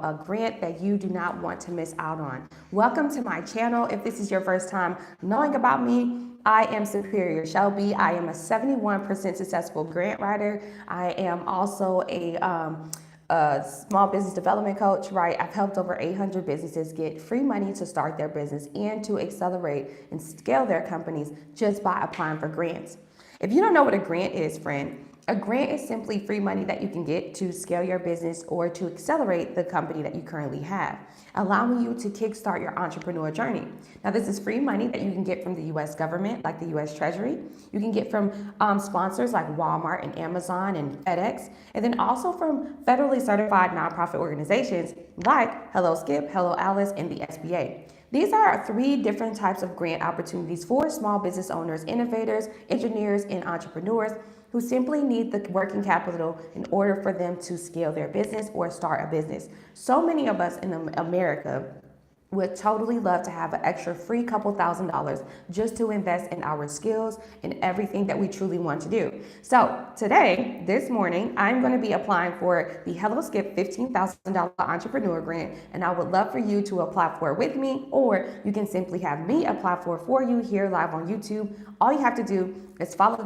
about a grant that you do not want to miss out on. Welcome to my channel. If this is your first time knowing about me, I am Superior Shelby. I am a 71% successful grant writer. I am also a small business development coach, right? I've helped over 800 businesses get free money to start their business and to accelerate and scale their companies just by applying for grants. If you don't know what a grant is, friend, a grant is simply free money that you can get to scale your business or to accelerate the company that you currently have, allowing you to kickstart your entrepreneur journey. Now, this is free money that you can get from the U.S. government, like the U.S. Treasury. You can get from sponsors like Walmart and Amazon and FedEx, and then also from federally certified nonprofit organizations like Hello Skip, Hello Alice, and the SBA. These are 3 different types of grant opportunities for small business owners, innovators, engineers, and entrepreneurs who simply need the working capital in order for them to scale their business or start a business. So many of us in America would totally love to have an extra free couple $1,000s just to invest in our skills and everything that we truly want to do. So today, this morning, I'm going to be applying for the Hello Skip $15,000 entrepreneur grant, and I would love for you to apply for it with me, or you can simply have me apply for you here live on YouTube. All you have to do is follow the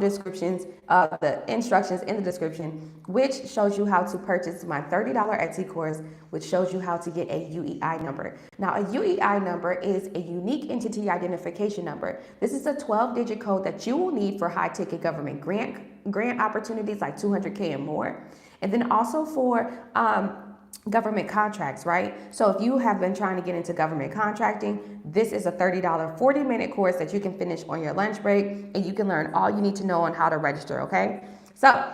the instructions in the description, which shows you how to purchase my $30 Etsy course, which shows you how to get a UEI number. Now, a UEI number is a unique entity identification number. This is a 12-digit code that you will need for high-ticket government grant opportunities like $200K and more, and then also for government contracts, right? So if you have been trying to get into government contracting, this is a $30 40-minute course that you can finish on your lunch break, and you can learn all you need to know on how to register, okay? So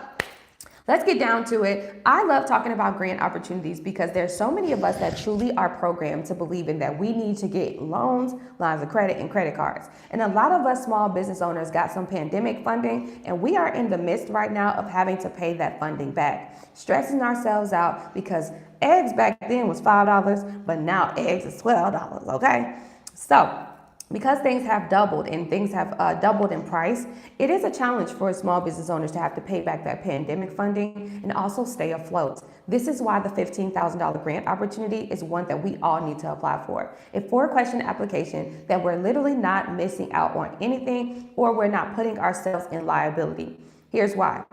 let's get down to it. I love talking about grant opportunities because there's so many of us that truly are programmed to believe in that we need to get loans, lines of credit, and credit cards. And a lot of us small business owners got some pandemic funding, and we are in the midst right now of having to pay that funding back, stressing ourselves out because eggs back then was $5, but now eggs is $12, okay? So because things have doubled and things have doubled in price, it is a challenge for small business owners to have to pay back that pandemic funding and also stay afloat. This is why the $15,000 grant opportunity is one that we all need to apply for. A 4-question application that we're literally not missing out on anything, or we're not putting ourselves in liability. Here's why.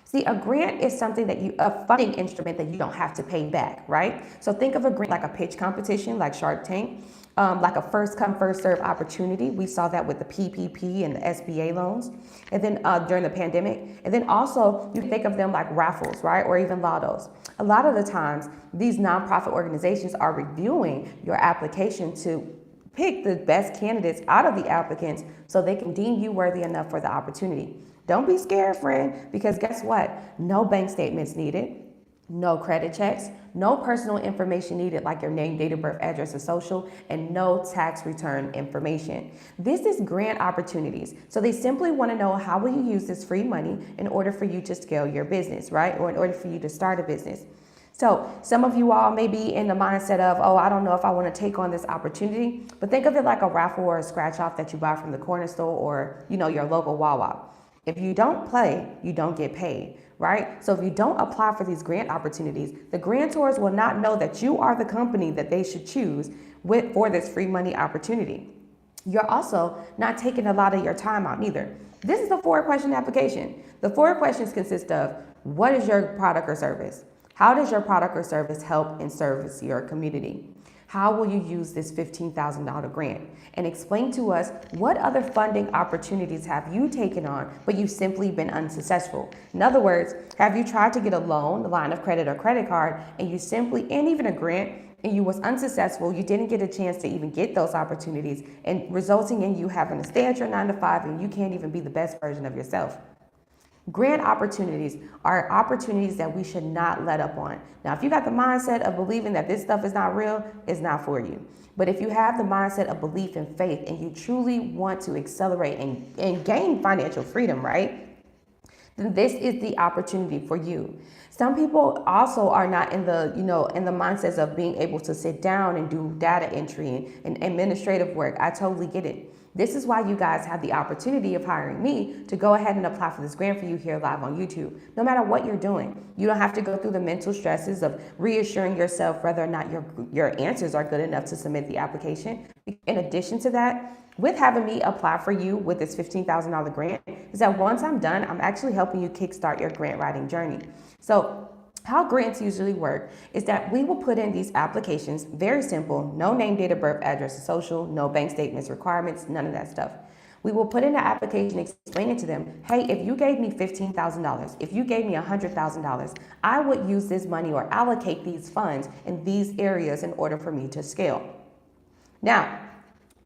See, a grant is something that a funding instrument that you don't have to pay back, right? So think of a grant like a pitch competition, like Shark Tank, like a first come, first serve opportunity. We saw that with the PPP and the SBA loans, and then during the pandemic. And then also you think of them like raffles, right? Or even lottos. A lot of the times these nonprofit organizations are reviewing your application to pick the best candidates out of the applicants so they can deem you worthy enough for the opportunity. Don't be scared, friend, because guess what? No bank statements needed, no credit checks, no personal information needed like your name, date of birth, address, and social, and no tax return information. This is grant opportunities. So they simply want to know, how will you use this free money in order for you to scale your business, right? Or in order for you to start a business. So some of you all may be in the mindset of, oh, I don't know if I want to take on this opportunity, but think of it like a raffle or a scratch off that you buy from the corner store or, your local Wawa. If you don't play, you don't get paid, right? So if you don't apply for these grant opportunities, the grantors will not know that you are the company that they should choose for this free money opportunity. You're also not taking a lot of your time out either. This is a 4-question application. The 4 questions consist of, what is your product or service? How does your product or service help and service your community? How will you use this $15,000 grant? And explain to us, what other funding opportunities have you taken on, but you've simply been unsuccessful? In other words, have you tried to get a loan, a line of credit or credit card, and even a grant, and you was unsuccessful, you didn't get a chance to even get those opportunities, and resulting in you having to stay at your 9 to 5 and you can't even be the best version of yourself. Grant opportunities are opportunities that we should not let up on. Now, if you got the mindset of believing that this stuff is not real, it's not for you. But if you have the mindset of belief and faith and you truly want to accelerate and gain financial freedom, right? Then this is the opportunity for you. Some people also are not in the mindsets of being able to sit down and do data entry and administrative work. I totally get it. This is why you guys have the opportunity of hiring me to go ahead and apply for this grant for you here live on YouTube. No matter what you're doing, you don't have to go through the mental stresses of reassuring yourself whether or not your answers are good enough to submit the application. In addition to that, with having me apply for you with this $15,000 grant, is that once I'm done, I'm actually helping you kickstart your grant writing journey. So how grants usually work is that we will put in these applications, very simple, no name, date of birth, address, and social, no bank statements, requirements, none of that stuff. We will put in the application explaining to them, hey, if you gave me $15,000, if you gave me $100,000, I would use this money or allocate these funds in these areas in order for me to scale. Now,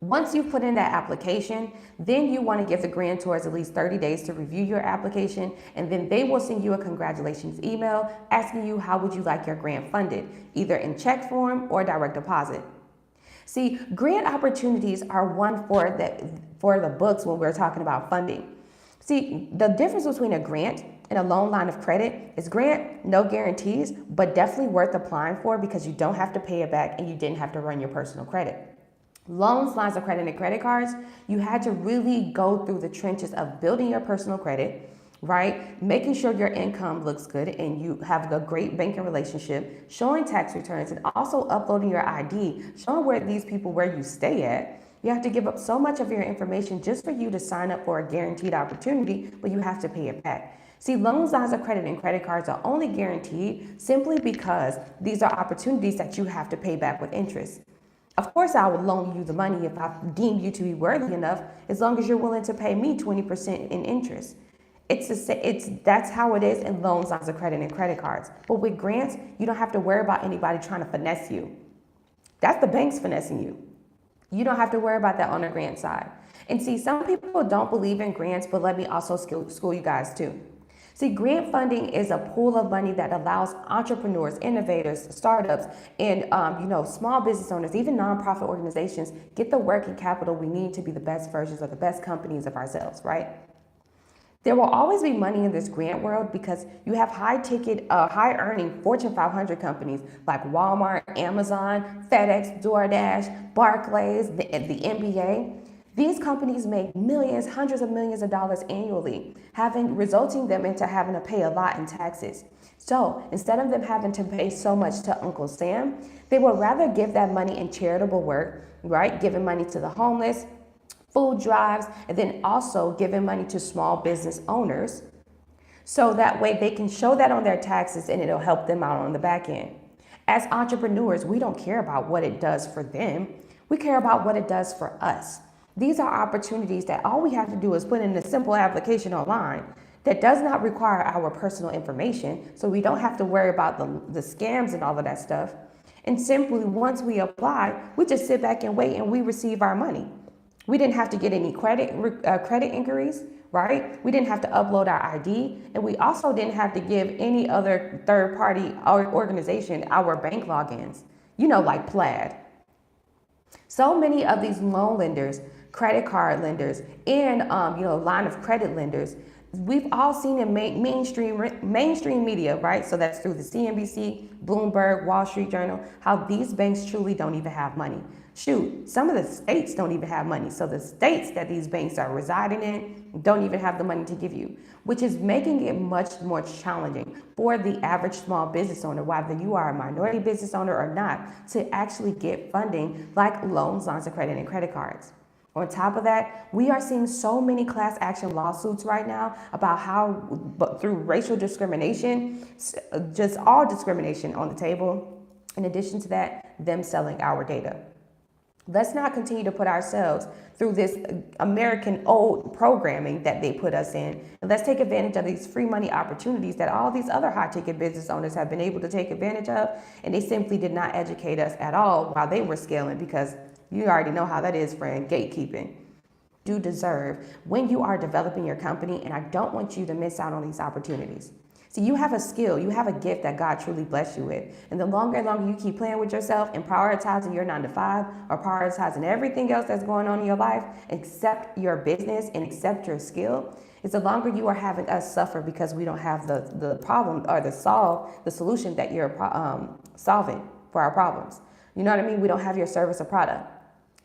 once you've put in that application, then you want to give the grantors at least 30 days to review your application, and then they will send you a congratulations email asking you how would you like your grant funded, either in check form or direct deposit. See, grant opportunities are one for the books when we're talking about funding. See, the difference between a grant and a loan line of credit is grant, no guarantees, but definitely worth applying for because you don't have to pay it back and you didn't have to run your personal credit. Loans, lines of credit, and credit cards, you had to really go through the trenches of building your personal credit, right? Making sure your income looks good and you have a great banking relationship, showing tax returns, and also uploading your ID, showing where these people, where you stay at. You have to give up so much of your information just for you to sign up for a guaranteed opportunity, but you have to pay it back. See, loans, lines of credit, and credit cards are only guaranteed simply because these are opportunities that you have to pay back with interest. Of course, I would loan you the money if I deem you to be worthy enough, as long as you're willing to pay me 20% in interest. That's how it is in loans, lines of credit, and credit cards. But with grants, you don't have to worry about anybody trying to finesse you. That's the banks finessing you. You don't have to worry about that on the grant side. And see, some people don't believe in grants, but let me also school you guys too. See, grant funding is a pool of money that allows entrepreneurs, innovators, startups, and small business owners, even nonprofit organizations, get the working capital we need to be the best versions of the best companies of ourselves, right? There will always be money in this grant world because you have high-earning Fortune 500 companies like Walmart, Amazon, FedEx, DoorDash, Barclays, the NBA. These companies make millions, hundreds of millions of dollars annually, resulting them into having to pay a lot in taxes. So instead of them having to pay so much to Uncle Sam, they would rather give that money in charitable work, right? Giving money to the homeless, food drives, and then also giving money to small business owners. So that way they can show that on their taxes and it'll help them out on the back end. As entrepreneurs, we don't care about what it does for them. We care about what it does for us. These are opportunities that all we have to do is put in a simple application online that does not require our personal information, so we don't have to worry about the scams and all of that stuff. And simply, once we apply, we just sit back and wait and we receive our money. We didn't have to get any credit inquiries, right? We didn't have to upload our ID, and we also didn't have to give any other third-party organization our bank logins, like Plaid. So many of these loan lenders, credit card lenders, and line of credit lenders, we've all seen in mainstream media, right? So that's through the CNBC, Bloomberg, Wall Street Journal, how these banks truly don't even have money. Shoot, some of the states don't even have money. So the states that these banks are residing in don't even have the money to give you, which is making it much more challenging for the average small business owner, whether you are a minority business owner or not, to actually get funding like loans, lines of credit, and credit cards. On top of that, we are seeing so many class action lawsuits right now about how, through racial discrimination, just all discrimination on the table. In addition to that, them selling our data. Let's not continue to put ourselves through this American old programming that they put us in. And let's take advantage of these free money opportunities that all these other high ticket business owners have been able to take advantage of. And they simply did not educate us at all while they were scaling, because you already know how that is, friend, gatekeeping. Do deserve when you are developing your company, and I don't want you to miss out on these opportunities. See, you have a skill, you have a gift that God truly blessed you with. And the longer and longer you keep playing with yourself and prioritizing your 9-to-5 or prioritizing everything else that's going on in your life, except your business and except your skill, is the longer you are having us suffer because we don't have the problem or the solution that you're solving for our problems. You know what I mean? We don't have your service or product.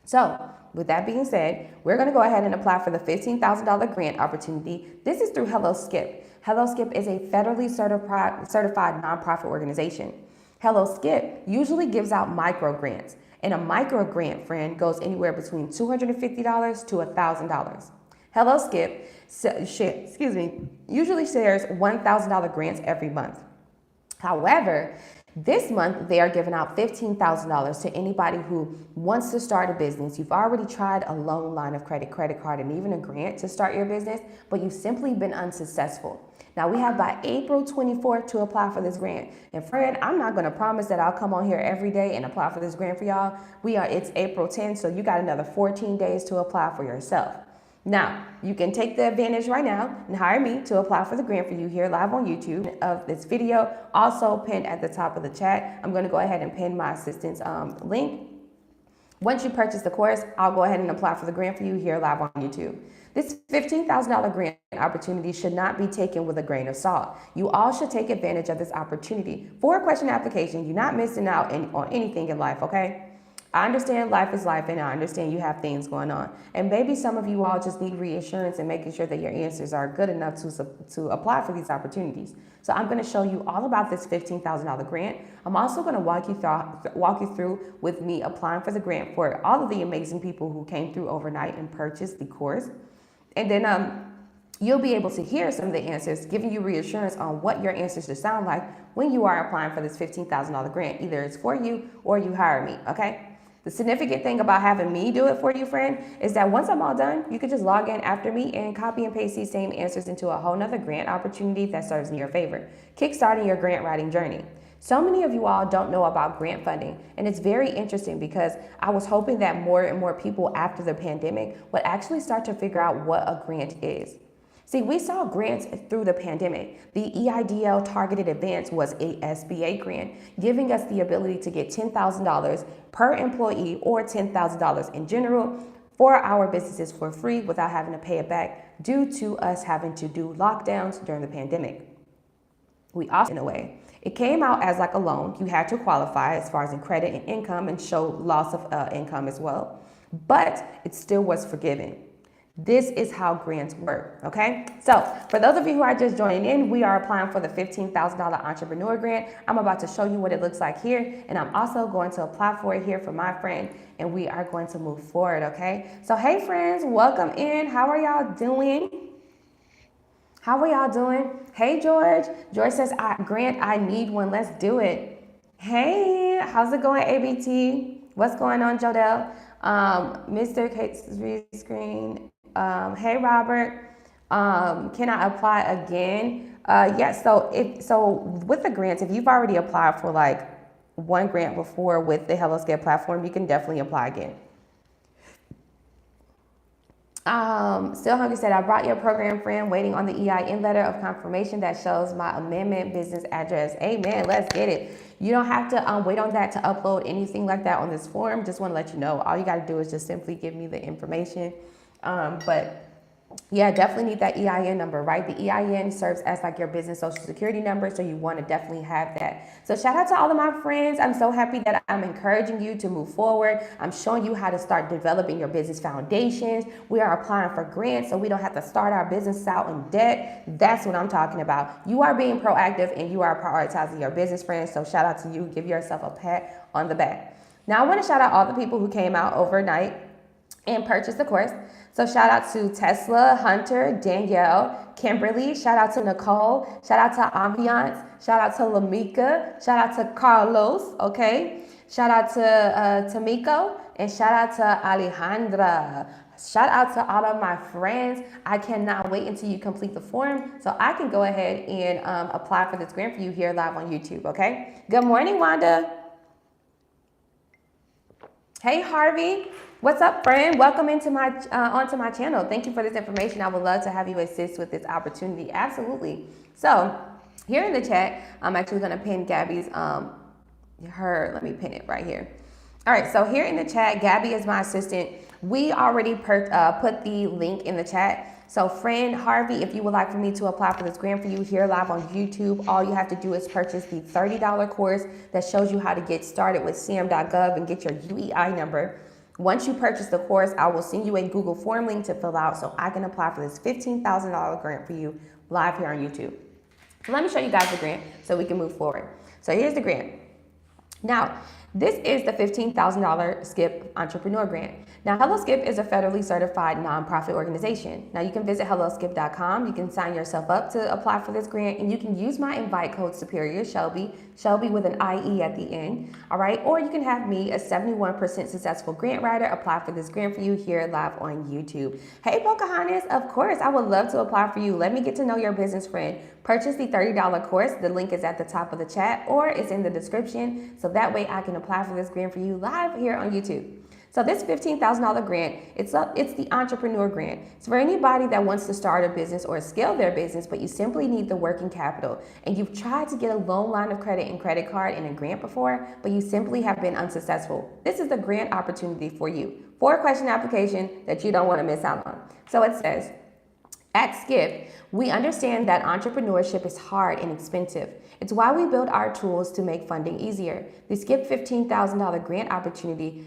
So with that being said, we're going to go ahead and apply for the $15,000 grant opportunity. This is through Hello Skip. Hello Skip is a federally certified nonprofit organization. Hello Skip usually gives out micro grants, and a micro grant, friend, goes anywhere between $250 to $1,000. Hello Skip usually shares $1,000 grants every month. However, this month they are giving out $15,000 to anybody who wants to start a business. You've already tried a loan, line of credit, credit card, and even a grant to start your business, but you've simply been unsuccessful. Now we have by April 24th to apply for this grant. And friend, I'm not going to promise that I'll come on here every day and apply for this grant for y'all. It's April 10th, so you got another 14 days to apply for yourself. Now, you can take the advantage right now and hire me to apply for the grant for you here live on YouTube of this video, also pinned at the top of the chat. I'm going to go ahead and pin my assistant's link. Once you purchase the course, I'll go ahead and apply for the grant for you here live on YouTube. This $15,000 grant opportunity should not be taken with a grain of salt. You all should take advantage of this opportunity. 4-question application, you're not missing out on anything in life, okay? I understand life is life, and I understand you have things going on. And maybe some of you all just need reassurance and making sure that your answers are good enough to apply for these opportunities. So I'm going to show you all about this $15,000 grant. I'm also going to walk you through with me applying for the grant for all of the amazing people who came through overnight and purchased the course. And then you'll be able to hear some of the answers, giving you reassurance on what your answers should sound like when you are applying for this $15,000 grant. Either it's for you or you hire me, okay? The significant thing about having me do it for you, friend, is that once I'm all done, you can just log in after me and copy and paste these same answers into a whole nother grant opportunity that serves in your favor, kickstarting your grant writing journey. So many of you all don't know about grant funding, and it's very interesting because I was hoping that more and more people after the pandemic would actually start to figure out what a grant is. See, we saw grants through the pandemic. The EIDL Targeted Advance was a SBA grant, giving us the ability to get $10,000 per employee or $10,000 in general for our businesses for free without having to pay it back due to us having to do lockdowns during the pandemic. We also, in a way, it came out as like a loan. You had to qualify as far as in credit and income and show loss of income as well, but it still was forgiven. This is how grants work, okay? So for those of you who are just joining in, we are applying for the $15,000 entrepreneur grant. I'm about to show you what it looks like here, and I'm also going to apply for it here for my friend, and we are going to move forward, okay? So hey friends, welcome in. How are y'all doing? How are y'all doing? Hey George. George says, Grant, I need one. Let's do it. Hey, how's it going, ABT? What's going on, Jodelle? Mr. Kate's screen. Hey Robert, can I apply again? Yes. So with the grants, if you've already applied for like one grant before with the Hello Skip platform, you can definitely apply again. Still Hungry said, I brought your program friend, waiting on the EIN letter of confirmation that shows my amendment business address. Amen. Let's get it. You don't have to wait on that to upload anything like that on this form. Just want to let you know, all you got to do is just simply give me the information. But yeah, definitely need that EIN number, right? The EIN serves as like your business social security number, so you want to definitely have that. So shout out to all of my friends. I'm so happy that I'm encouraging you to move forward. I'm showing you how to start developing your business foundations. We are applying for grants so we don't have to start our business out in debt. That's what I'm talking about. You are being proactive and you are prioritizing your business, friends. So shout out to you. Give yourself a pat on the back. Now I want to shout out all the people who came out overnight and purchased the course. So shout out to Tesla, Hunter, Danielle, Kimberly, shout out to Nicole, shout out to Ambiance, shout out to Lamika, shout out to Carlos, okay? Shout out to Tamiko, and shout out to Alejandra. Shout out to all of my friends. I cannot wait until you complete the form so I can go ahead and apply for this grant for you here live on YouTube, okay? Good morning, Wanda. Hey, Harvey. What's up, friend? Welcome into onto my channel. Thank you for this information. I would love to have you assist with this opportunity. Absolutely. So here in the chat, I'm actually going to pin Gabby's, let me pin it right here. All right. So here in the chat, Gabby is my assistant. We already put the link in the chat. So friend Harvey, if you would like for me to apply for this grant for you here live on YouTube, all you have to do is purchase the $30 course that shows you how to get started with sam.gov and get your UEI number. Once you purchase the course, I will send you a Google form link to fill out so I can apply for this $15,000 grant for you live here on YouTube. So let me show you guys the grant so we can move forward. So here's the grant. Now, this is the $15,000 SKIP Entrepreneur Grant. Now, HelloSkip is a federally certified nonprofit organization. Now, you can visit helloskip.com. You can sign yourself up to apply for this grant, and you can use my invite code Superior Shelby with an IE at the end, all right? Or you can have me, a 71% successful grant writer, apply for this grant for you here live on YouTube. Hey, Pocahontas, of course, I would love to apply for you. Let me get to know your business friend. Purchase the $30 course. The link is at the top of the chat or it's in the description, so that way I can apply for this grant for you live here on YouTube. So this $15,000 grant, it's the entrepreneur grant. It's for anybody that wants to start a business or scale their business, but you simply need the working capital. And you've tried to get a loan line of credit and credit card and a grant before, but you simply have been unsuccessful. This is the grant opportunity for you. 4-question application that you don't want to miss out on. So it says, at SKIP, we understand that entrepreneurship is hard and expensive. It's why we build our tools to make funding easier. The SKIP $15,000 grant opportunity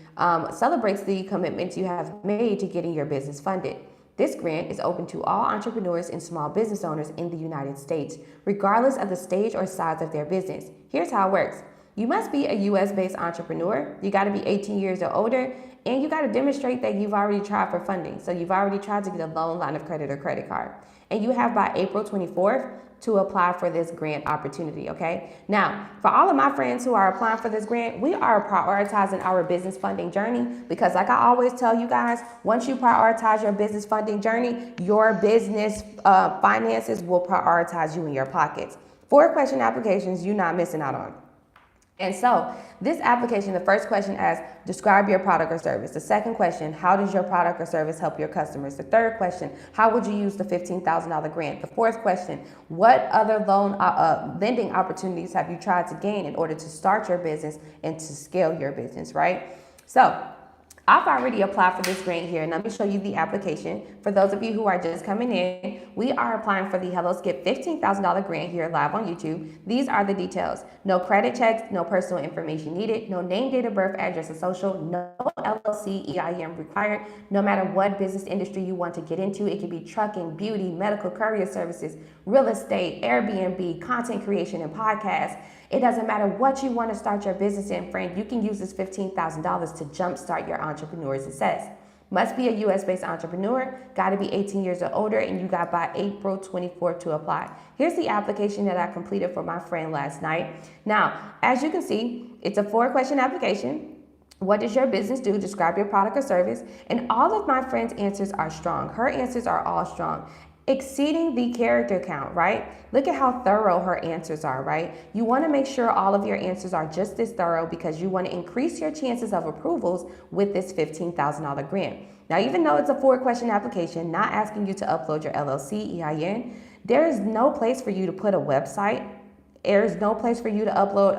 celebrates the commitments you have made to getting your business funded. This grant is open to all entrepreneurs and small business owners in the United States, regardless of the stage or size of their business. Here's how it works. You must be a US-based entrepreneur. You got to be 18 years or older, and you got to demonstrate that you've already tried for funding. So you've already tried to get a loan, line of credit, or credit card. And you have by April 24th to apply for this grant opportunity, okay? Now, for all of my friends who are applying for this grant, we are prioritizing our business funding journey because, like I always tell you guys, once you prioritize your business funding journey, your business finances will prioritize you in your pockets. 4-question applications you're not missing out on. And so this application, the first question asks, describe your product or service. The second question, how does your product or service help your customers? The third question, how would you use the $15,000 grant? The fourth question, what other lending opportunities have you tried to gain in order to start your business and to scale your business, right? So I've already applied for this grant here, and let me show you the application. For those of you who are just coming in, we are applying for the HelloSkip $15,000 grant here live on YouTube. These are the details. No credit checks, no personal information needed, no name, date of birth, address, and social, no LLC, EIN required. No matter what business industry you want to get into, it could be trucking, beauty, medical, courier services, real estate, Airbnb, content creation, and podcasts. It doesn't matter what you want to start your business in, friend. You can use this $15,000 to jumpstart your entrepreneur success. Must be a US-based entrepreneur, got to be 18 years or older, and you got by April 24th to apply. Here's the application that I completed for my friend last night. Now, as you can see, it's a 4-question application. What does your business do? Describe your product or service. And all of my friend's answers are strong. Her answers are all strong. Exceeding the character count, right? Look at how thorough her answers are, right? You want to make sure all of your answers are just this thorough because you want to increase your chances of approvals with this $15,000 grant. Now, even though it's a 4-question application, not asking you to upload your LLC, EIN, there is no place for you to put a website. There's no place for you to upload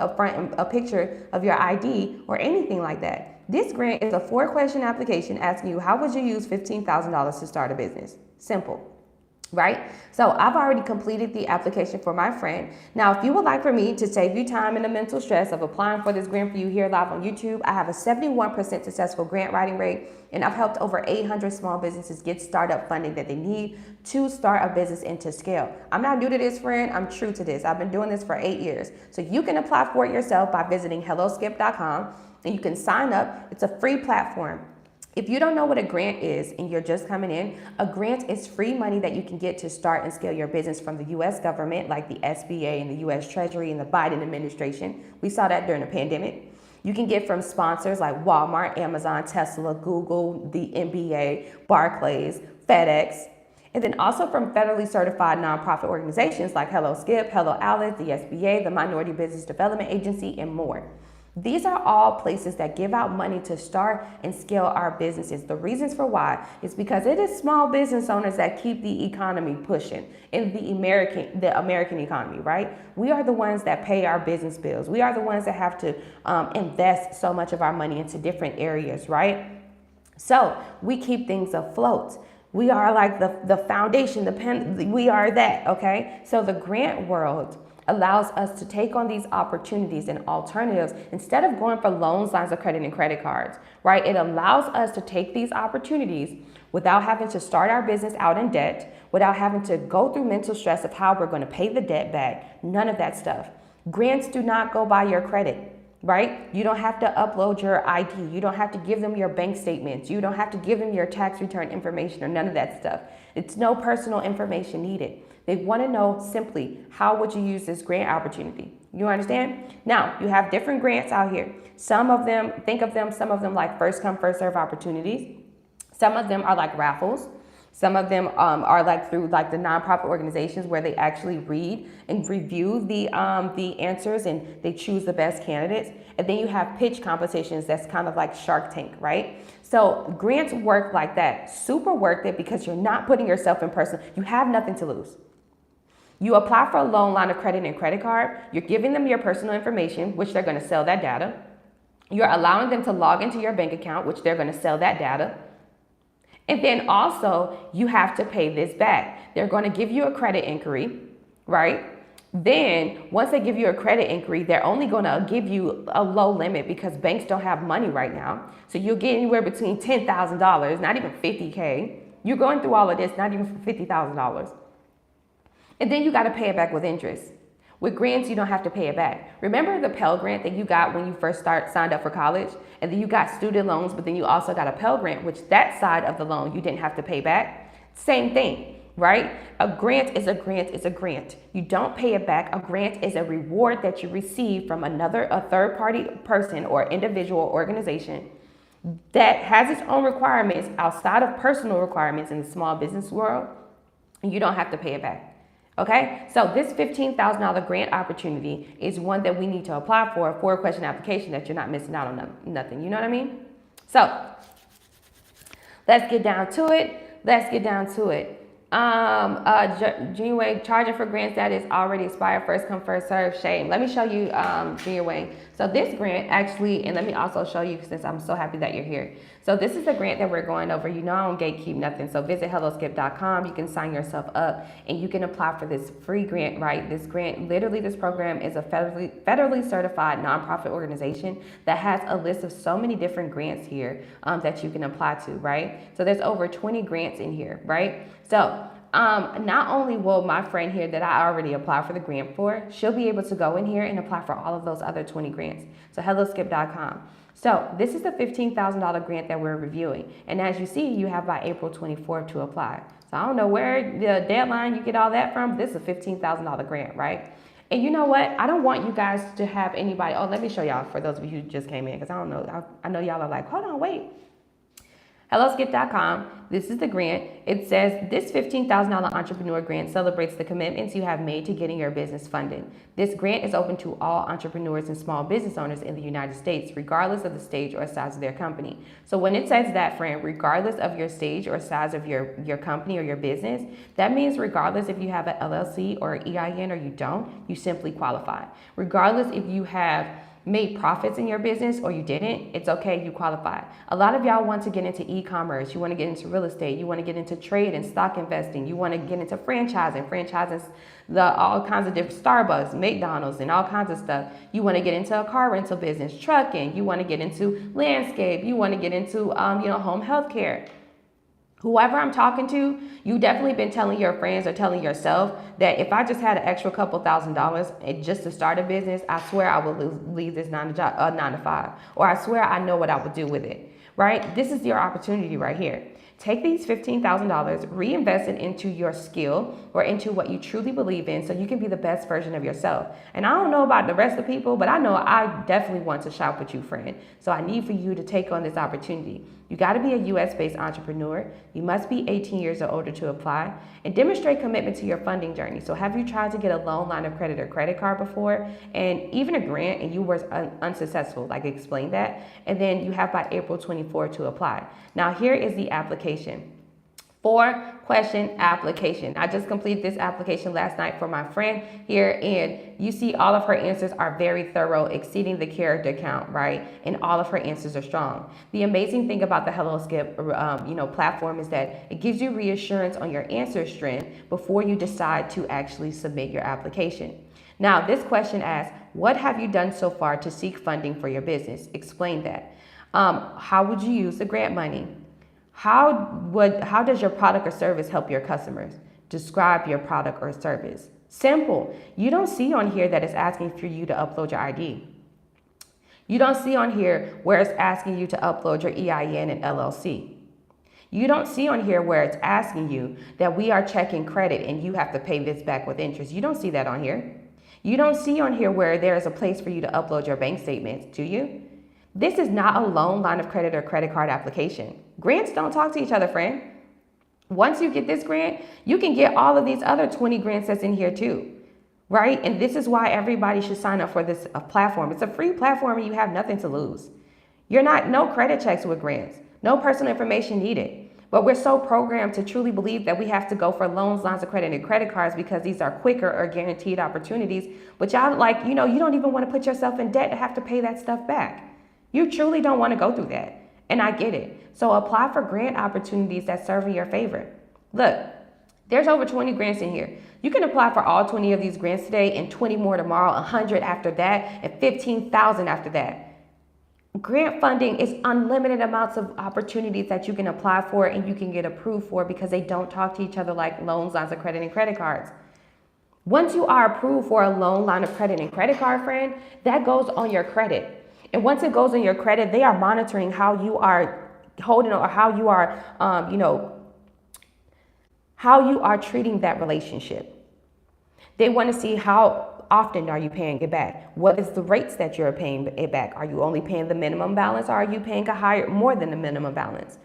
a picture of your ID or anything like that. This grant is a 4-question application asking you, how would you use $15,000 to start a business? Simple. Right? So I've already completed the application for my friend. Now, if you would like for me to save you time and the mental stress of applying for this grant for you here live on YouTube, I have a 71% successful grant writing rate, and I've helped over 800 small businesses get startup funding that they need to start a business and to scale. I'm not new to this, friend. I'm true to this. I've been doing this for 8 years. So you can apply for it yourself by visiting helloskip.com, and you can sign up. It's a free platform. If you don't know what a grant is and you're just coming in, a grant is free money that you can get to start and scale your business from the U.S. government, like the SBA and the U.S. Treasury and the Biden administration. We saw that during the pandemic. You can get from sponsors like Walmart, Amazon, Tesla, Google, the NBA, Barclays, FedEx, and then also from federally certified nonprofit organizations like HelloSkip, Hello Alice, the SBA, the Minority Business Development Agency, and more. These are all places that give out money to start and scale our businesses. The reasons for why is because it is small business owners that keep the economy pushing in the American economy, right? We are the ones that pay our business bills. We are the ones that have to invest so much of our money into different areas, right? So we keep things afloat. We are like the foundation, we are that, okay? So the grant world allows us to take on these opportunities and alternatives instead of going for loans, lines of credit, and credit cards, right? It allows us to take these opportunities without having to start our business out in debt, without having to go through mental stress of how we're going to pay the debt back, none of that stuff. Grants do not go by your credit, right? You don't have to upload your ID. You don't have to give them your bank statements. You don't have to give them your tax return information or none of that stuff. It's no personal information needed. They want to know simply, how would you use this grant opportunity? You understand? Now, you have different grants out here. Some of them, think of them, some of them like first come, first serve opportunities. Some of them are like raffles. Some of them are like through like the nonprofit organizations where they actually read and review the answers and they choose the best candidates. And then you have pitch competitions that's kind of like Shark Tank, right? So grants work like that. Super worth it because you're not putting yourself in person. You have nothing to lose. You apply for a loan, line of credit, and credit card. You're giving them your personal information, which they're going to sell that data. You're allowing them to log into your bank account, which they're going to sell that data. And then also, you have to pay this back. They're going to give you a credit inquiry, right? Then, once they give you a credit inquiry, they're only going to give you a low limit because banks don't have money right now. So you'll get anywhere between $10,000, not even $50K. You're going through all of this, not even for $50,000. And then you got to pay it back with interest. With grants, you don't have to pay it back. Remember the Pell Grant that you got when you first signed up for college? And then you got student loans, but then you also got a Pell Grant, which that side of the loan you didn't have to pay back. Same thing, right? A grant is a grant is a grant. You don't pay it back. A grant is a reward that you receive from a third-party person or individual organization that has its own requirements outside of personal requirements in the small business world. And you don't have to pay it back. Okay, so this $15,000 grant opportunity is one that we need to apply for a 4-question application that you're not missing out on nothing. You know what I mean? So let's get down to it. Junior Wayne, charging for grants that is already expired, first come, first serve, shame. Let me show you Junior Wayne. So this grant actually, and let me also show you since I'm so happy that you're here. So this is the grant that we're going over. You know I don't gatekeep nothing. So visit helloskip.com. You can sign yourself up and you can apply for this free grant, right? This grant, literally this program is a federally certified nonprofit organization that has a list of so many different grants here that you can apply to, right? So there's over 20 grants in here, right? So not only will my friend here that I already applied for the grant for, she'll be able to go in here and apply for all of those other 20 grants. So helloskip.com. So this is the $15,000 grant that we're reviewing. And as you see, you have by April 24th to apply. So I don't know where the deadline you get all that from. This is a $15,000 grant, right? And you know what? I don't want you guys to have anybody. Oh, let me show y'all for those of you who just came in, because I don't know. I know y'all are like, hold on, wait. Helloskip.com. This is the grant. It says this $15,000 entrepreneur grant celebrates the commitments you have made to getting your business funded. This grant is open to all entrepreneurs and small business owners in the United States, regardless of the stage or size of their company. So when it says that, friend, regardless of your stage or size of your company or your business, that means regardless if you have an LLC or EIN or you don't, you simply qualify. Regardless if you have made profits in your business or you didn't, it's okay, you qualify. A lot of y'all want to get into e-commerce, you want to get into real estate, you want to get into trade and stock investing, you want to get into franchising all kinds of different Starbucks, McDonald's, and all kinds of stuff. You want to get into a car rental business, trucking, you want to get into landscape, you want to get into home health care. Whoever I'm talking to, you definitely been telling your friends or telling yourself that if I just had an extra couple $1,000 just to start a business, I swear I would leave this 9 to 5, or I swear I know what I would do with it, right? This is your opportunity right here. Take these $15,000, reinvest it into your skill or into what you truly believe in so you can be the best version of yourself. And I don't know about the rest of the people, but I know I definitely want to shop with you, friend. So I need for you to take on this opportunity. You got to be a US-based entrepreneur. You must be 18 years or older to apply and demonstrate commitment to your funding journey. So have you tried to get a loan, line of credit, or credit card before, and even a grant, and you were unsuccessful? Like, explain that. And then you have by April 24 to apply. Now here is the application. 4-question application. I just completed this application last night for my friend here, and you see all of her answers are very thorough, exceeding the character count, right? And all of her answers are strong. The amazing thing about the HelloSkip platform is that it gives you reassurance on your answer strength before you decide to actually submit your application. Now, this question asks, what have you done so far to seek funding for your business? Explain that. How would you use the grant money? How does your product or service help your customers? Describe your product or service. Simple. You don't see on here that it's asking for you to upload your ID. You don't see on here where it's asking you to upload your EIN and LLC. You don't see on here where it's asking you that we are checking credit and you have to pay this back with interest. You don't see that on here. You don't see on here where there is a place for you to upload your bank statements, do you? This is not a loan, line of credit, or credit card application. Grants don't talk to each other, friend. Once you get this grant, you can get all of these other 20 grants that's in here too, right? And this is why everybody should sign up for this platform. It's a free platform and you have nothing to lose. No credit checks with grants, no personal information needed. But we're so programmed to truly believe that we have to go for loans, lines of credit, and credit cards because these are quicker or guaranteed opportunities. But y'all you don't even want to put yourself in debt to have to pay that stuff back. You truly don't want to go through that. And I get it. So apply for grant opportunities that serve in your favor. Look, there's over 20 grants in here. You can apply for all 20 of these grants today and 20 more tomorrow, 100 after that, and 15,000 after that. Grant funding is unlimited amounts of opportunities that you can apply for and you can get approved for because they don't talk to each other like loans, lines of credit, and credit cards. Once you are approved for a loan, line of credit, and credit card, friend, that goes on your credit. And once it goes on your credit, they are monitoring how you are holding or how you are, how you are treating that relationship. They want to see how often are you paying it back? What is the rates that you're paying it back? Are you only paying the minimum balance or are you paying more than the minimum balance?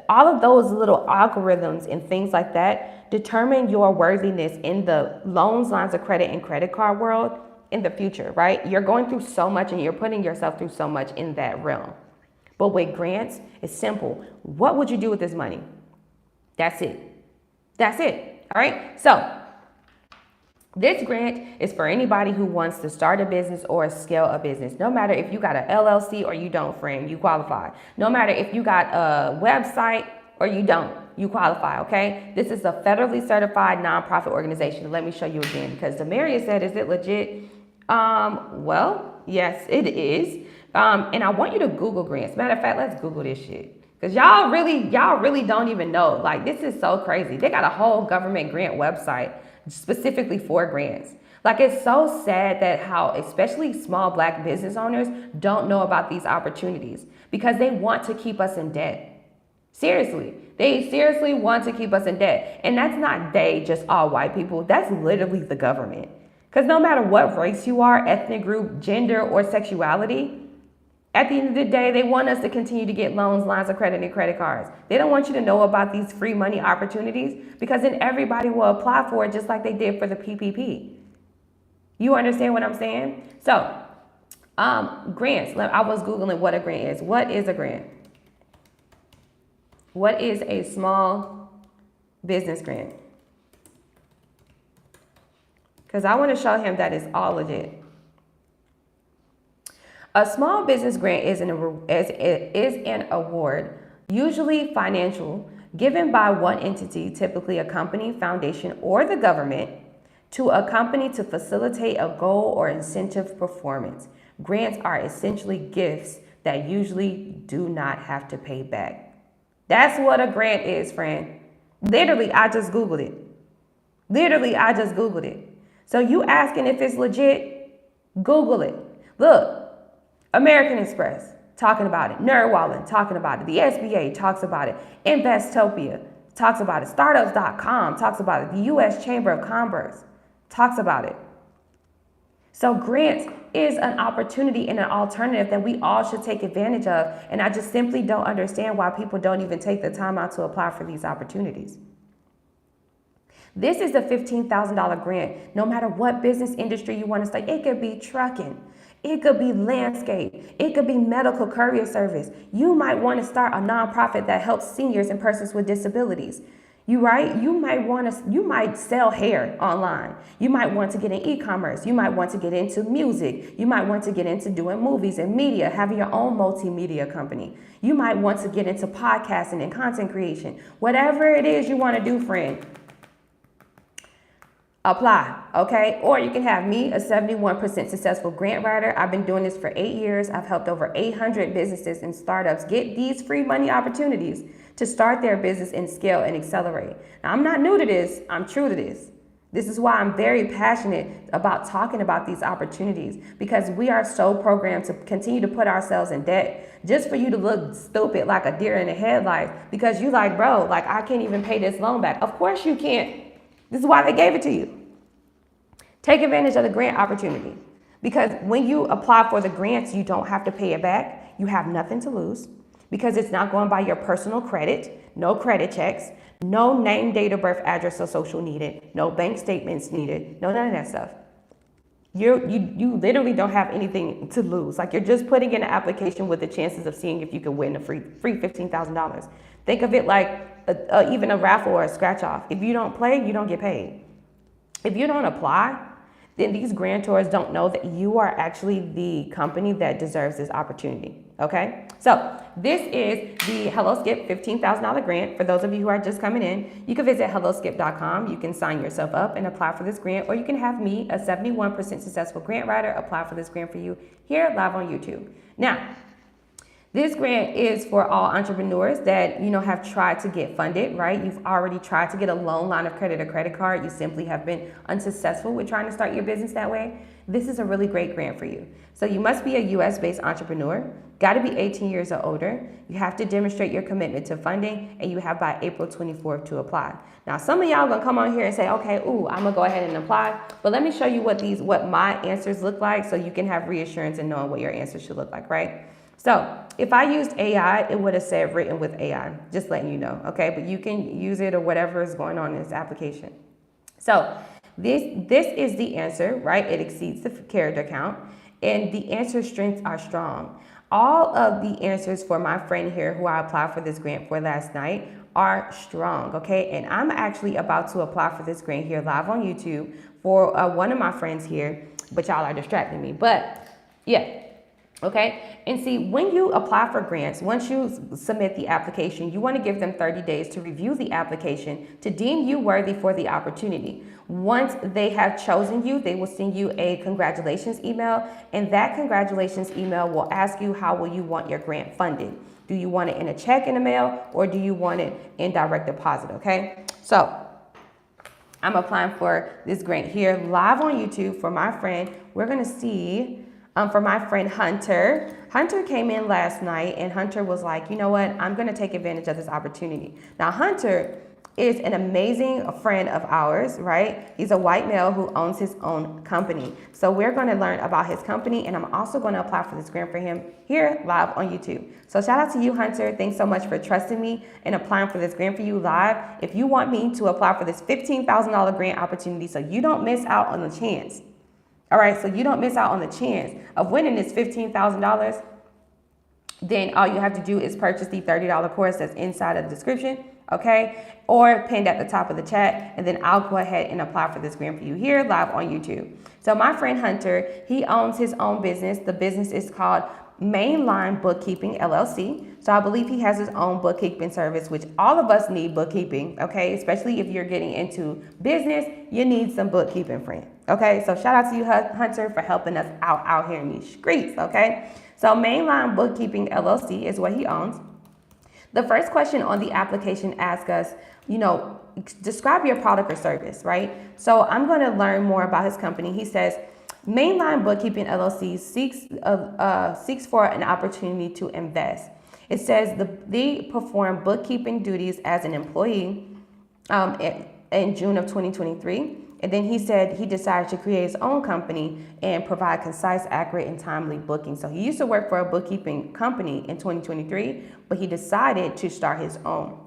All of those little algorithms and things like that determine your worthiness in the loans, lines of credit, and credit card world in the future, right? You're going through so much and you're putting yourself through so much in that realm. But with grants, it's simple. What would you do with this money? That's it. That's it. All right. So this grant is for anybody who wants to start a business or scale a business. No matter if you got an LLC or you don't, friend, you qualify. No matter if you got a website or you don't, you qualify, okay? This is a federally certified nonprofit organization. Let me show you again because Demaria said, is it legit? Well, yes, it is. And I want you to Google grants. Matter of fact, let's Google this shit. Because y'all really don't even know. Like, this is so crazy. They got a whole government grant website specifically for grants. Like, it's so sad that how especially small Black business owners don't know about these opportunities because they want to keep us in debt. Seriously, they seriously want to keep us in debt. And that's not just all white people. That's literally the government. Because no matter what race you are, ethnic group, gender, or sexuality, at the end of the day, they want us to continue to get loans, lines of credit, and credit cards. They don't want you to know about these free money opportunities because then everybody will apply for it just like they did for the PPP. You understand what I'm saying? So, grants. I was Googling what a grant is. What is a grant? What is a small business grant? Because I want to show him that it's all legit. A small business grant is an award, usually financial, given by one entity, typically a company, foundation, or the government, to a company to facilitate a goal or incentive performance. Grants are essentially gifts that usually do not have to pay back. That's what a grant is, friend. Literally, I just Googled it. So you asking if it's legit? Google it. Look. American Express, talking about it. NerdWallet, talking about it. The SBA talks about it. Investopia talks about it. Startups.com talks about it. The U.S. Chamber of Commerce talks about it. So grants is an opportunity and an alternative that we all should take advantage of. And I just simply don't understand why people don't even take the time out to apply for these opportunities. This is a $15,000 grant. No matter what business industry you want to start, it could be trucking. It could be landscape. It could be medical courier service. You might want to start a nonprofit that helps seniors and persons with disabilities. You might sell hair online. You might want to get in e-commerce. You might want to get into music. You might want to get into doing movies and media, having your own multimedia company. You might want to get into podcasting and content creation. Whatever it is you want to do, friend. apply, okay? Or you can have me, a 71% successful grant writer. I've been doing this for 8 years. I've helped over 800 businesses and startups get these free money opportunities to start their business and scale and accelerate. Now, I'm not new to this. I'm true to this. This is why I'm very passionate about talking about these opportunities, because we are so programmed to continue to put ourselves in debt just for you to look stupid like a deer in the headlights, because you like, bro, like I can't even pay this loan back. Of course you can't. This is why they gave it to you. Take advantage of the grant opportunity, because when you apply for the grants, you don't have to pay it back. You have nothing to lose because it's not going by your personal credit, no credit checks, no name, date of birth, address, or social needed, no bank statements needed, no none of that stuff. You literally don't have anything to lose. Like, you're just putting in an application with the chances of seeing if you can win a free $15,000. Think of it like even a raffle or a scratch off. If you don't play, you don't get paid. If you don't apply, then these grantors don't know that you are actually the company that deserves this opportunity, okay? So this is the HelloSkip $15,000 grant. For those of you who are just coming in, you can visit helloskip.com. You can sign yourself up and apply for this grant, or you can have me, a 71% successful grant writer, apply for this grant for you here live on YouTube. Now, this grant is for all entrepreneurs that, have tried to get funded, right? You've already tried to get a loan, line of credit, or credit card. You simply have been unsuccessful with trying to start your business that way. This is a really great grant for you. So you must be a US-based entrepreneur, got to be 18 years or older. You have to demonstrate your commitment to funding, and you have by April 24th to apply. Now, some of y'all gonna come on here and say, okay, I'm gonna go ahead and apply, but let me show you what my answers look like so you can have reassurance in knowing what your answers should look like, right? So if I used AI, it would have said written with AI, just letting you know, okay? But you can use it or whatever is going on in this application. So this is the answer, right? It exceeds the character count, and the answer strengths are strong. All of the answers for my friend here who I applied for this grant for last night are strong, okay? And I'm actually about to apply for this grant here live on YouTube for one of my friends here, but y'all are distracting me. But yeah. Okay, and see, when you apply for grants, once you submit the application, you want to give them 30 days to review the application to deem you worthy for the opportunity. Once they have chosen you, they will send you a congratulations email, and that congratulations email will ask you how will you want your grant funded. Do you want it in a check in the mail, or do you want it in direct deposit, okay? So I'm applying for this grant here live on YouTube for my friend. We're going to see... for my friend Hunter. Hunter came in last night, and Hunter was like, you know what? I'm going to take advantage of this opportunity. Now, Hunter is an amazing friend of ours, right? He's a white male who owns his own company. So we're going to learn about his company, and I'm also going to apply for this grant for him here live on YouTube. So shout out to you, Hunter. Thanks so much for trusting me and applying for this grant for you live. If you want me to apply for this $15,000 grant opportunity so you don't miss out on the chance, all right, so you don't miss out on the chance of winning this $15,000, then all you have to do is purchase the $30 course that's inside of the description, okay? Or pinned at the top of the chat, and then I'll go ahead and apply for this grant for you here live on YouTube. So my friend Hunter, he owns his own business. The business is called Mainline Bookkeeping, LLC. So I believe he has his own bookkeeping service, which all of us need bookkeeping, okay? Especially if you're getting into business, you need some bookkeeping, friend. Okay, so shout out to you, Hunter, for helping us out here in these streets, okay? So Mainline Bookkeeping LLC is what he owns. The first question on the application asks us, describe your product or service, right? So I'm going to learn more about his company. He says, Mainline Bookkeeping LLC seeks for an opportunity to invest. It says they perform bookkeeping duties as an employee in June of 2023. And then he said he decided to create his own company and provide concise, accurate, and timely booking. So he used to work for a bookkeeping company in 2023, but he decided to start his own,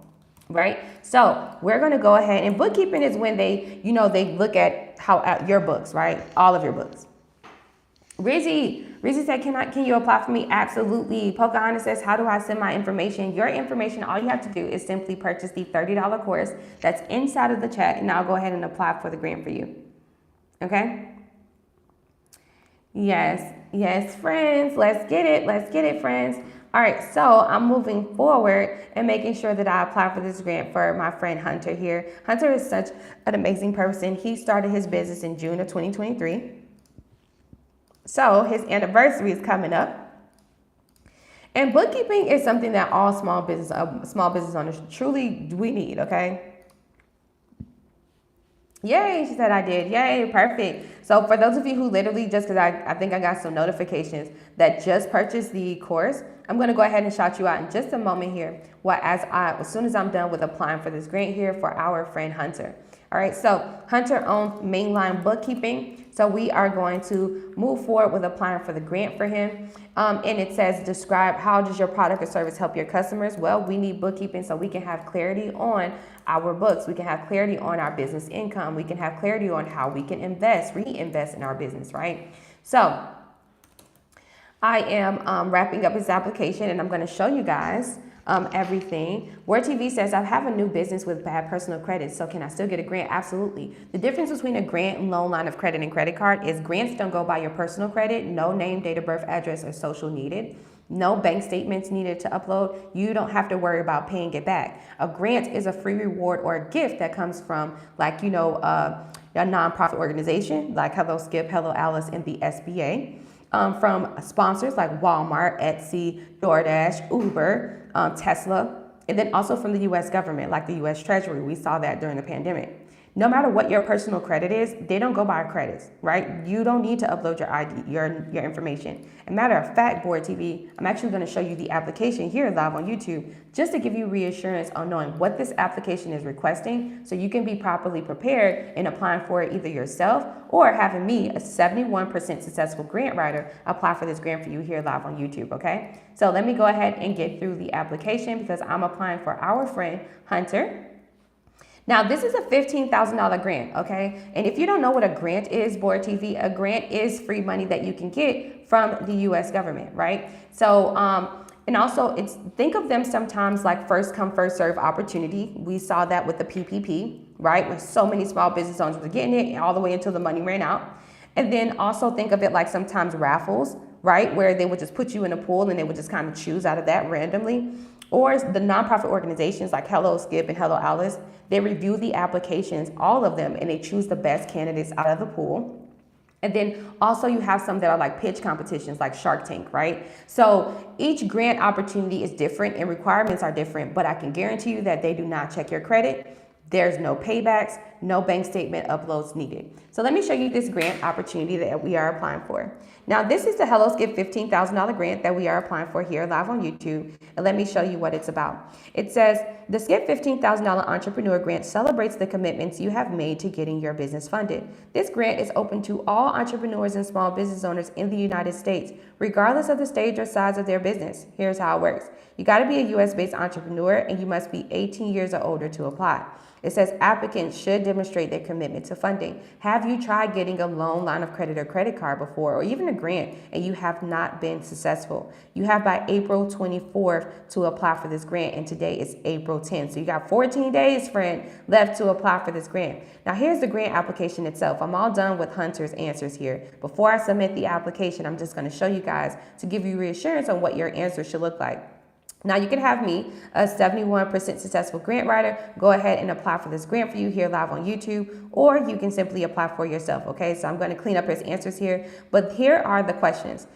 right? So we're going to go ahead, and bookkeeping is when they look at your books, right? All of your books. Rizzy said, can you apply for me? Absolutely. Pocahontas says, how do I send my information? Your information, all you have to do is simply purchase the $30 course that's inside of the chat, and I'll go ahead and apply for the grant for you. Okay? Yes, friends. Let's get it, friends. All right, so I'm moving forward and making sure that I apply for this grant for my friend Hunter here. Hunter is such an amazing person. He started his business in June of 2023. So his anniversary is coming up. And bookkeeping is something that all small business owners truly we need, okay? Yay, she said I did. Yay, perfect. So for those of you who literally just, because I think I got some notifications that just purchased the course, I'm going to go ahead and shout you out in just a moment here. As soon as I'm done with applying for this grant here for our friend Hunter. All right, so Hunter owns mainline bookkeeping. So we are going to move forward with applying for the grant for him. And it says, describe how does your product or service help your customers? Well, we need bookkeeping so we can have clarity on our books. We can have clarity on our business income. We can have clarity on how we can reinvest in our business, right? So I am wrapping up his application and I'm going to show you guys everything. Word TV says, I have a new business with bad personal credit, so can I still get a grant? Absolutely. The difference between a grant and loan, line of credit, and credit card is grants don't go by your personal credit, no name, date of birth, address, or social needed. No bank statements needed to upload. You don't have to worry about paying it back. A grant is a free reward or a gift that comes from, like, a nonprofit organization like Hello Skip, Hello Alice, and the SBA. From sponsors like Walmart, Etsy, DoorDash, Uber, Tesla, and then also from the U.S. government, like the U.S. Treasury. We saw that during the pandemic. No matter what your personal credit is, they don't go by credits, right? You don't need to upload your ID, your information. And matter of fact, Board TV, I'm actually going to show you the application here live on YouTube just to give you reassurance on knowing what this application is requesting so you can be properly prepared in applying for it either yourself or having me, a 71% successful grant writer, apply for this grant for you here live on YouTube, okay? So let me go ahead and get through the application because I'm applying for our friend Hunter. Now, this is a $15,000 grant, okay? And if you don't know what a grant is, Board TV, a grant is free money that you can get from the U.S. government, right? So, and also, think of them sometimes like first come, first serve opportunity. We saw that with the PPP, right? Where so many small business owners were getting it all the way until the money ran out. And then also think of it like sometimes raffles, right? Where they would just put you in a pool and they would just kind of choose out of that randomly. Or the nonprofit organizations like Hello Skip and Hello Alice, they review the applications, all of them, and they choose the best candidates out of the pool. And then also you have some that are like pitch competitions like Shark Tank, right? So each grant opportunity is different and requirements are different, but I can guarantee you that they do not check your credit. There's no paybacks, no bank statement uploads needed. So let me show you this grant opportunity that we are applying for. Now, this is the Hello Skip $15,000 grant that we are applying for here live on YouTube. And let me show you what it's about. It says, the Skip $15,000 Entrepreneur Grant celebrates the commitments you have made to getting your business funded. This grant is open to all entrepreneurs and small business owners in the United States, regardless of the stage or size of their business. Here's how it works. You got to be a U.S.-based entrepreneur and you must be 18 years or older to apply. It says applicants should demonstrate their commitment to funding. Have you tried getting a loan, line of credit, or credit card before, or even a grant, and you have not been successful? You have by April 24th to apply for this grant, and today is April 10th. So you got 14 days, friend, left to apply for this grant. Now here's the grant application itself. I'm all done with Hunter's answers here. Before I submit the application, I'm just going to show you guys to give you reassurance on what your answer should look like. Now you can have me, a 71% successful grant writer, go ahead and apply for this grant for you here live on YouTube, or you can simply apply for yourself, okay? So I'm going to clean up his answers here, but here are the questions.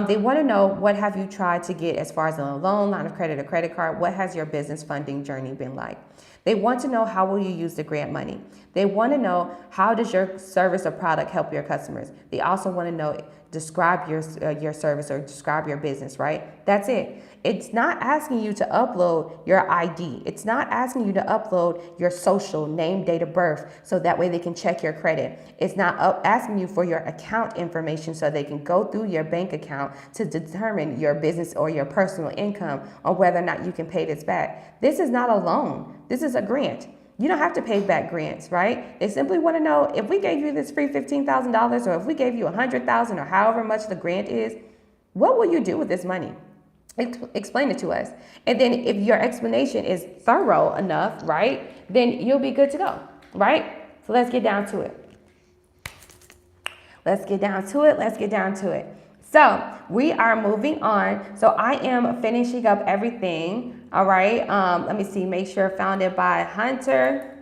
They want to know, what have you tried to get as far as a loan, line of credit, or credit card? What has your business funding journey been like? They want to know, how will you use the grant money? They want to know, how does your service or product help your customers? They also want to know, describe your service or describe your business, right? That's it. It's not asking you to upload your ID. It's not asking you to upload your social, name, date of birth, so that way they can check your credit. It's not asking you for your account information so they can go through your bank account to determine your business or your personal income or whether or not you can pay this back. This is not a loan. This is a grant. You don't have to pay back grants, right? They simply want to know, if we gave you this free $15,000 or if we gave you $100,000 or however much the grant is, what will you do with this money? Explain it to us. And then if your explanation is thorough enough, right, then you'll be good to go, right? So let's get down to it. Let's get down to it. So we are moving on. So I am finishing up everything. All right. Let me see. Make sure founded by Hunter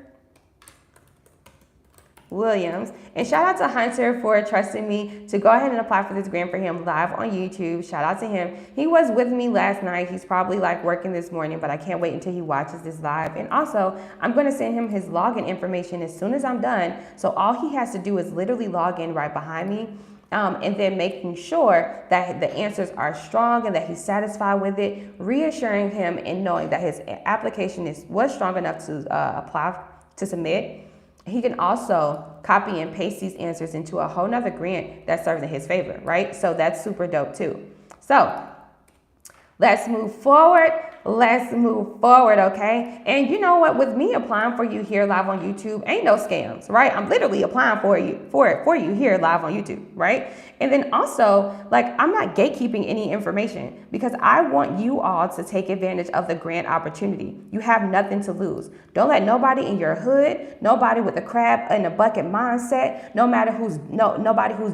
Williams. And shout out to Hunter for trusting me to go ahead and apply for this grant for him live on YouTube. Shout out to him. He was with me last night. He's probably like working this morning, but I can't wait until he watches this live. And also, I'm going to send him his login information as soon as I'm done. So all he has to do is literally log in right behind me. And then making sure that the answers are strong and that he's satisfied with it, reassuring him and knowing that his application was strong enough to apply to submit. He can also copy and paste these answers into a whole nother grant that serves in his favor, right? So that's super dope too. So let's move forward. Let's move forward, okay? And you know what? With me applying for you here live on YouTube, ain't no scams, right? I'm literally applying for you here live on YouTube, right? And then also, like, I'm not gatekeeping any information because I want you all to take advantage of the grant opportunity. You have nothing to lose. Don't let nobody in your hood, nobody with a crab in a bucket mindset, nobody who's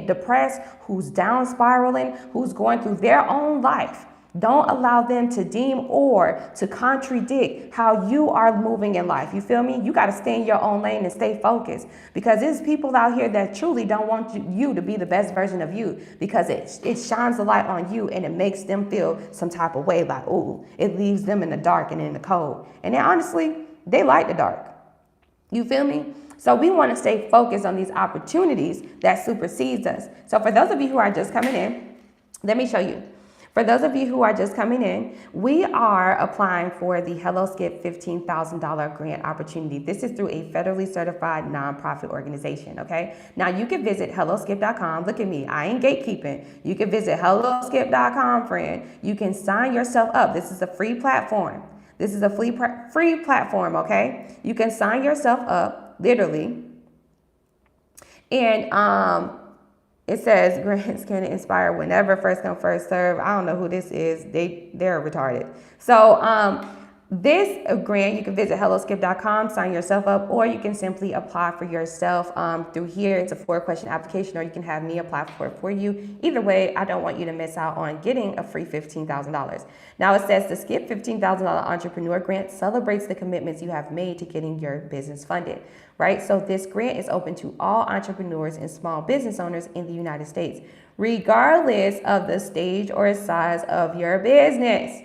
depressed, who's down spiraling, who's going through their own life. Don't allow them to deem or to contradict how you are moving in life. You feel me? You got to stay in your own lane and stay focused because there's people out here that truly don't want you to be the best version of you because it shines a light on you and it makes them feel some type of way like, ooh, it leaves them in the dark and in the cold. And then honestly, they like the dark. You feel me? So we want to stay focused on these opportunities that supersedes us. So for those of you who are just coming in, let me show you. For those of you who are just coming in, we are applying for the Hello Skip $15,000 grant opportunity. This is through a federally certified nonprofit organization, okay? Now you can visit helloskip.com. Look at me, I ain't gatekeeping. You can visit helloskip.com, friend. You can sign yourself up. This is a free platform. This is a free platform, okay? You can sign yourself up, literally. And it says grants can inspire whenever, first come, first serve. I don't know who this is. They're retarded. So this grant, you can visit helloskip.com, sign yourself up, or you can simply apply for yourself through here. It's a 4-question application, or you can have me apply for it for you. Either way, I don't want you to miss out on getting a free $15,000. Now it says the Skip $15,000 Entrepreneur Grant celebrates the commitments you have made to getting your business funded, right? So this grant is open to all entrepreneurs and small business owners in the United States, regardless of the stage or size of your business.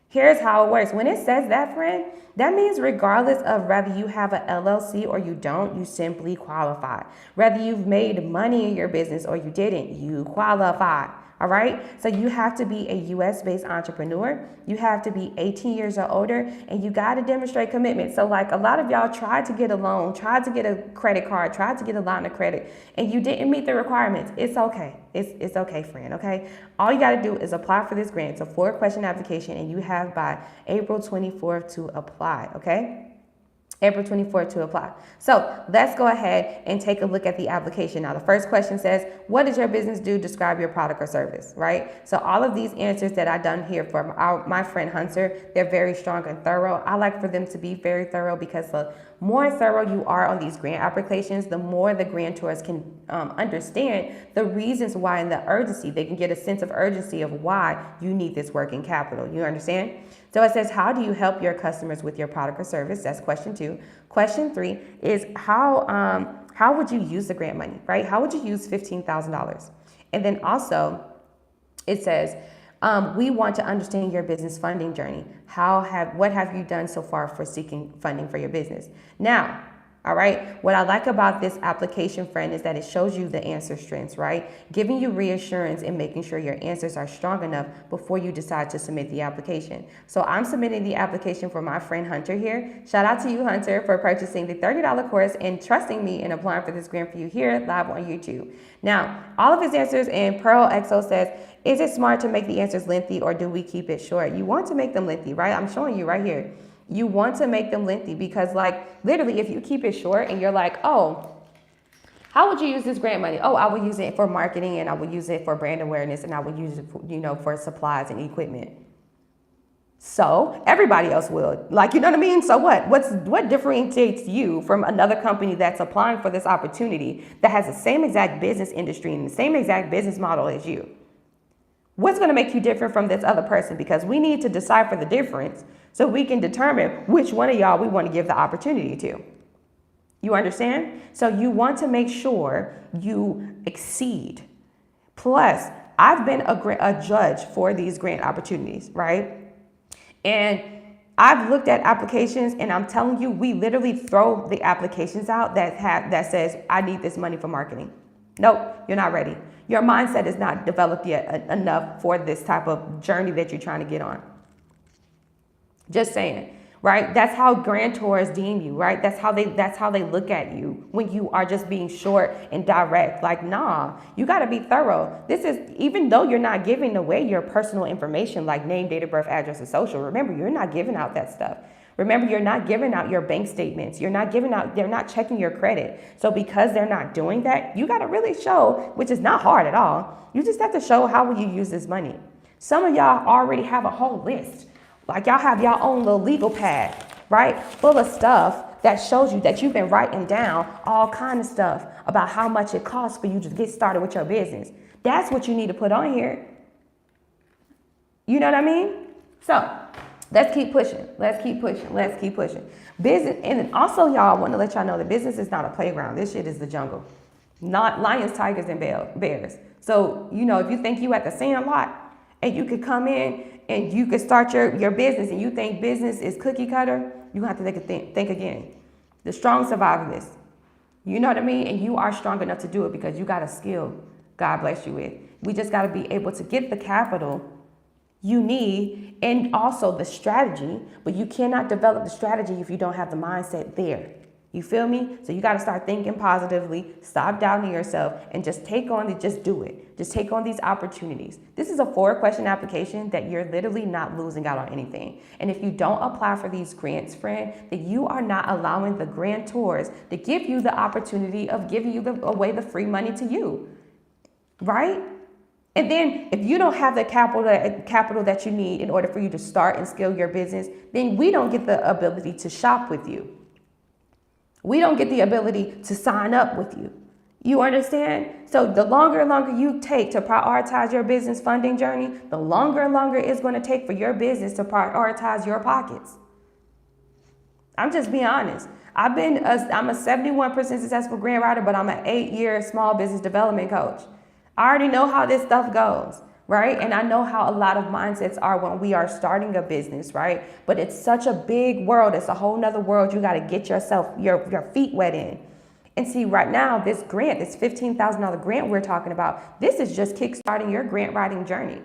Here's how it works. When it says that, friend, that means regardless of whether you have an LLC or you don't, you simply qualify. Whether you've made money in your business or you didn't, you qualify. All right. So you have to be a US-based entrepreneur. You have to be 18 years or older, and you got to demonstrate commitment. So like a lot of y'all tried to get a loan, tried to get a credit card, tried to get a line of credit, and you didn't meet the requirements. It's okay. It's okay, friend. Okay. All you got to do is apply for this grant. It's a 4-question application, and you have by April 24th to apply. Okay. April 24th to apply. So let's go ahead and take a look at the application. Now, the first question says, what does your business do? Describe your product or service, right? So all of these answers that I've done here for my friend Hunter, they're very strong and thorough. I like for them to be very thorough because the more thorough you are on these grant applications, the more the grantors can understand the reasons why and the urgency. They can get a sense of urgency of why you need this working capital. You understand? So it says, how do you help your customers with your product or service? That's question 2. Question 3 is how would you use the grant money, right? How would you use $15,000? And then also it says, we want to understand your business funding journey. What have you done so far for seeking funding for your business? Now, all right, what I like about this application, friend, is that it shows you the answer strengths, right? Giving you reassurance and making sure your answers are strong enough before you decide to submit the application. So I'm submitting the application for my friend Hunter here. Shout out to you, Hunter, for purchasing the $30 course and trusting me in applying for this grant for you here live on YouTube. Now, all of his answers, and Pearl XO says, is it smart to make the answers lengthy or do we keep it short? You want to make them lengthy, right? I'm showing you right here. You want to make them lengthy because, like, literally, if you keep it short and you're like, oh, how would you use this grant money? Oh, I would use it for marketing and I would use it for brand awareness and I would use it for, for supplies and equipment. So everybody else will. Like, you know what I mean? So what differentiates you from another company that's applying for this opportunity that has the same exact business industry and the same exact business model as you? What's going to make you different from this other person? Because we need to decipher the difference so we can determine which one of y'all we want to give the opportunity to. You understand? So you want to make sure you exceed. Plus, I've been a judge for these grant opportunities, right? And I've looked at applications, and I'm telling you, we literally throw the applications out that says, I need this money for marketing. Nope, you're not ready. Your mindset is not developed yet enough for this type of journey that you're trying to get on. Just saying, right? That's how grantors deem you, right? That's how they look at you when you are just being short and direct. Like, nah, you got to be thorough. This is, even though you're not giving away your personal information like name, date of birth, address, and social. Remember, you're not giving out that stuff. Remember, you're not giving out your bank statements. They're not checking your credit. So because they're not doing that, you got to really show, which is not hard at all. You just have to show how will you use this money. Some of y'all already have a whole list. Like y'all have y'all own little legal pad, right? Full of stuff that shows you that you've been writing down all kind of stuff about how much it costs for you to get started with your business. That's what you need to put on here. You know what I mean? So let's keep pushing. Let's keep pushing. Let's keep pushing. Business, and also y'all, want to let y'all know that business is not a playground. This shit is the jungle. Not lions, tigers, and bears. So, you know, if you think you at the Sandlot and you could come in and you could start your business and you think business is cookie cutter, you have to think again. The strong survive this. You know what I mean? And you are strong enough to do it because you got a skill God bless you with. We just got to be able to get the capital you need and also the strategy, but you cannot develop the strategy if you don't have the mindset there. You feel me? So you got to start thinking positively, stop doubting yourself, and just just do it. Just take on these opportunities. This is a 4-question application that you're literally not losing out on anything. And if you don't apply for these grants, friend, then you are not allowing the grantors to give you the opportunity of giving you away the free money to you, right? And then if you don't have the capital that you need in order for you to start and scale your business, then we don't get the ability to shop with you. We don't get the ability to sign up with you. You understand? So the longer and longer you take to prioritize your business funding journey, the longer and longer it's going to take for your business to prioritize your pockets. I'm just being honest. I'm a 71% successful grant writer, but I'm an 8-year small business development coach. I already know how this stuff goes, right? And I know how a lot of mindsets are when we are starting a business, right? But it's such a big world. It's a whole nother world. You got to get your feet wet in. And see, right now, this grant, this $15,000 grant we're talking about, this is just kickstarting your grant writing journey.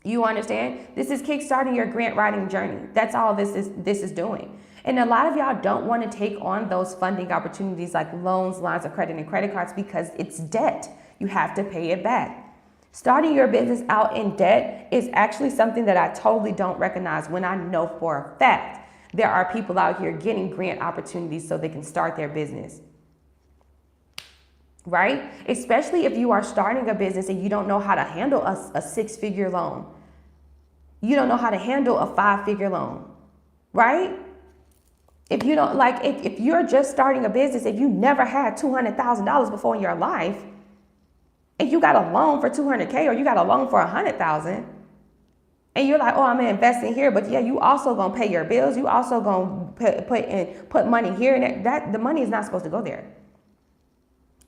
You understand? This is kickstarting your grant writing journey. That's all this is doing. And a lot of y'all don't want to take on those funding opportunities like loans, lines of credit, and credit cards because it's debt. You have to pay it back. Starting your business out in debt is actually something that I totally don't recognize when I know for a fact there are people out here getting grant opportunities so they can start their business. Right? Especially if you are starting a business and you don't know how to handle a 6-figure loan. You don't know how to handle a 5-figure loan. Right? If you don't if you're just starting a business, if you never had $200,000 before in your life, and you got a loan for $200K or you got a loan for $100,000, and you're like, oh, I'm investing here, but yeah, you also gonna pay your bills. You also gonna put money here, and that the money is not supposed to go there,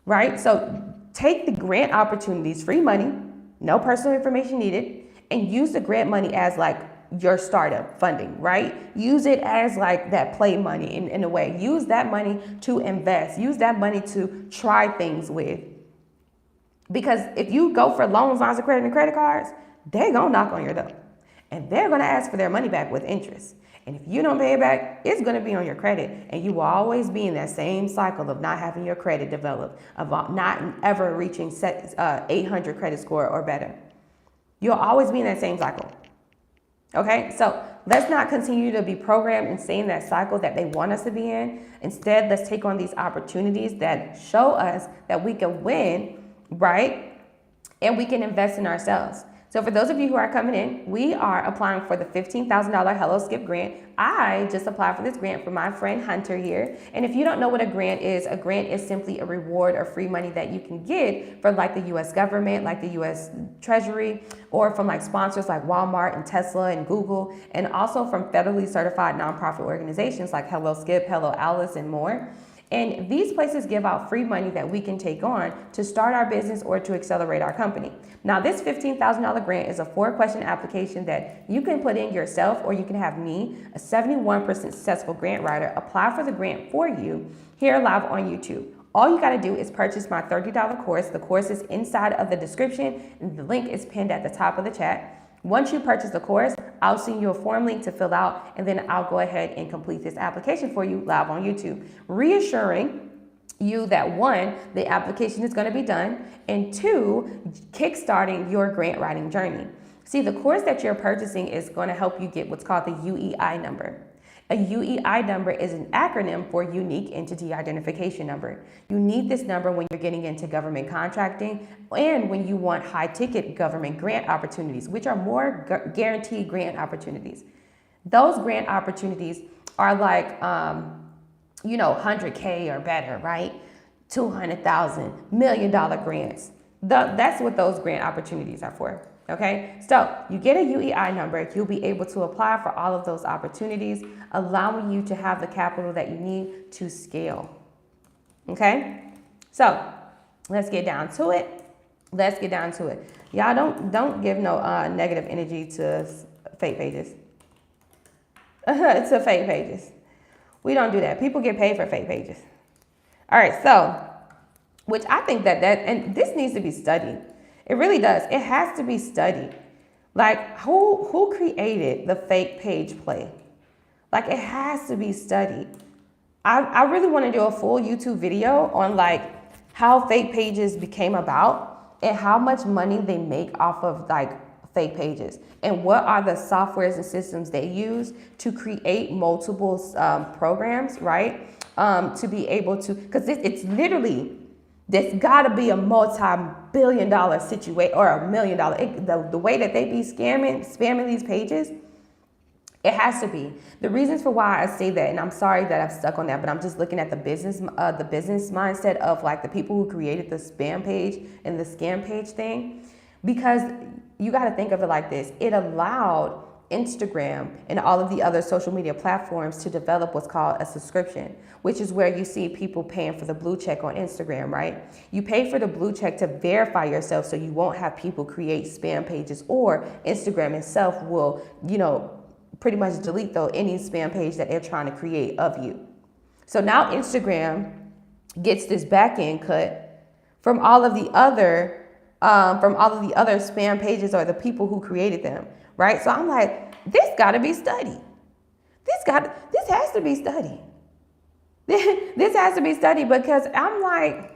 right? So take the grant opportunities, free money, no personal information needed, and use the grant money as like your startup funding, right? Use it as like that play money in a way. Use that money to invest. Use that money to try things with. Because if you go for loans, lines of credit, and credit cards, they're going to knock on your door. And they're going to ask for their money back with interest. And if you don't pay it back, it's going to be on your credit. And you will always be in that same cycle of not having your credit developed, of not ever reaching 800 credit score or better. You'll always be in that same cycle. Okay? So let's not continue to be programmed and stay in that cycle that they want us to be in. Instead, let's take on these opportunities that show us that we can win, right? And we can invest in ourselves. So for those of you who are coming in, we are applying for the $15,000 Hello Skip grant. I just applied for this grant for my friend Hunter here. And if you don't know what a grant is simply a reward or free money that you can get from like the US government, like the US Treasury, or from like sponsors like Walmart and Tesla and Google, and also from federally certified nonprofit organizations like Hello Skip, Hello Alice, and more. And these places give out free money that we can take on to start our business or to accelerate our company. Now, this $15,000 grant is a 4-question application that you can put in yourself, or you can have me, a 71% successful grant writer, apply for the grant for you here live on YouTube. All you got to do is purchase my $30 course. The course is inside of the description, and the link is pinned at the top of the chat. Once you purchase the course, I'll send you a form link to fill out, and then I'll go ahead and complete this application for you live on YouTube, reassuring you that 1, the application is going to be done, and 2, kickstarting your grant writing journey. See, the course that you're purchasing is going to help you get what's called the UEI number. A UEI number is an acronym for Unique Entity Identification Number. You need this number when you're getting into government contracting and when you want high-ticket government grant opportunities, which are more guaranteed grant opportunities. Those grant opportunities are like, 100K or better, right? 200,000, $1 million grants. That's what those grant opportunities are for. Okay, so you get a UEI number, you'll be able to apply for all of those opportunities, allowing you to have the capital that you need to scale. Okay, so let's get down to it. Y'all don't give no negative energy to fake pages. To fake pages. We don't do that. People get paid for fake pages. All right, so, which I think and this needs to be studied. It really does. It has to be studied. Like, who created the fake page play? Like, it has to be studied. I really want to do a full YouTube video on like how fake pages became about and how much money they make off of like fake pages, and what are the softwares and systems they use to create multiple programs, right? To be able to, because it's literally, there's got to be a multi-billion-dollar situation or $1 million. The way that they be spamming these pages, it has to be. The reasons for why I say that, and I'm sorry that I've stuck on that, but I'm just looking at the business mindset of like the people who created the spam page and the scam page thing, because you got to think of it like this. It allowed Instagram and all of the other social media platforms to develop what's called a subscription, which is where you see people paying for the blue check on Instagram, right? You pay for the blue check to verify yourself so you won't have people create spam pages, or Instagram itself will, pretty much delete any spam page that they're trying to create of you. So now Instagram gets this back end cut from all of the other spam pages or the people who created them. Right? So I'm like, this got to be studied. This has to be studied. This has to be studied, because I'm like,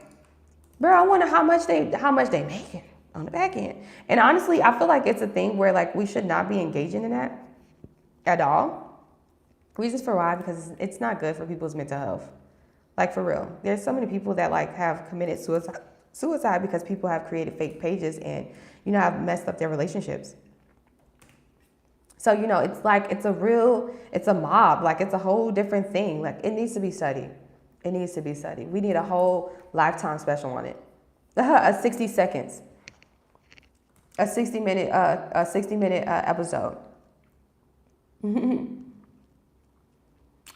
bro, I wonder how much they making on the back end. And honestly, I feel like it's a thing where like we should not be engaging in that at all. Reasons for why, because it's not good for people's mental health. Like, for real. There's so many people that like have committed suicide because people have created fake pages and, have messed up their relationships. So, it's like, it's a mob, like it's a whole different thing. Like, it needs to be studied. It needs to be studied. We need a whole Lifetime special on it. A 60 seconds, a 60-minute episode.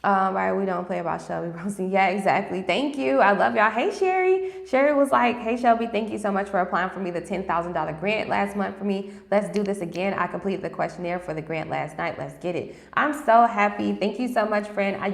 Right, we don't play about Shelby Rosen. Yeah, exactly. Thank you. I love y'all. Hey, Sherry. Sherry was like, hey, Shelby, thank you so much for applying for me the $10,000 grant last month for me. Let's do this again. I completed the questionnaire for the grant last night. Let's get it. I'm so happy. Thank you so much, friend. I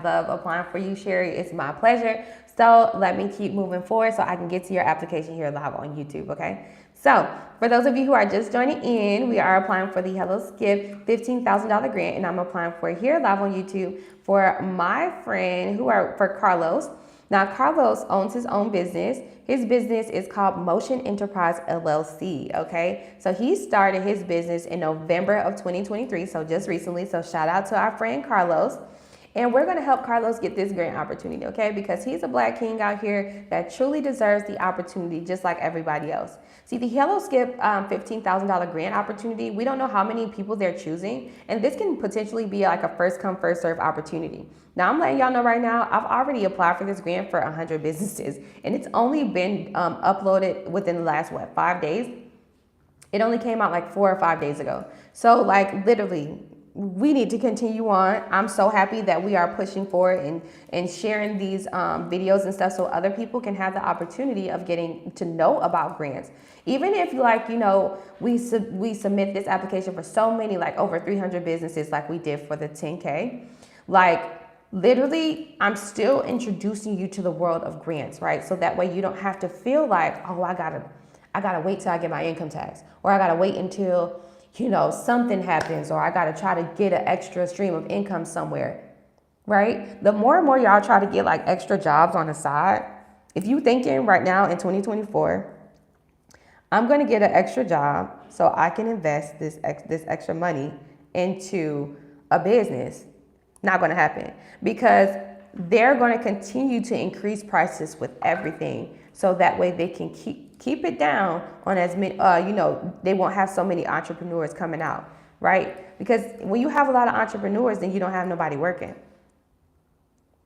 love applying for you, Sherry. It's my pleasure. So let me keep moving forward so I can get to your application here live on YouTube, okay? So for those of you who are just joining in, we are applying for the Hello Skip $15,000 grant, and I'm applying for it here live on YouTube for my friend for Carlos. Now, Carlos owns his own business. His business is called Motion Enterprise LLC, okay? So he started his business in November of 2023, so just recently. So shout out to our friend Carlos. And we're going to help Carlos get this grant opportunity, okay? Because he's a Black king out here that truly deserves the opportunity just like everybody else. See, the Hello Skip $15,000 grant opportunity, we don't know how many people they're choosing. And this can potentially be like a first come, first serve opportunity. Now, I'm letting y'all know right now, I've already applied for this grant for 100 businesses. And it's only been uploaded within the last, 5 days? It only came out like 4 or 5 days ago. So like literally, we need to continue on. I'm so happy that we are pushing forward and sharing these videos and stuff so other people can have the opportunity of getting to know about grants. Even if we submit this application for so many, like over 300 businesses like we did for the 10K, like literally I'm still introducing you to the world of grants, right? So that way you don't have to feel like, oh, I gotta wait till I get my income tax, or I gotta wait until something happens, or I got to try to get an extra stream of income somewhere, right? The more and more y'all try to get like extra jobs on the side, if you thinking right now in 2024, I'm going to get an extra job so I can invest this extra money into a business, not going to happen, because they're going to continue to increase prices with everything. So that way they can keep it down on as many, they won't have so many entrepreneurs coming out, right? Because when you have a lot of entrepreneurs, then you don't have nobody working.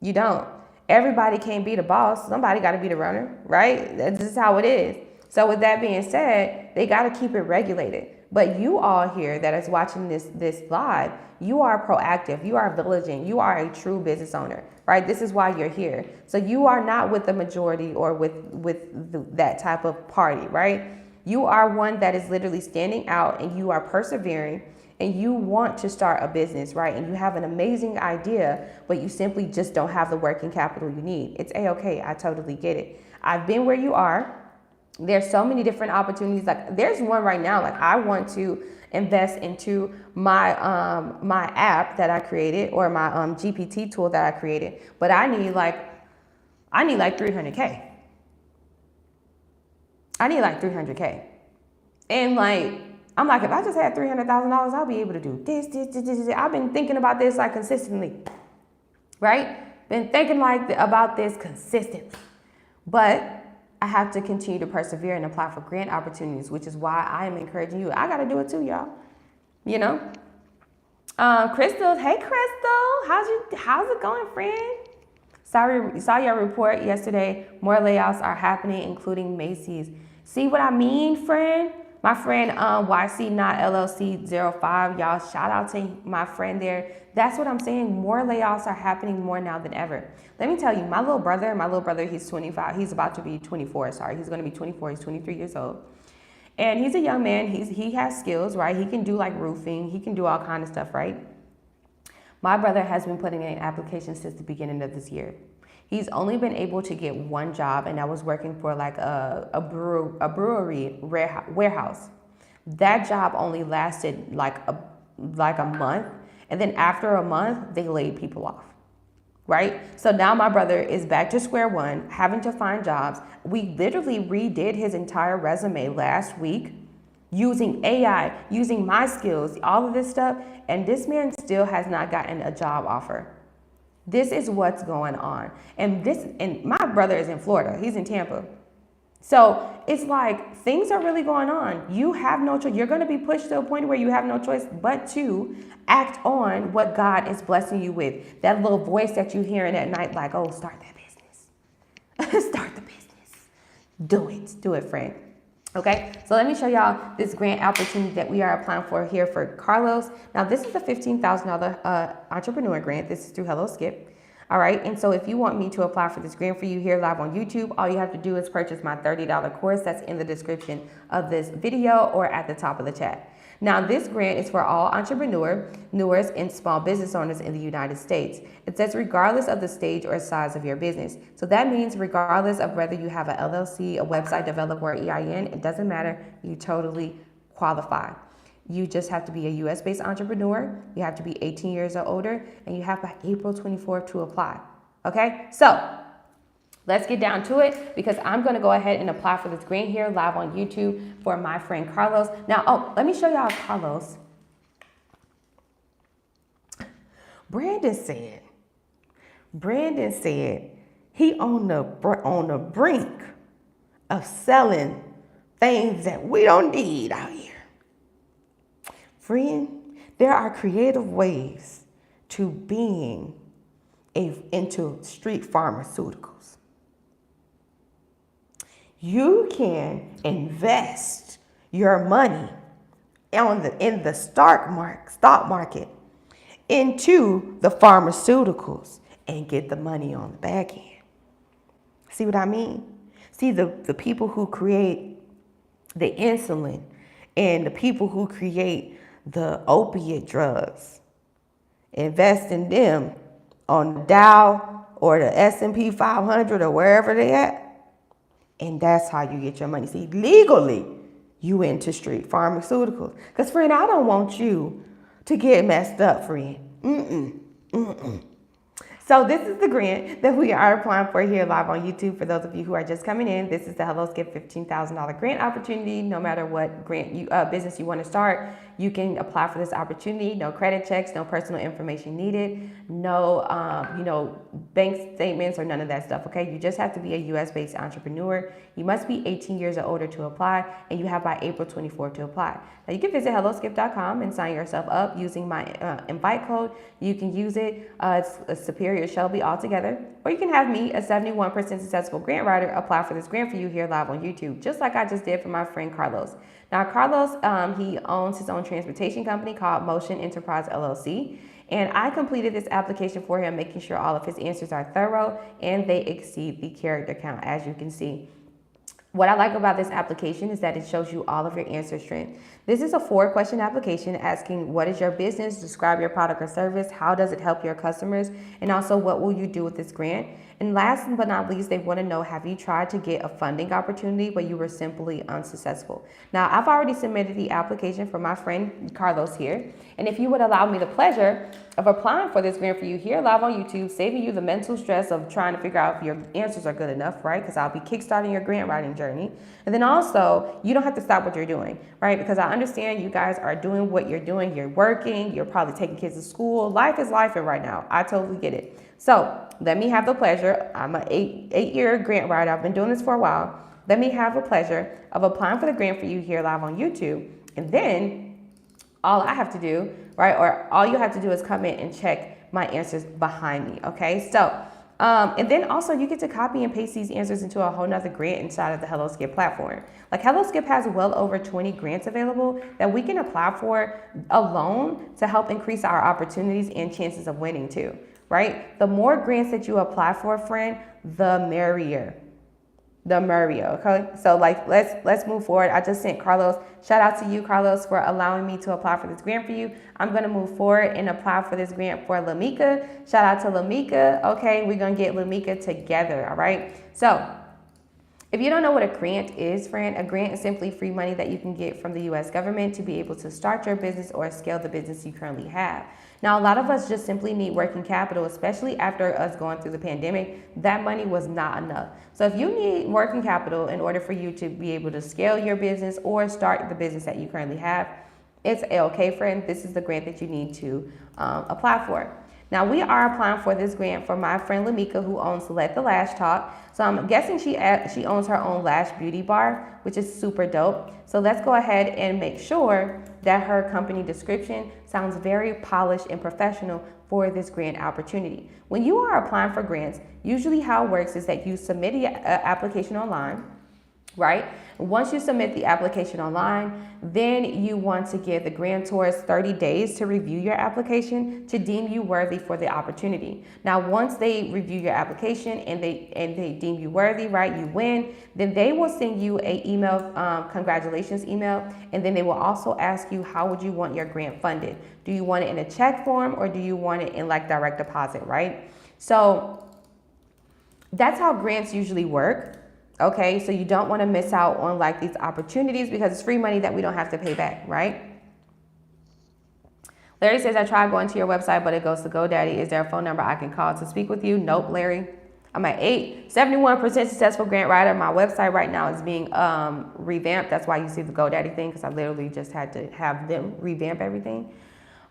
You don't. Everybody can't be the boss. Somebody got to be the runner, right? This is how it is. So with that being said, they got to keep it regulated. But you all here that is watching this live, you are proactive, you are vigilant, you are a true business owner, right? This is why you're here. So you are not with the majority or with that type of party, right? You are one that is literally standing out, and you are persevering, and you want to start a business, right? And you have an amazing idea, but you simply just don't have the working capital you need. It's A-okay, I totally get it. I've been where you are. There's so many different opportunities. Like there's one right now, like I want to invest into my my app that I created, or my GPT tool that I created, but I need like 300K. I need like 300K. And like, I'm like, if I just had $300,000, I'll be able to do this. I've been thinking about this like consistently, right? Been thinking about this consistently, but I have to continue to persevere and apply for grant opportunities, which is why I am encouraging you. I got to do it too, y'all. Crystal, hey, Crystal, how's it going, friend? Sorry, saw your report yesterday. More layoffs are happening, including Macy's. See what I mean, friend? My friend YC Not LLC 05, y'all, shout out to my friend there. That's what I'm saying. More layoffs are happening more now than ever. Let me tell you, my little brother, he's 25. He's about to be 24, sorry. He's going to be 24. He's 23 years old. And he's a young man. He has skills, right? He can do like roofing. He can do all kind of stuff, right? My brother has been putting in applications since the beginning of this year. He's only been able to get one job, and that was working for like a brewery warehouse. That job only lasted like a month, and then after a month, they laid people off, right? So now my brother is back to square one, having to find jobs. We literally redid his entire resume last week using AI, using my skills, all of this stuff, and this man still has not gotten a job offer. This is what's going on. And my brother is in Florida. He's in Tampa. So it's like things are really going on. You have no choice. You're going to be pushed to a point where you have no choice but to act on what God is blessing you with. That little voice that you hearing at night, like, oh, start that business. Start the business. Do it, friend. Okay, so let me show y'all this grant opportunity that we are applying for here for Carlos. Now, this is a $15,000 entrepreneur grant. This is through Hello Skip. All right, and so if you want me to apply for this grant for you here live on YouTube, all you have to do is purchase my $30 course that's in the description of this video or at the top of the chat. Now, this grant is for all entrepreneurs and small business owners in the United States. It says regardless of the stage or size of your business. So that means regardless of whether you have an LLC, a website developer, or EIN, it doesn't matter. You totally qualify. You just have to be a US-based entrepreneur. You have to be 18 years or older, and you have by April 24th to apply. Okay, so let's get down to it, because I'm going to go ahead and apply for this grant here live on YouTube for my friend Carlos. Now, let me show y'all Carlos. Brandon said, Brandon said he on the brink of selling things that we don't need out here. Friend, there are creative ways to being into street pharmaceuticals. You can invest your money in the stock market into the pharmaceuticals and get the money on the back end. See what I mean? See, the people who create the insulin and the people who create the opiate drugs, invest in them on the Dow or the S&P 500 or wherever they at. And that's how you get your money. See, legally, you into street pharmaceuticals. Because, friend, I don't want you to get messed up, friend. So this is the grant that we are applying for here live on YouTube. For those of you who are just coming in, this is the Hello Skip $15,000 grant opportunity. No matter what business you want to start, you can apply for this opportunity. No credit checks, no personal information needed, no bank statements or none of that stuff. Okay, you just have to be a U.S.-based entrepreneur. You must be 18 years or older to apply, and you have by April 24th to apply. Now you can visit helloskip.com and sign yourself up using my invite code. You can use it. It's a Superior Shelby altogether, or you can have me, a 71% successful grant writer, apply for this grant for you here live on YouTube, just like I just did for my friend Carlos. Now, Carlos, he owns his own transportation company called Motion Enterprise LLC, and I completed this application for him, making sure all of his answers are thorough and they exceed the character count, as you can see. What I like about this application is that it shows you all of your answer strength. This is a 4-question application asking what is your business, describe your product or service, how does it help your customers, and also what will you do with this grant. And last but not least, they want to know, have you tried to get a funding opportunity but you were simply unsuccessful? Now, I've already submitted the application for my friend Carlos here, and if you would allow me the pleasure of applying for this grant for you here live on YouTube, saving you the mental stress of trying to figure out if your answers are good enough, right? Because I'll be kickstarting your grant writing journey. And then also, you don't have to stop what you're doing, right? Because I understand you guys are doing what you're doing. You're working, you're probably taking kids to school. Life is life right now. I totally get it. So let me have the pleasure. I'm an eight-year grant writer. I've been doing this for a while. Let me have the pleasure of applying for the grant for you here live on YouTube. And then all I have to do, right, or all you have to do is come in and check my answers behind me, okay? So, and then also you get to copy and paste these answers into a whole nother grant inside of the Hello Skip platform. Like Hello Skip has well over 20 grants available that we can apply for alone to help increase our opportunities and chances of winning too, right? The more grants that you apply for, friend, the merrier. Okay? So like, let's move forward. I just sent Carlos. Shout out to you, Carlos, for allowing me to apply for this grant for you. I'm going to move forward and apply for this grant for Lamika. Shout out to Lamika. Okay, we're going to get Lamika together, all right? So if you don't know what a grant is, friend, a grant is simply free money that you can get from the U.S. government to be able to start your business or scale the business you currently have. Now, a lot of us just simply need working capital, especially after us going through the pandemic. That money was not enough. So if you need working capital in order for you to be able to scale your business or start the business that you currently have, it's okay, friend. This is the grant that you need to apply for. Now, we are applying for this grant for my friend Lamika, who owns Let the Lash Talk. So I'm guessing she owns her own lash beauty bar, which is super dope. So let's go ahead and make sure that her company description sounds very polished and professional for this grant opportunity. When you are applying for grants, usually how it works is that you submit the application online, right? Once you submit the application online, then you want to give the grantors 30 days to review your application to deem you worthy for the opportunity. Now, once they review your application and they deem you worthy, right, you win, then they will send you a email, congratulations email, and then they will also ask you, how would you want your grant funded? Do you want it in a check form or do you want it in like direct deposit, right? So that's how grants usually work. Okay, so you don't want to miss out on like these opportunities because it's free money that we don't have to pay back, right? Larry says, I tried going to your website, but it goes to GoDaddy. Is there a phone number I can call to speak with you? Nope, Larry. I'm at 71% successful grant writer. My website right now is being revamped. That's why you see the GoDaddy thing, because I literally just had to have them revamp everything.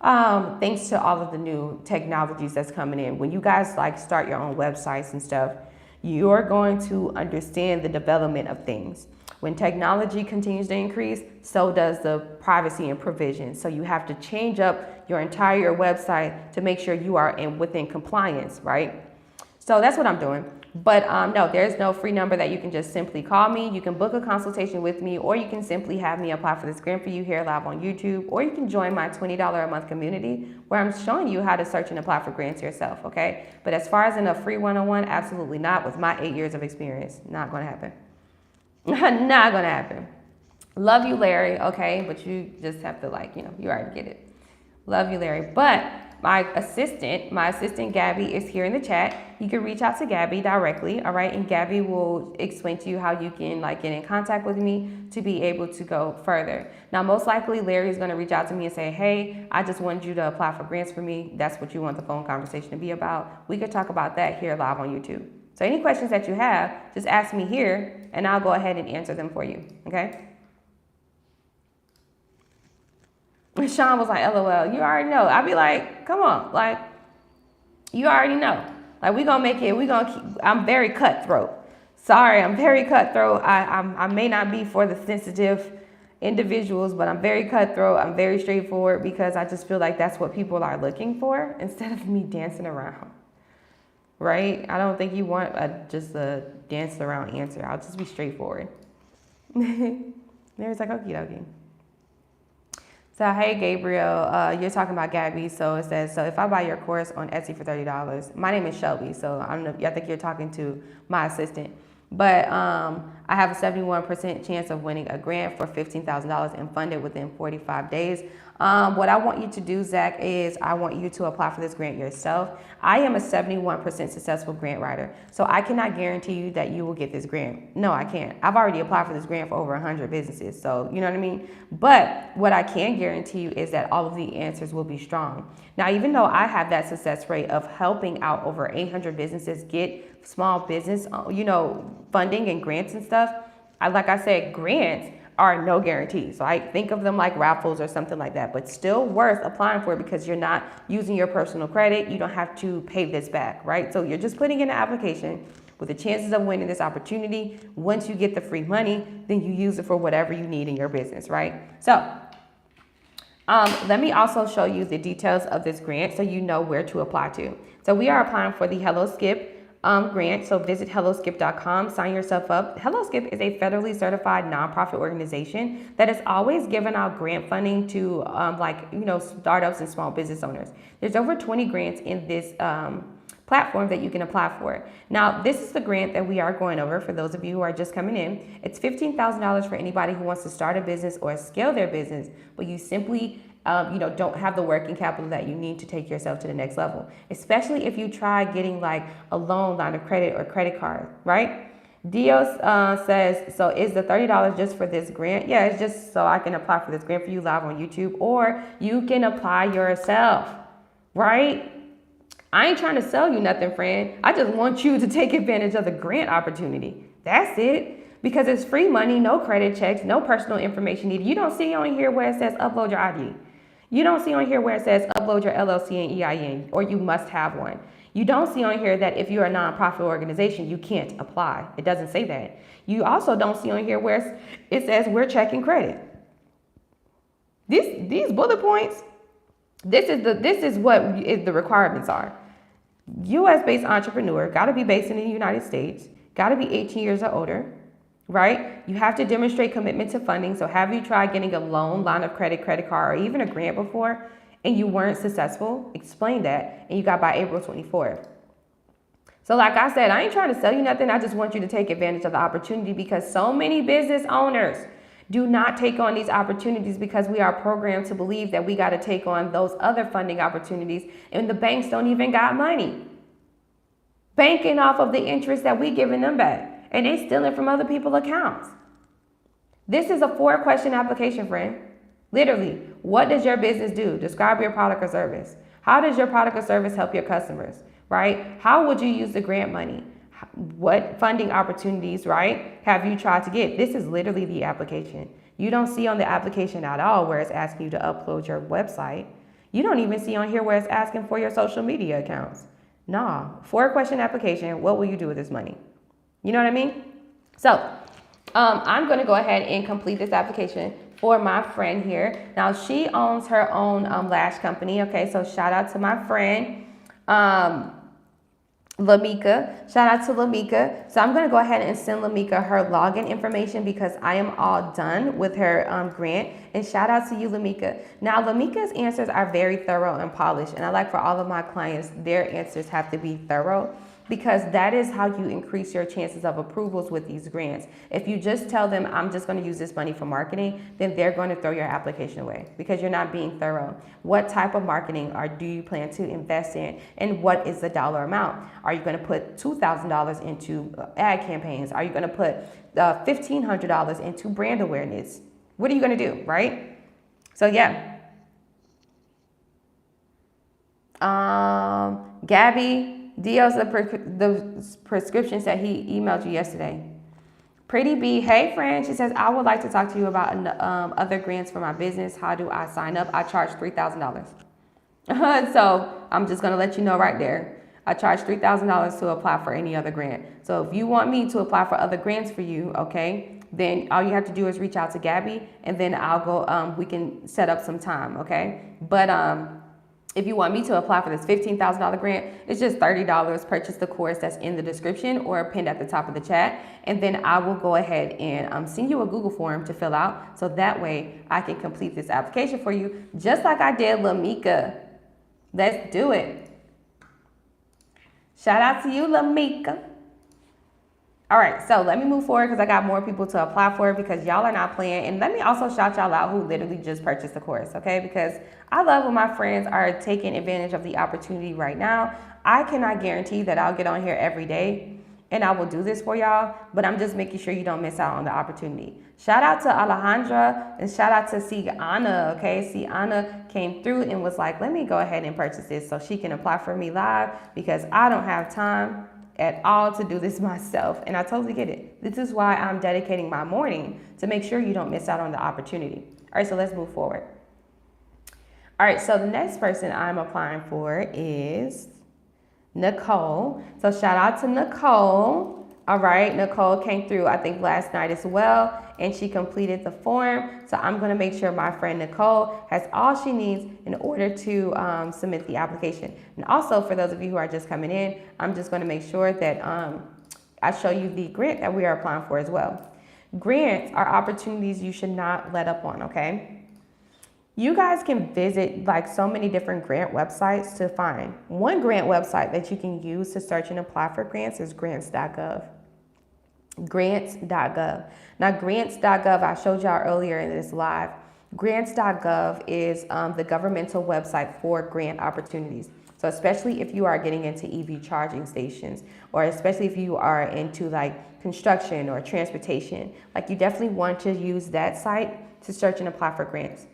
Thanks to all of the new technologies that's coming in. When you guys like start your own websites and stuff, you're going to understand the development of things. When technology continues to increase, so does the privacy and provision. So you have to change up your entire website to make sure you are within compliance, right? So that's what I'm doing. But no, there's no free number that you can just simply call me. You can book a consultation with me, or you can simply have me apply for this grant for you here live on YouTube, or you can join my $20 a month community where I'm showing you how to search and apply for grants yourself, okay? But as far as in a free one-on-one, absolutely not. With my 8 years of experience, not gonna happen. Not gonna happen. Love you, Larry, okay? But you just have to you already get it. Love you, Larry. But my assistant Gabby is here in the chat. You can reach out to Gabby directly, all right? And Gabby will explain to you how you can get in contact with me to be able to go further. Now, most likely Larry is gonna reach out to me and say, hey, I just wanted you to apply for grants for me. That's what you want the phone conversation to be about. We could talk about that here live on YouTube. So any questions that you have, just ask me here and I'll go ahead and answer them for you, okay? Sean was like, LOL, you already know. I'd be like, come on, you already know. We gonna make it, I'm very cutthroat. Sorry, I'm very cutthroat. I may not be for the sensitive individuals, but I'm very cutthroat. I'm very straightforward because I just feel like that's what people are looking for instead of me dancing around, right? I don't think you want just a dance around answer. I'll just be straightforward. There's like, okie dokie. So, hey, Gabriel, you're talking about Gabby. So it says, so if I buy your course on Etsy for $30, my name is Shelby. So I think you're talking to my assistant. But I have a 71% chance of winning a grant for $15,000 and funded within 45 days. What I want you to do, Zach, is I want you to apply for this grant yourself. I am a 71% successful grant writer, so I cannot guarantee you that you will get this grant. No, I can't. I've already applied for this grant for over 100 businesses, so you know what I mean? But what I can guarantee you is that all of the answers will be strong. Now, even though I have that success rate of helping out over 800 businesses get small business, funding and grants and stuff, like I said, grants are no guarantees. So I think of them like raffles or something like that, but still worth applying for because you're not using your personal credit. You don't have to pay this back, right? So you're just putting in an application with the chances of winning this opportunity. Once you get the free money, then you use it for whatever you need in your business, right? So let me also show you the details of this grant so you know where to apply to. So we are applying for the Hello Skip grant. So visit helloskip.com, sign yourself up. Hello Skip is a federally certified nonprofit organization that is always giving out grant funding to startups and small business owners. There's over 20 grants in this platform that you can apply for. Now, this is the grant that we are going over for those of you who are just coming in. It's $15,000 for anybody who wants to start a business or scale their business, but you simply don't have the working capital that you need to take yourself to the next level, especially if you try getting like a loan, line of credit, or credit card, right? Dios says, so is the $30 just for this grant? Yeah, it's just so I can apply for this grant for you live on YouTube, or you can apply yourself, right? I ain't trying to sell you nothing, friend. I just want you to take advantage of the grant opportunity. That's it. Because it's free money, no credit checks, no personal information needed. You don't see on here where it says upload your ID. You don't see on here where it says upload your LLC and EIN, or you must have one. You don't see on here that if you're a nonprofit organization, you can't apply. It doesn't say that. You also don't see on here where it says we're checking credit. These bullet points, this is what the requirements are. U.S.-based entrepreneur, got to be based in the United States, got to be 18 years or older, right? You have to demonstrate commitment to funding. So have you tried getting a loan, line of credit, credit card, or even a grant before and you weren't successful? Explain that. And you got by April 24th. So like I said, I ain't trying to sell you nothing. I just want you to take advantage of the opportunity because so many business owners do not take on these opportunities because we are programmed to believe that we got to take on those other funding opportunities and the banks don't even got money. Banking off of the interest that we giving them back. And they stealing from other people's accounts. This is a 4-question application, friend. Literally, what does your business do? Describe your product or service. How does your product or service help your customers, right? How would you use the grant money? What funding opportunities, right, have you tried to get? This is literally the application. You don't see on the application at all where it's asking you to upload your website. You don't even see on here where it's asking for your social media accounts. Nah, 4-question application. What will you do with this money? You know what I mean? So I'm going to go ahead and complete this application for my friend here. Now, she owns her own lash company. Okay, so shout out to my friend, Lamika. Shout out to Lamika. So I'm going to go ahead and send Lamika her login information because I am all done with her grant. And shout out to you, Lamika. Now, Lamika's answers are very thorough and polished. And I like for all of my clients, their answers have to be thorough, because that is how you increase your chances of approvals with these grants. If you just tell them, I'm just going to use this money for marketing, then they're going to throw your application away because you're not being thorough. What type of marketing do you plan to invest in, and what is the dollar amount? Are you going to put $2,000 into ad campaigns? Are you going to put $1,500 into brand awareness? What are you going to do, right? So yeah. Gabby, Dio's the prescriptions that he emailed you yesterday. Pretty B, hey friend, she says, I would like to talk to you about other grants for my business. How do I sign up? I charge $3,000. So I'm just going to let you know right there. I charge $3,000 to apply for any other grant. So if you want me to apply for other grants for you, okay, then all you have to do is reach out to Gabby, and then I'll go, we can set up some time, okay? But if you want me to apply for this $15,000 grant, it's just $30. Purchase the course that's in the description or pinned at the top of the chat. And then I will go ahead and send you a Google form to fill out. So that way I can complete this application for you, just like I did Lamika. Let's do it. Shout out to you, Lamika. All right, so let me move forward because I got more people to apply for it because y'all are not playing. And let me also shout y'all out who literally just purchased the course, okay? Because I love when my friends are taking advantage of the opportunity right now. I cannot guarantee that I'll get on here every day and I will do this for y'all, but I'm just making sure you don't miss out on the opportunity. Shout out to Alejandra and shout out to Siana, okay? Siana came through and was like, let me go ahead and purchase this so she can apply for me live because I don't have time at all to do this myself. And I totally get it. This is why I'm dedicating my morning to make sure you don't miss out on the opportunity. All right, so let's move forward. All right, so the next person I'm applying for is Nicole. So shout out to Nicole. All right, Nicole came through, I think, last night as well, and she completed the form. So I'm going to make sure my friend Nicole has all she needs in order to submit the application. And also, for those of you who are just coming in, I'm just going to make sure that I show you the grant that we are applying for as well. Grants are opportunities you should not let up on, okay? You guys can visit like so many different grant websites to find. One grant website that you can use to search and apply for grants is grants.gov. Grants.gov. Now, grants.gov, I showed y'all earlier in this live. Grants.gov is the governmental website for grant opportunities. So especially if you are getting into EV charging stations, or especially if you are into like construction or transportation, like you definitely want to use that site to search and apply for grants.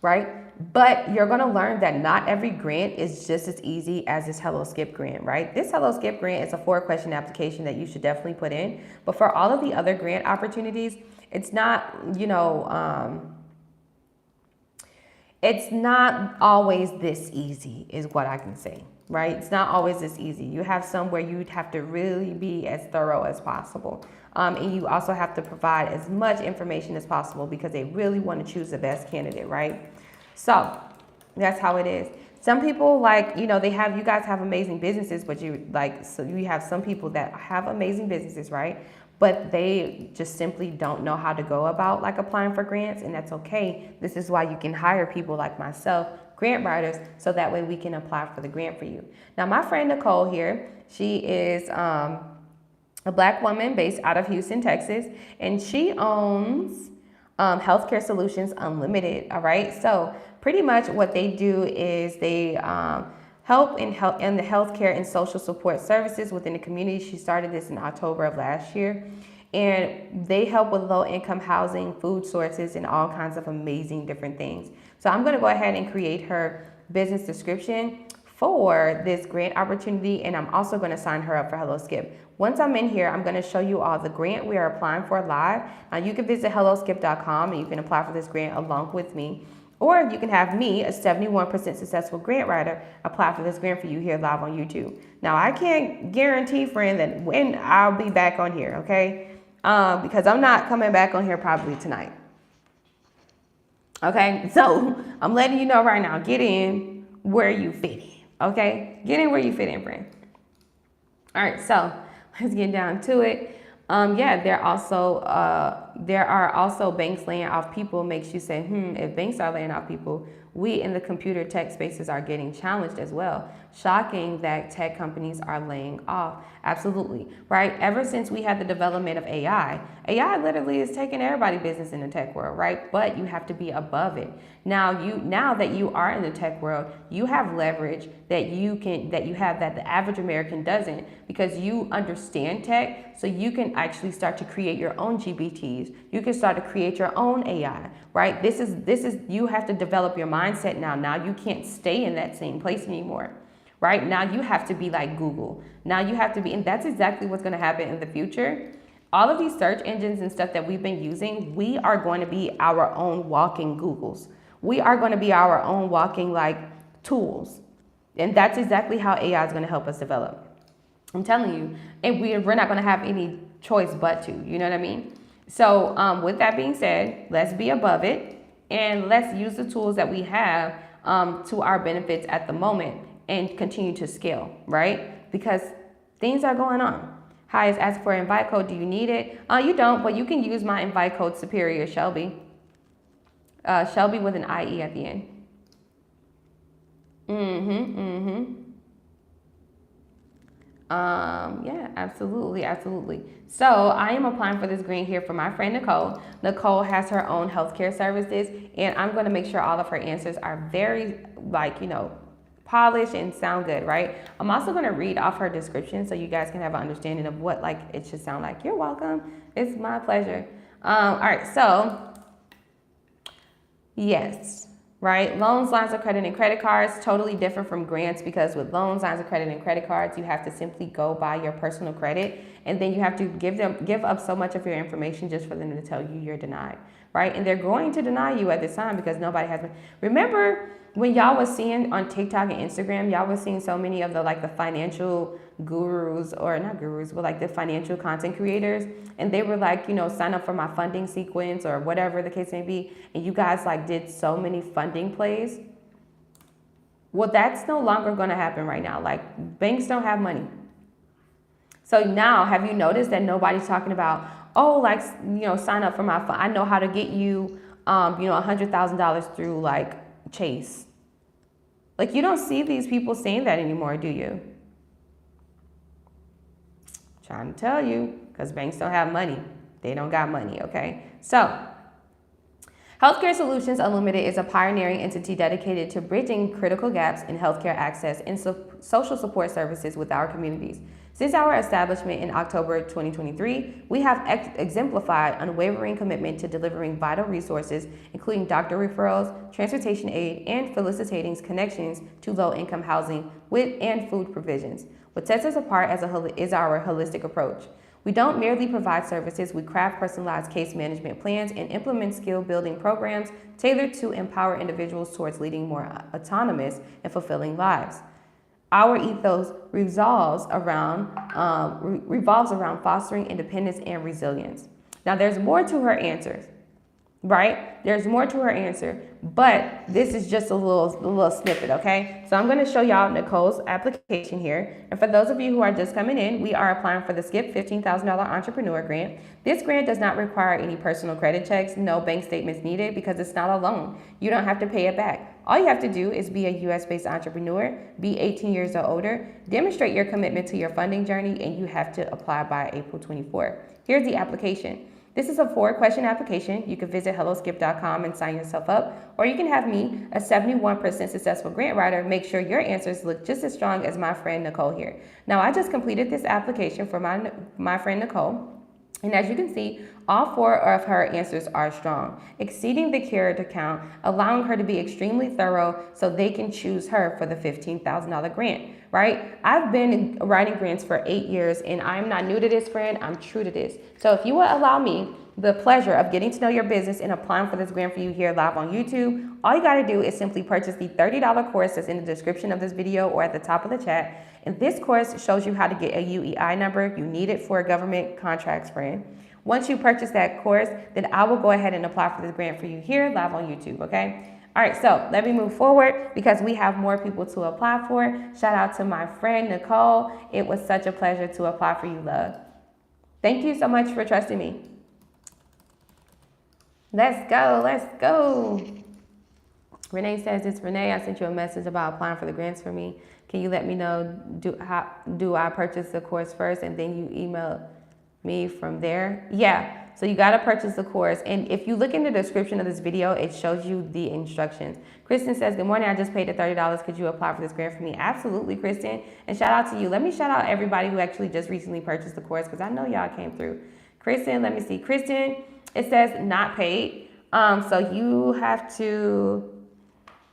Right? But you're going to learn that not every grant is just as easy as this Hello Skip grant, right? This Hello Skip grant is a 4-question application that you should definitely put in. But for all of the other grant opportunities, it's not, it's not always this easy is what I can say, right? It's not always this easy. You have some where you'd have to really be as thorough as possible. And you also have to provide as much information as possible because they really want to choose the best candidate, right? So that's how it is. Some people you guys have amazing businesses, but you have some people that have amazing businesses, right? But they just simply don't know how to go about like applying for grants, and that's okay. This is why you can hire people like myself, grant writers, so that way we can apply for the grant for you. Now, my friend Nicole here, she is a Black woman based out of Houston, Texas, and she owns Healthcare Solutions Unlimited. All right, so pretty much what they do is they help in the healthcare and social support services within the community. She started this in October of last year, and they help with low-income housing, food sources, and all kinds of amazing different things. So I'm going to go ahead and create her business description for this grant opportunity, and I'm also going to sign her up for Hello Skip. Once I'm in here, I'm going to show you all the grant we are applying for live. You can visit helloskip.com and you can apply for this grant along with me. Or you can have me, a 71% successful grant writer, apply for this grant for you here live on YouTube. Now, I can't guarantee, friend, that when I'll be back on here, okay? Because I'm not coming back on here probably tonight. Okay, so I'm letting you know right now, get in where you fit in, okay? Get in where you fit in, friend. All right, so let's get down to it. Yeah, there are also banks laying off people. Makes you say, if banks are laying off people, we in the computer tech spaces are getting challenged as well. Shocking that tech companies are laying off. Absolutely, right? Ever since we had the development of AI literally is taking everybody's business in the tech world, right? But you have to be above it. Now that you are in the tech world, you have leverage that the average American doesn't, because you understand tech, so you can actually start to create your own GPTs. You can start to create your own AI, right? This is you have to develop your mindset now. Now you can't stay in that same place anymore. Right? Now you have to be like Google. Now you have to be, and that's exactly what's going to happen in the future. All of these search engines and stuff that we've been using, we are going to be our own walking Googles. We are going to be our own walking like tools. And that's exactly how AI is going to help us develop. I'm telling you, and we're not going to have any choice but to, you know what I mean? So with that being said, let's be above it and let's use the tools that we have to our benefits at the moment, and continue to scale, right? Because things are going on. Hi, is asking for an invite code. Do you need it? You don't, but you can use my invite code Superior Shelby. Shelby with an IE at the end. Yeah, absolutely. So I am applying for this grant here for my friend Nicole. Nicole has her own healthcare services, and I'm going to make sure all of her answers are very, polished and sound good, right? I'm also going to read off her description so you guys can have an understanding of what it should sound like. You're welcome. It's my pleasure. All right, so yes, right? Loans, lines of credit, and credit cards, totally different from grants, because with loans, lines of credit, and credit cards, you have to simply go by your personal credit, and then you have to give up so much of your information just for them to tell you you're denied, right? And they're going to deny you at this time because nobody has been. Remember when y'all was seeing on TikTok and Instagram, y'all was seeing so many of the financial gurus, or not gurus, but the financial content creators, and they were sign up for my funding sequence or whatever the case may be, and you guys did so many funding plays. Well, that's no longer going to happen right now. Banks don't have money. So now, have you noticed that nobody's talking about, sign up for my fund. I know how to get you, $100,000 through Chase. You don't see these people saying that anymore, do you? Trying to tell you, because banks don't have money. They don't got money, okay? So, Healthcare Solutions Unlimited is a pioneering entity dedicated to bridging critical gaps in healthcare access and social support services with our communities. Since our establishment in October 2023, we have exemplified unwavering commitment to delivering vital resources, including doctor referrals, transportation aid, and facilitating connections to low-income housing and food provisions. What sets us apart is our holistic approach. We don't merely provide services, we craft personalized case management plans and implement skill-building programs tailored to empower individuals towards leading more autonomous and fulfilling lives. Our ethos revolves around fostering independence and resilience. Now, there's more to her answers, right? There's more to her answer, but this is just a little snippet, okay? So I'm going to show y'all Nicole's application here. And for those of you who are just coming in, we are applying for the SKIP $15,000 entrepreneur grant. This grant does not require any personal credit checks, no bank statements needed, because it's not a loan. You don't have to pay it back. All you have to do is be a U.S.-based entrepreneur, be 18 years or older, demonstrate your commitment to your funding journey, and you have to apply by April 24. Here's the application. This is a 4-question application. You can visit helloskip.com and sign yourself up, or you can have me, a 71% successful grant writer, make sure your answers look just as strong as my friend Nicole here. Now, I just completed this application for my friend Nicole, and as you can see, All four of her answers are strong. Exceeding the character count, allowing her to be extremely thorough so they can choose her for the $15,000 grant, right? I've been writing grants for 8 years and I'm not new to this, friend. I'm true to this. So if you will allow me the pleasure of getting to know your business and applying for this grant for you here live on YouTube, all you got to do is simply purchase the $30 course that's in the description of this video or at the top of the chat. And this course shows you how to get a UEI number. You need it for government contracts, friend. Once you purchase that course, then I will go ahead and apply for this grant for you here live on YouTube, okay? All right, so let me move forward because we have more people to apply for. Shout out to my friend, Nicole. It was such a pleasure to apply for you, love. Thank you so much for trusting me. Let's go, let's go. Renee says, it's Renee. I sent you a message about applying for the grants for me. Can you let me know, do I purchase the course first and then you email me from there? Yeah, so you got to purchase the course. And if you look in the description of this video, it shows you the instructions. Kristen says, good morning. I just paid the $30. Could you apply for this grant for me? Absolutely, Kristen. And shout out to you. Let me shout out everybody who actually just recently purchased the course because I know y'all came through. Kristen, let me see. Kristen, it says not paid. So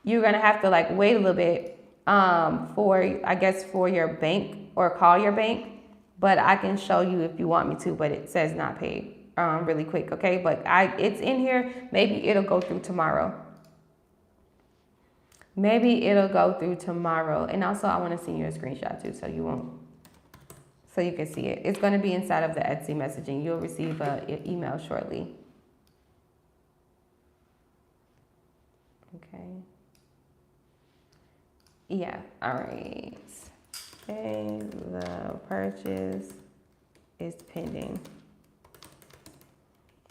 you're going to have to like wait a little bit for your bank or call your bank. But I can show you if you want me to, but it says not paid really quick, okay? But it's in here. Maybe it'll go through tomorrow. Maybe it'll go through tomorrow. And also I want to send you a screenshot too so you can see it. It's going to be inside of the Etsy messaging. You'll receive an email shortly. Okay. Yeah, all right. Okay, the purchase is pending.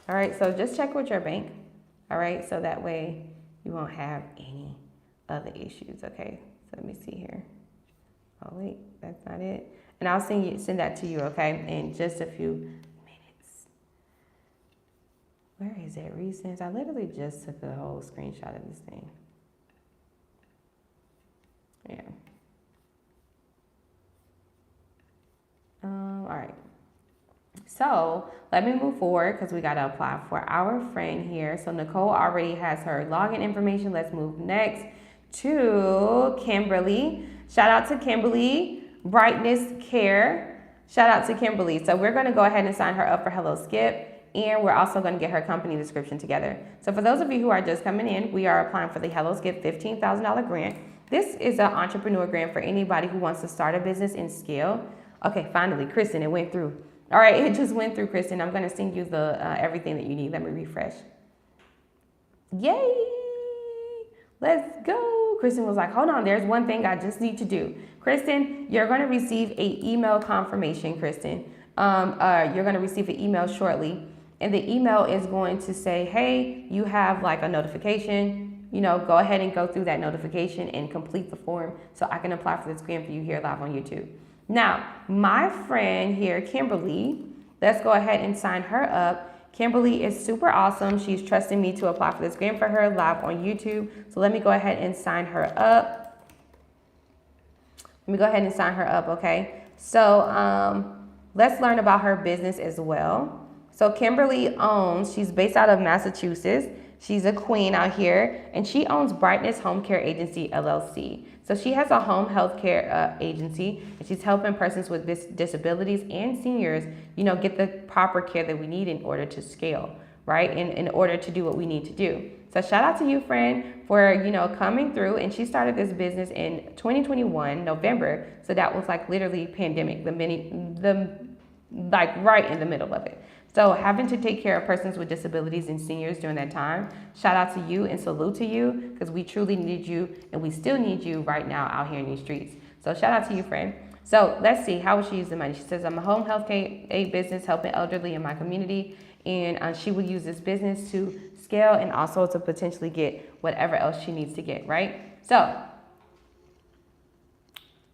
All right, so just check with your bank. All right, so that way you won't have any other issues. Okay, so let me see here. Oh wait, that's not it. And I'll send that to you, okay, in just a few minutes. Where is it? Recent. I literally just took a whole screenshot of this thing. Yeah. All right. So let me move forward because we got to apply for our friend here. So Nicole already has her login information. Let's move next to Kimberly. Shout out to Kimberly. Brightness Care. Shout out to Kimberly. So we're going to go ahead and sign her up for Hello Skip. And we're also going to get her company description together. So for those of you who are just coming in, we are applying for the Hello Skip $15,000 grant. This is an entrepreneur grant for anybody who wants to start a business and scale. Okay, finally, Kristen, it went through. All right, it just went through, Kristen. I'm going to send you the everything that you need. Let me refresh. Yay! Let's go. Kristen was like, hold on, there's one thing I just need to do. Kristen, you're going to receive an email confirmation, Kristen. You're going to receive an email shortly. And the email is going to say, hey, you have like a notification. You know, go ahead and go through that notification and complete the form so I can apply for this grant for you here live on YouTube. Now, my friend here, Kimberly, let's go ahead and sign her up. Kimberly is super awesome. She's trusting me to apply for this grant for her live on YouTube. So let me go ahead and sign her up. Okay? So let's learn about her business as well. So Kimberly she's based out of Massachusetts. She's a queen out here, and she owns Brightness Home Care Agency, LLC. So she has a home health care agency, and she's helping persons with disabilities and seniors, you know, get the proper care that we need in order to scale, right? In order to do what we need to do. So shout out to you, friend, for, you know, coming through. And she started this business in 2021, November. So that was like literally pandemic, like right in the middle of it. So having to take care of persons with disabilities and seniors during that time, shout out to you and salute to you, because we truly need you and we still need you right now out here in these streets. So shout out to you, friend. So let's see, how will she use the money? She says, I'm a home health care business helping elderly in my community, and she will use this business to scale and also to potentially get whatever else she needs to get, right? So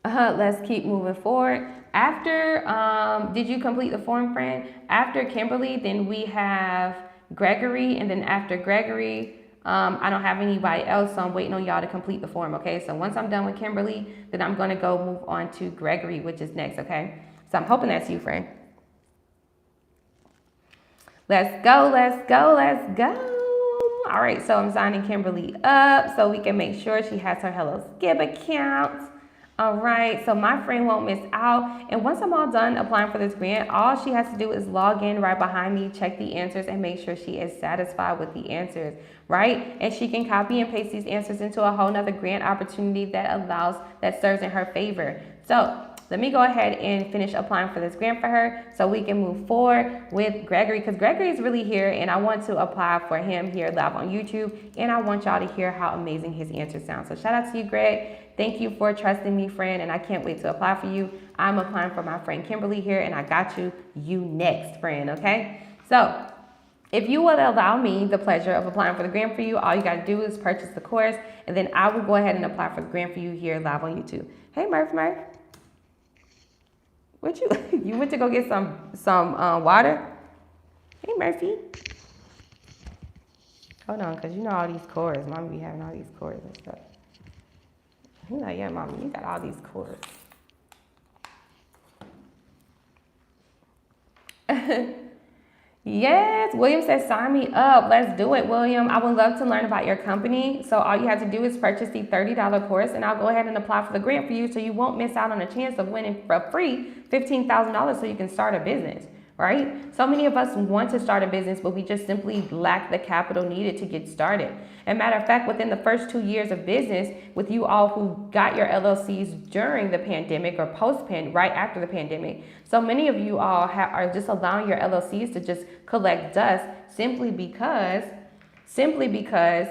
let's keep moving forward. After, did you complete the form, friend? After Kimberly, then we have Gregory, and then after Gregory, I don't have anybody else, so I'm waiting on y'all to complete the form, okay? So once I'm done with Kimberly, then I'm gonna go move on to Gregory, which is next, okay? So I'm hoping that's you, friend. Let's go, let's go, let's go. All right, so I'm signing Kimberly up so we can make sure she has her Hello Skip account. All right, so my friend won't miss out. And once I'm all done applying for this grant, all she has to do is log in right behind me, check the answers, and make sure she is satisfied with the answers, right? And she can copy and paste these answers into a whole nother grant opportunity that serves in her favor. So let me go ahead and finish applying for this grant for her so we can move forward with Gregory, because Gregory is really here and I want to apply for him here live on YouTube, and I want y'all to hear how amazing his answers sound. So shout out to you, Greg. Thank you for trusting me, friend, and I can't wait to apply for you. I'm applying for my friend Kimberly here, and I got you. You next, friend, okay? So if you would allow me the pleasure of applying for the grant for you, all you got to do is purchase the course, and then I will go ahead and apply for the grant for you here live on YouTube. Hey, Murph. What you went to go get some water? Hey, Murphy. Hold on, because you know all these cords. Mommy be having all these cords and stuff. He's like, yeah, Mommy, you got all these cords. Yes, William says, sign me up. Let's do it, William. I would love to learn about your company. So all you have to do is purchase the $30 course, and I'll go ahead and apply for the grant for you so you won't miss out on a chance of winning for free $15,000 so you can start a business, right? So many of us want to start a business, but we just simply lack the capital needed to get started. And matter of fact, within the first 2 years of business, with you all who got your LLCs during the pandemic or right after the pandemic, so many of you all are just allowing your LLCs to just collect dust simply because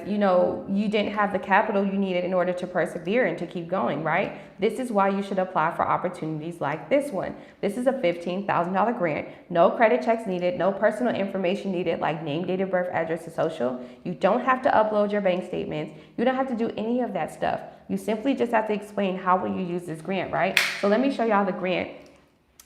you know you didn't have the capital you needed in order to persevere and to keep going, right? This is why you should apply for opportunities like this one. This is a $15,000 grant. No credit checks needed, no personal information needed like name, date of birth, address, and social. You don't have to upload your bank statements. You don't have to do any of that stuff. You simply just have to explain how will you use this grant, right? So let me show y'all the grant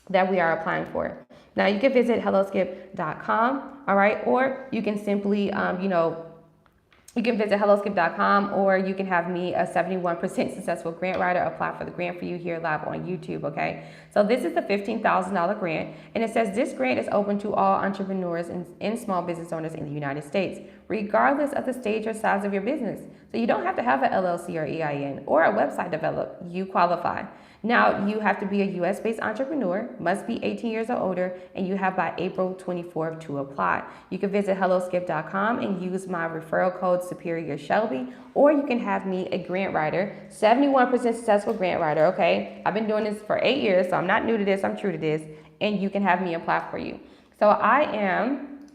that we are applying for. Now you can visit helloskip.com, all right? Or you can simply, you can visit helloskip.com, or you can have me, a 71% successful grant writer, apply for the grant for you here live on YouTube, okay? So this is the $15,000 grant, and it says this grant is open to all entrepreneurs and small business owners in the United States, regardless of the stage or size of your business. So you don't have to have an LLC or EIN or a website developed. You qualify. Now, you have to be a US-based entrepreneur, must be 18 years or older, and you have by April 24th to apply. You can visit helloskip.com and use my referral code Superior Shelby, or you can have me, a grant writer, 71% successful grant writer, okay? I've been doing this for 8 years, so I'm not new to this, I'm true to this, and you can have me apply for you. So I am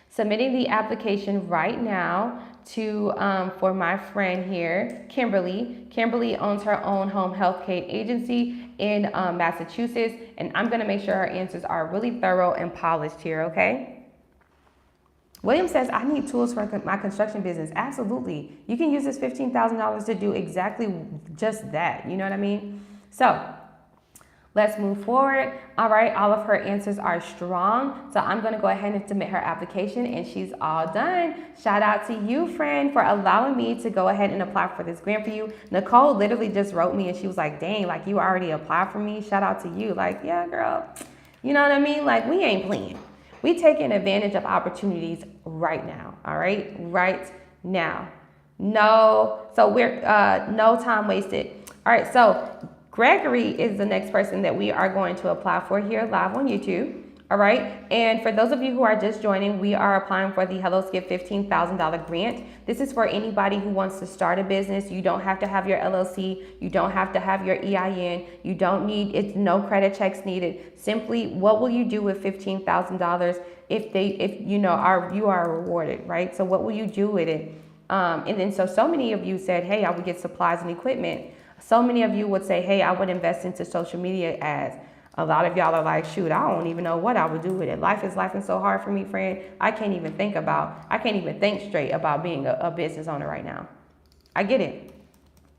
submitting the application right now to for my friend here, Kimberly. Kimberly owns her own home health care agency in Massachusetts, and I'm gonna make sure her answers are really thorough and polished here, okay? William says, I need tools for my construction business. Absolutely. You can use this $15,000 to do exactly just that, you know what I mean? So let's move forward. All right, all of her answers are strong. So I'm gonna go ahead and submit her application, and she's all done. Shout out to you, friend, for allowing me to go ahead and apply for this grant for you. Nicole literally just wrote me and she was like, dang, like you already applied for me. Shout out to you. Like, yeah, girl, you know what I mean? Like, we ain't playing. We taking advantage of opportunities right now, all right? Right now. No, so we're, no time wasted. All right, so Gregory is the next person that we are going to apply for here live on YouTube, all right? And for those of you who are just joining, we are applying for the Hello Skip $15,000 grant. This is for anybody who wants to start a business. You don't have to have your LLC. You don't have to have your EIN. You don't need, it's no credit checks needed. Simply, what will you do with $15,000 if you are rewarded, right? So what will you do with it? And then so many of you said, hey, I would get supplies and equipment. So many of you would say, hey, I would invest into social media ads. A lot of y'all are like, shoot, I don't even know what I would do with it. Life is life and so hard for me, friend. I can't even think straight about being a business owner right now. I get it.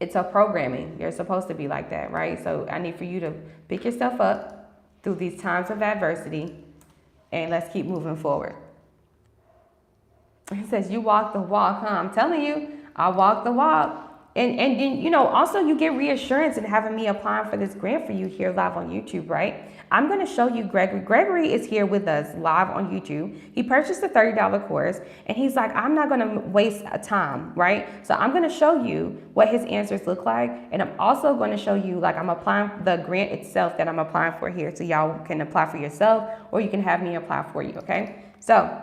It's a programming. You're supposed to be like that, right? So I need for you to pick yourself up through these times of adversity, and let's keep moving forward. He says, you walk the walk, huh? I'm telling you, I walk the walk. and then, you know, also you get reassurance in having me applying for this grant for you here live on YouTube, right? I'm going to show you Gregory. Gregory is here with us live on YouTube. He purchased a $30 course and he's like, I'm not going to waste time, right? So I'm going to show you what his answers look like. And I'm also going to show you, like, I'm applying the grant itself that I'm applying for here. So y'all can apply for yourself or you can have me apply for you, okay? So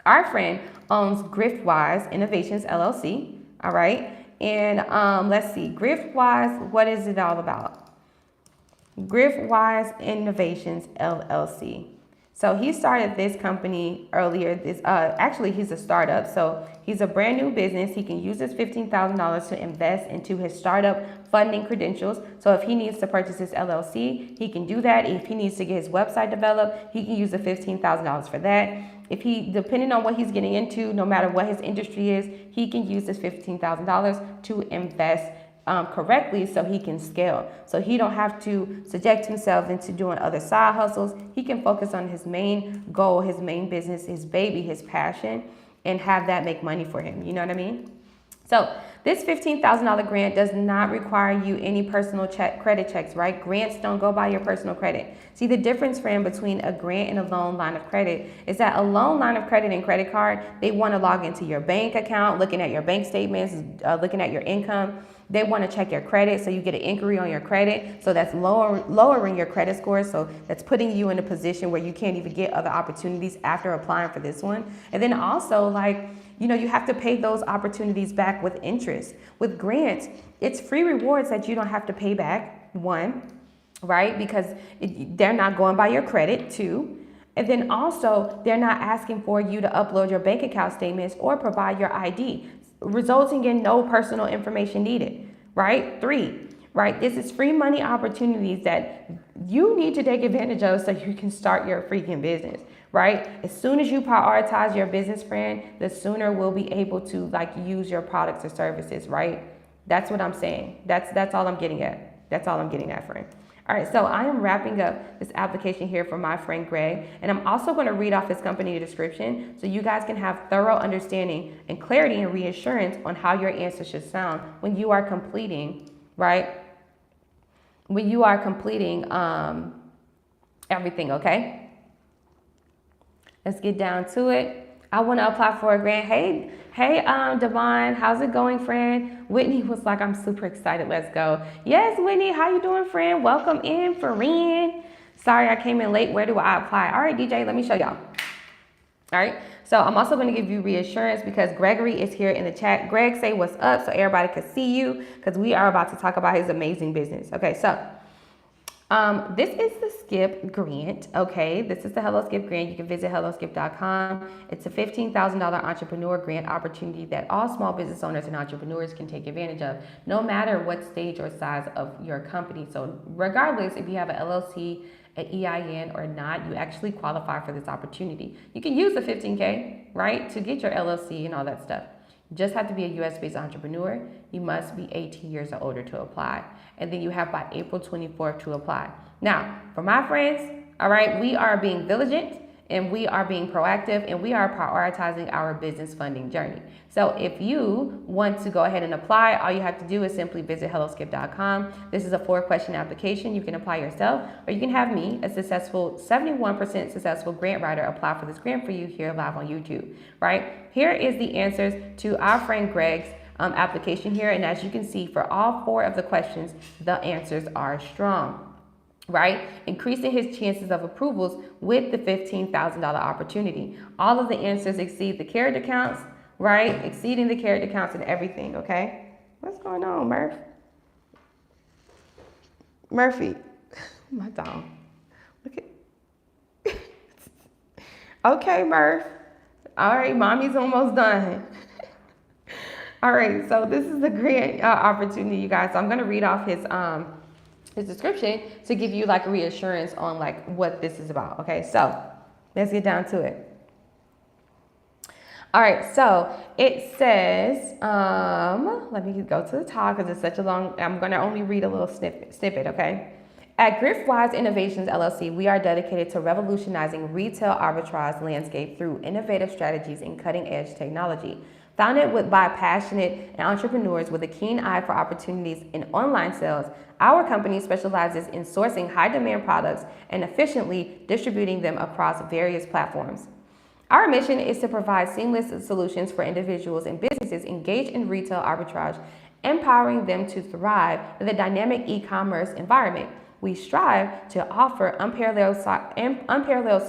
our friend owns GriftWise Innovations LLC, all right? And let's see, GriftWise, what is it all about? GriftWise Innovations LLC. So he started this company earlier. Actually, he's a startup. So he's a brand new business. He can use his $15,000 to invest into his startup funding credentials. So if he needs to purchase his LLC, he can do that. If he needs to get his website developed, he can use the $15,000 for that. If he, depending on what he's getting into, no matter what his industry is, he can use this $15,000 to invest correctly so he can scale. So he don't have to subject himself into doing other side hustles. He can focus on his main goal, his main business, his baby, his passion, and have that make money for him. You know what I mean? So this $15,000 grant does not require you any personal credit checks, right? Grants don't go by your personal credit. See, the difference, friend, between a grant and a loan line of credit is that a loan line of credit and credit card, they want to log into your bank account, looking at your bank statements, looking at your income. They want to check your credit, so you get an inquiry on your credit. So that's lowering your credit score. So that's putting you in a position where you can't even get other opportunities after applying for this one. And then also, like, you know, you have to pay those opportunities back with interest. With grants, it's free rewards that you don't have to pay back, one, right? Because they're not going by your credit, two. And then also, they're not asking for you to upload your bank account statements or provide your ID, resulting in no personal information needed, right? Three, right? This is free money opportunities that you need to take advantage of so you can start your freaking business, right? As soon as you prioritize your business, friend, the sooner we'll be able to, like, use your products or services, right? That's what I'm saying. That's all I'm getting at. That's all I'm getting at, friend. All right, so I am wrapping up this application here for my friend Greg, and I'm also going to read off his company description so you guys can have thorough understanding and clarity and reassurance on how your answer should sound when you are completing, right? When you are completing everything, okay? Let's get down to it. I want to apply for a grant. Hey, Devon, how's it going, friend? Whitney was like, I'm super excited. Let's go. Yes, Whitney, how you doing, friend? Welcome in, friend. Sorry, I came in late. Where do I apply? All right, DJ, let me show y'all. All right, so I'm also going to give you reassurance because Gregory is here in the chat. Greg, say what's up so everybody can see you because we are about to talk about his amazing business. Okay, so this is the Skip grant, okay? This is the Hello Skip grant. You can visit helloskip.com. It's a $15,000 entrepreneur grant opportunity that all small business owners and entrepreneurs can take advantage of, no matter what stage or size of your company. So regardless if you have an LLC, an EIN or not, you actually qualify for this opportunity. You can use the $15K, right, to get your LLC and all that stuff. You just have to be a US-based entrepreneur. You must be 18 years or older to apply. And then you have by April 24th to apply. Now, for my friends, all right, we are being diligent and we are being proactive and we are prioritizing our business funding journey. So if you want to go ahead and apply, all you have to do is simply visit helloskip.com. This is a 4-question application. You can apply yourself or you can have me, a successful 71% successful grant writer, apply for this grant for you here live on YouTube, right? Here is the answers to our friend Greg's application here. And as you can see, for all 4 of the questions, the answers are strong, right? Increasing his chances of approvals with the $15,000 opportunity. All of the answers exceed the character counts, right? Exceeding the character counts and everything, okay? What's going on, Murph? Murphy, my dog. Look at. Okay, Murph. All right, mommy's almost done. All right, so this is a great opportunity, you guys. So I'm going to read off his description to give you like a reassurance on like what this is about. Okay, so let's get down to it. All right, so it says, let me go to the top because it's such a long, I'm going to only read a little snippet, okay? At GriftWise Innovations LLC, we are dedicated to revolutionizing retail arbitrage landscape through innovative strategies and cutting-edge technology. Founded by passionate entrepreneurs with a keen eye for opportunities in online sales, our company specializes in sourcing high-demand products and efficiently distributing them across various platforms. Our mission is to provide seamless solutions for individuals and businesses engaged in retail arbitrage, empowering them to thrive in the dynamic e-commerce environment. We strive to offer unparalleled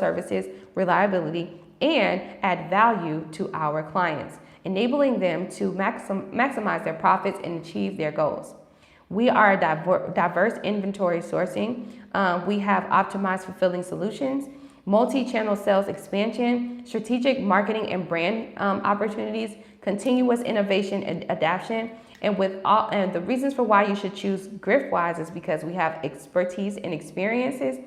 services, reliability, and add value to our clients, enabling them to maximize their profits and achieve their goals. We are diverse inventory sourcing. We have optimized fulfilling solutions, multi-channel sales expansion, strategic marketing and brand opportunities, continuous innovation and adaptation. And the reasons for why you should choose GriftWise is because we have expertise and experiences.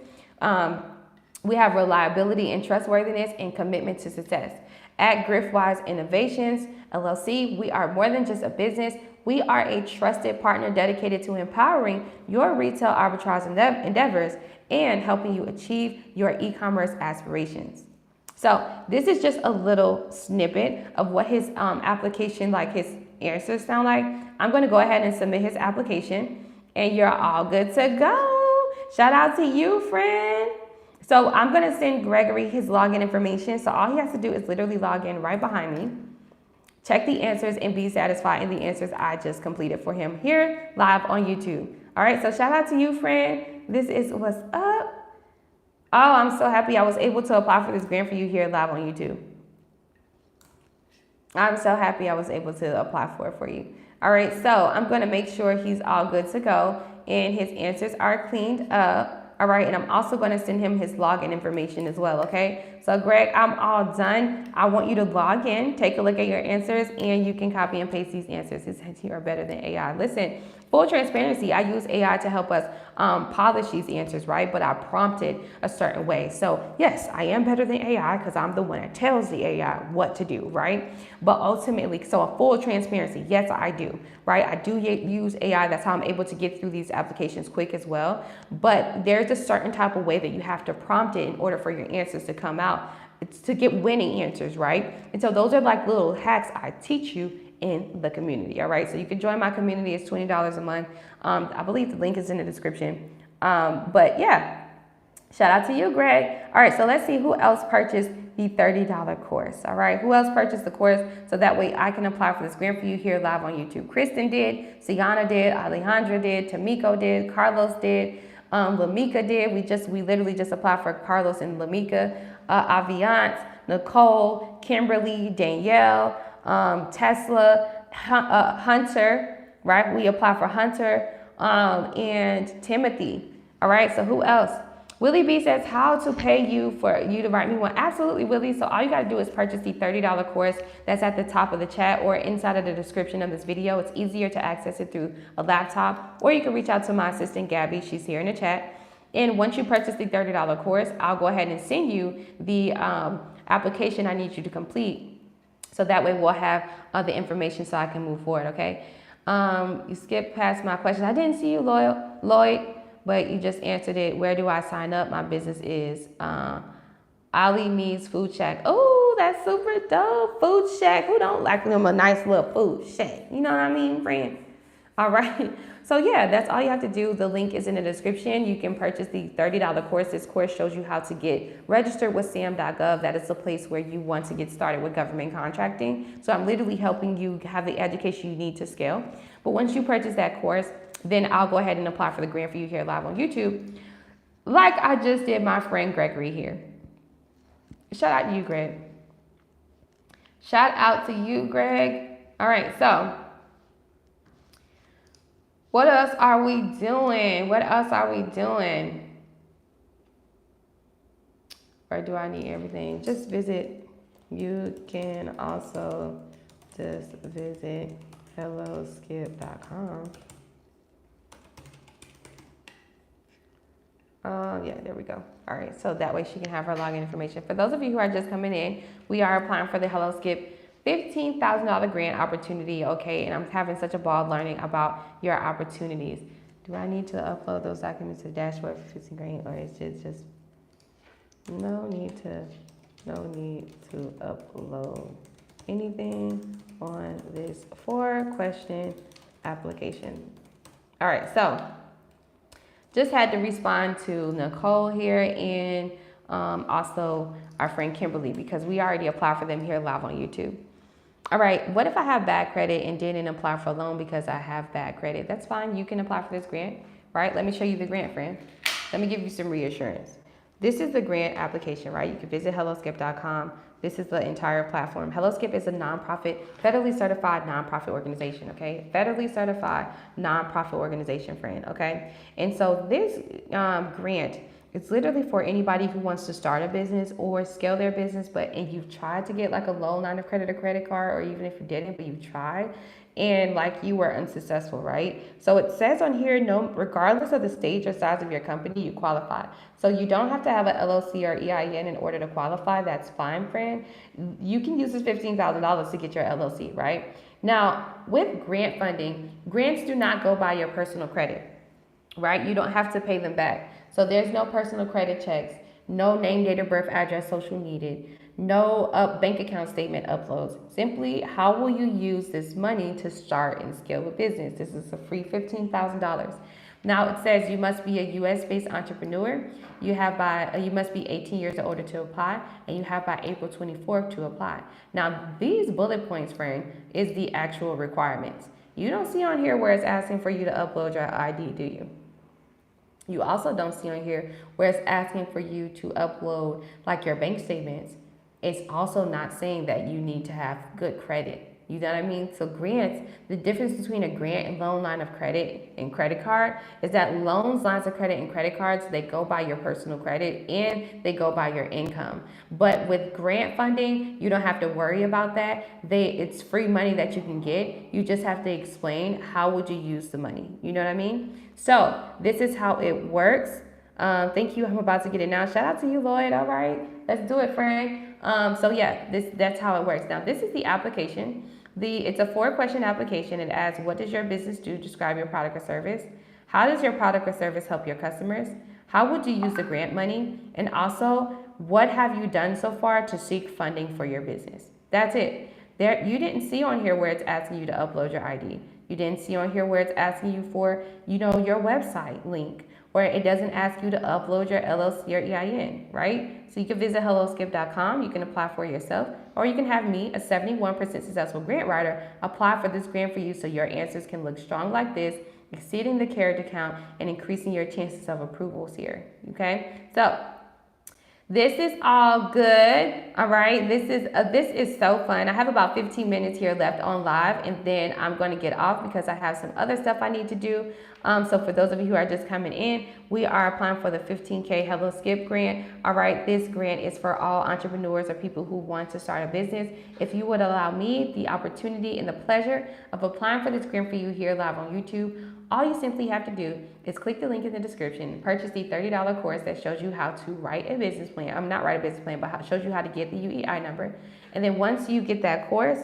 We have reliability and trustworthiness and commitment to success. At GriftWise Innovations, LLC, we are more than just a business. We are a trusted partner dedicated to empowering your retail arbitrage endeavors and helping you achieve your e-commerce aspirations. So this is just a little snippet of what his application, like his answers sound like. I'm going to go ahead and submit his application and you're all good to go. Shout out to you, friend. So I'm going to send Gregory his login information. So all he has to do is literally log in right behind me, check the answers, and be satisfied in the answers I just completed for him here live on YouTube. All right, so shout out to you, friend. This is what's up. Oh, I'm so happy I was able to apply for this grant for you here live on YouTube. I'm so happy I was able to apply for it for you. All right, so I'm going to make sure he's all good to go and his answers are cleaned up. All right, and I'm also going to send him his login information as well, okay? So Greg, I'm all done. I want you to log in, take a look at your answers, and you can copy and paste these answers. It says you are better than AI. Listen, full transparency, I use AI to help us polish these answers, right? But I prompted a certain way. So yes, I am better than AI because I'm the one that tells the AI what to do, right? But ultimately, so a full transparency, yes, I do, right? I do use AI. That's how I'm able to get through these applications quick as well. But there's a certain type of way that you have to prompt it in order for your answers to come out. It's to get winning answers, right? And so those are like little hacks I teach you in the community, all right? So you can join my community. It's $20 a month. I believe the link is in the description. But yeah, shout out to you, Greg. All right, so let's see who else purchased the $30 course, all right? Who else purchased the course so that way I can apply for this grant for you here live on YouTube? Kristen did, Sienna did, Alejandra did, Tamiko did, Carlos did, Lamika did. We literally just applied for Carlos and Lamika, Aviance, Nicole, Kimberly, Danielle, Tesla, Hunter, right? We apply for Hunter and Timothy. All right, so who else? Willie B says, how to pay you for you to write me one? Absolutely, Willie. So all you got to do is purchase the $30 course that's at the top of the chat or inside of the description of this video. It's easier to access it through a laptop, or you can reach out to my assistant, Gabby. She's here in the chat. And once you purchase the $30 course, I'll go ahead and send you the application I need you to complete. So that way we'll have the information so I can move forward, okay? You skipped past my question. I didn't see you, Lloyd, but you just answered it. Where do I sign up? My business is Ali Needs Food Shack. Oh, that's super dope. Food Shack. Who don't like them a nice little food shack? You know what I mean, friend? All right. So yeah, that's all you have to do. The link is in the description. You can purchase the $30 course. This course shows you how to get registered with sam.gov. That is the place where you want to get started with government contracting. So I'm literally helping you have the education you need to scale. But once you purchase that course, then I'll go ahead and apply for the grant for you here live on YouTube, like I just did my friend Gregory here. Shout out to you, Greg. Shout out to you, Greg. All right, so what else are we doing? What else are we doing? Or do I need everything? Just visit. You can also just visit helloskip.com. Yeah, there we go. All right, so that way she can have her login information. For those of you who are just coming in, we are applying for the Hello Skip $15,000 grant opportunity, okay? And I'm having such a ball learning about your opportunities. Do I need to upload those documents to the dashboard for 15 grand, or is it just no need to upload anything? on this 4-question application. All right, so just had to respond to Nicole here and also our friend Kimberly, because we already applied for them here live on YouTube. All right, what if I have bad credit and didn't apply for a loan because I have bad credit? That's fine, you can apply for this grant, right? Let me show you the grant, friend. Let me give you some reassurance. This is the grant application, right? You can visit helloscape.com. This is the entire platform. HelloScape is a nonprofit, federally certified nonprofit organization, okay? Federally certified nonprofit organization, friend, okay? And so this grant, it's literally for anybody who wants to start a business or scale their business, and you've tried to get like a low line of credit or credit card, or even if you didn't, but you tried, and like you were unsuccessful, right? So it says on here, no, regardless of the stage or size of your company, you qualify. So you don't have to have an LLC or EIN in order to qualify. That's fine, friend. You can use this $15,000 to get your LLC, right? Now, with grant funding, grants do not go by your personal credit, right? You don't have to pay them back. So there's no personal credit checks, no name, date of birth, address, social needed, no bank account statement uploads. Simply, how will you use this money to start and scale a business? This is a free $15,000. Now it says you must be a U.S.-based entrepreneur. You must be 18 years or older to apply, and you have by April 24th to apply. Now these bullet points, friend, is the actual requirements. You don't see on here where it's asking for you to upload your ID, do you? You also don't see on here where it's asking for you to upload like your bank statements. It's also not saying that you need to have good credit. You know what I mean? So grants, the difference between a grant and loan line of credit and credit card is that loans, lines of credit, and credit cards, they go by your personal credit and they go by your income. But with grant funding, you don't have to worry about that. It's free money that you can get. You just have to explain how would you use the money. You know what I mean? So this is how it works. Thank you. I'm about to get it now. Shout out to you, Lloyd. All right, let's do it, Frank. So yeah, that's how it works. Now this is the application. It's a 4-question application. It asks, what does your business do? Describe your product or service. How does your product or service help your customers? How would you use the grant money? And also, what have you done so far to seek funding for your business? That's it. You didn't see on here where it's asking you to upload your ID. You didn't see on here where it's asking you for, your website link, or it doesn't ask you to upload your LLC or EIN, right? So you can visit helloscape.com, you can apply for it yourself, or you can have me, a 71% successful grant writer, apply for this grant for you so your answers can look strong like this, exceeding the character count and increasing your chances of approvals here, okay? So this is all good, all right? This is so fun. I have about 15 minutes here left on live, and then I'm going to get off because I have some other stuff I need to do. So for those of you who are just coming in, we are applying for the 15K Hello Skip grant. All right, this grant is for all entrepreneurs or people who want to start a business. If you would allow me the opportunity and the pleasure of applying for this grant for you here live on YouTube, all you simply have to do is click the link in the description, purchase the $30 course that shows you how to write a business plan. Not write a business plan, but shows you how to get the UEI number. And then once you get that course,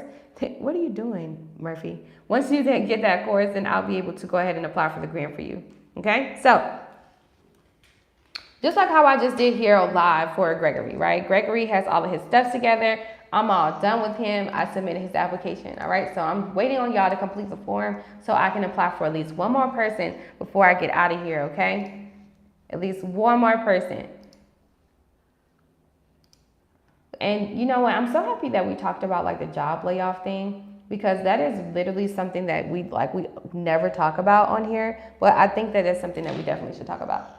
what are you doing, Murphy? Once you then get that course, then I'll be able to go ahead and apply for the grant for you. Okay? So, just like how I just did here live for Gregory, right? Gregory has all of his stuff together. I'm all done with him. I submitted his application, all right? So I'm waiting on y'all to complete the form so I can apply for at least one more person before I get out of here, okay? At least one more person. And you know what? I'm so happy that we talked about like the job layoff thing, because that is literally something that we never talk about on here. But I think that is something that we definitely should talk about.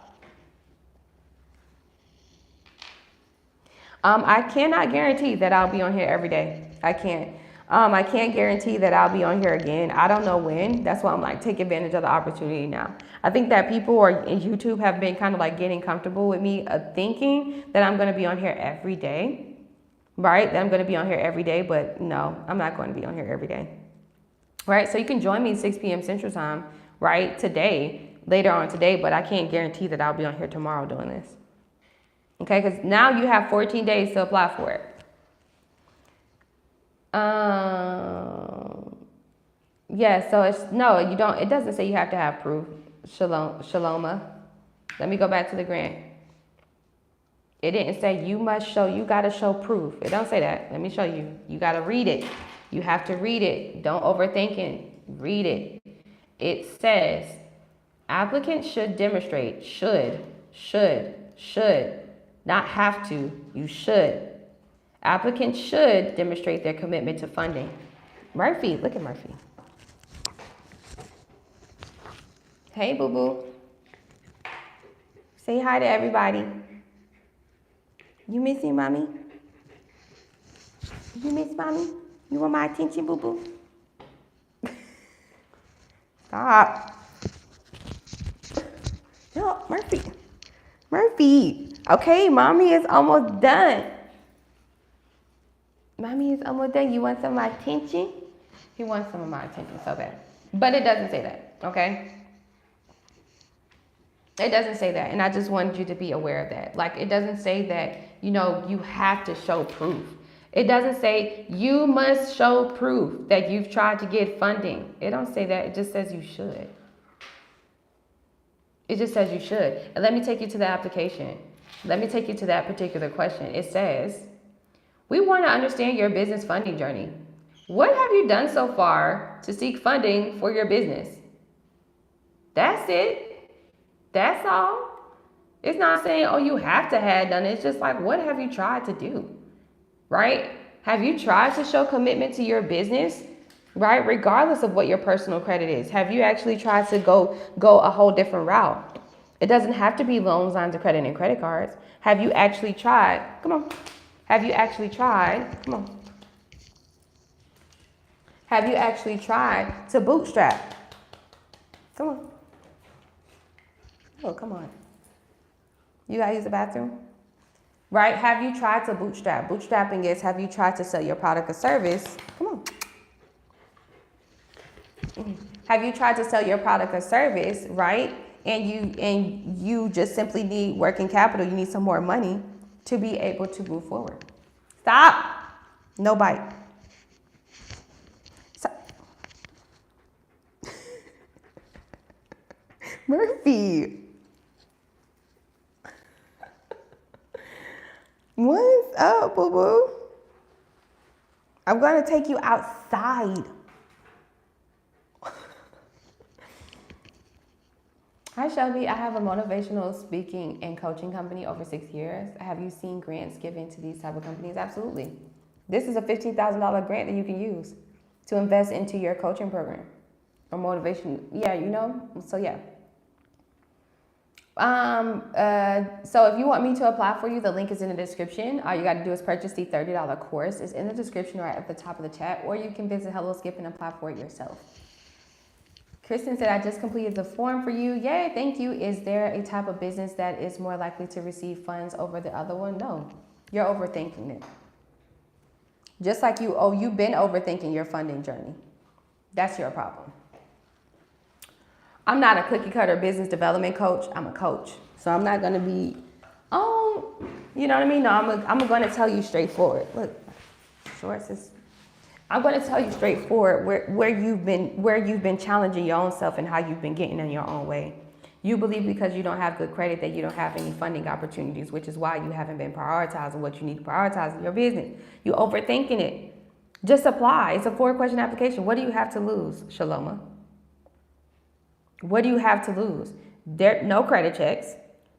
I cannot guarantee that I'll be on here every day. I can't. I can't guarantee that I'll be on here again. I don't know when. That's why I'm like, take advantage of the opportunity now. I think that people in YouTube have been kind of like getting comfortable with me thinking that I'm going to be on here every day, right? That I'm going to be on here every day, but no, I'm not going to be on here every day, right? So you can join me 6 p.m. Central Time, right? Later on today, but I can't guarantee that I'll be on here tomorrow doing this. Okay, because now you have 14 days to apply for it. Yeah, so you don't, it doesn't say you have to have proof. Shaloma. Let me go back to the grant. It didn't say you got to show proof. It don't say that. Let me show you. You got to read it. You have to read it. Don't overthink it. Read it. It says applicants should demonstrate, should, not have to, you should. Applicants should demonstrate their commitment to funding. Murphy, look at Murphy. Hey, boo-boo. Say hi to everybody. You miss me, mommy? You miss mommy? You want my attention, boo-boo? Stop. No, Murphy. Murphy. Okay, mommy is almost done. Mommy is almost done. You want some of my attention? He wants some of my attention so bad. But it doesn't say that, okay? It doesn't say that. And I just wanted you to be aware of that. Like, it doesn't say that, you know, you have to show proof. It doesn't say you must show proof that you've tried to get funding. It don't say that. It just says you should. It just says you should. And let me take you to the application. Let me take you to that particular question. It says, we want to understand your business funding journey. What have you done so far to seek funding for your business? That's it. That's all. It's not saying, oh, you have to have done it. It's just like, what have you tried to do? Right? Have you tried to show commitment to your business? Right? Regardless of what your personal credit is. Have you actually tried to go a whole different route? It doesn't have to be loans, lines of credit, and credit cards. Have you actually tried? Come on. Have you actually tried? Come on. Have you actually tried to bootstrap? Come on. Oh, come on. You gotta use the bathroom? Right? Have you tried to bootstrap? Bootstrapping is, have you tried to sell your product or service? Come on. Have you tried to sell your product or service, right? And you just simply need working capital. You need some more money to be able to move forward. Stop. No bite. Stop. Murphy. What's up, boo-boo? I'm going to take you outside. Hi, Shelby. I have a motivational speaking and coaching company over 6 years. Have you seen grants given to these type of companies? Absolutely. This is a $15,000 grant that you can use to invest into your coaching program or motivation. Yeah, you know, so yeah. So if you want me to apply for you, the link is in the description. All you got to do is purchase the $30 course. It's in the description right at the top of the chat, or you can visit HelloSkip and apply for it yourself. Kristen said, I just completed the form for you. Yay, thank you. Is there a type of business that is more likely to receive funds over the other one? No, you're overthinking it. Just like you've been overthinking your funding journey. That's your problem. I'm not a cookie cutter business development coach. I'm a coach. So I'm not going to be, you know what I mean? No, I'm going to tell you straightforward. Look, shorts is, I'm going to tell you straightforward where you've been challenging your own self and how you've been getting in your own way. You believe because you don't have good credit that you don't have any funding opportunities, which is why you haven't been prioritizing what you need to prioritize in your business. You overthinking it. Just apply. It's a 4-question application. What do you have to lose, Shaloma? What do you have to lose? No credit checks,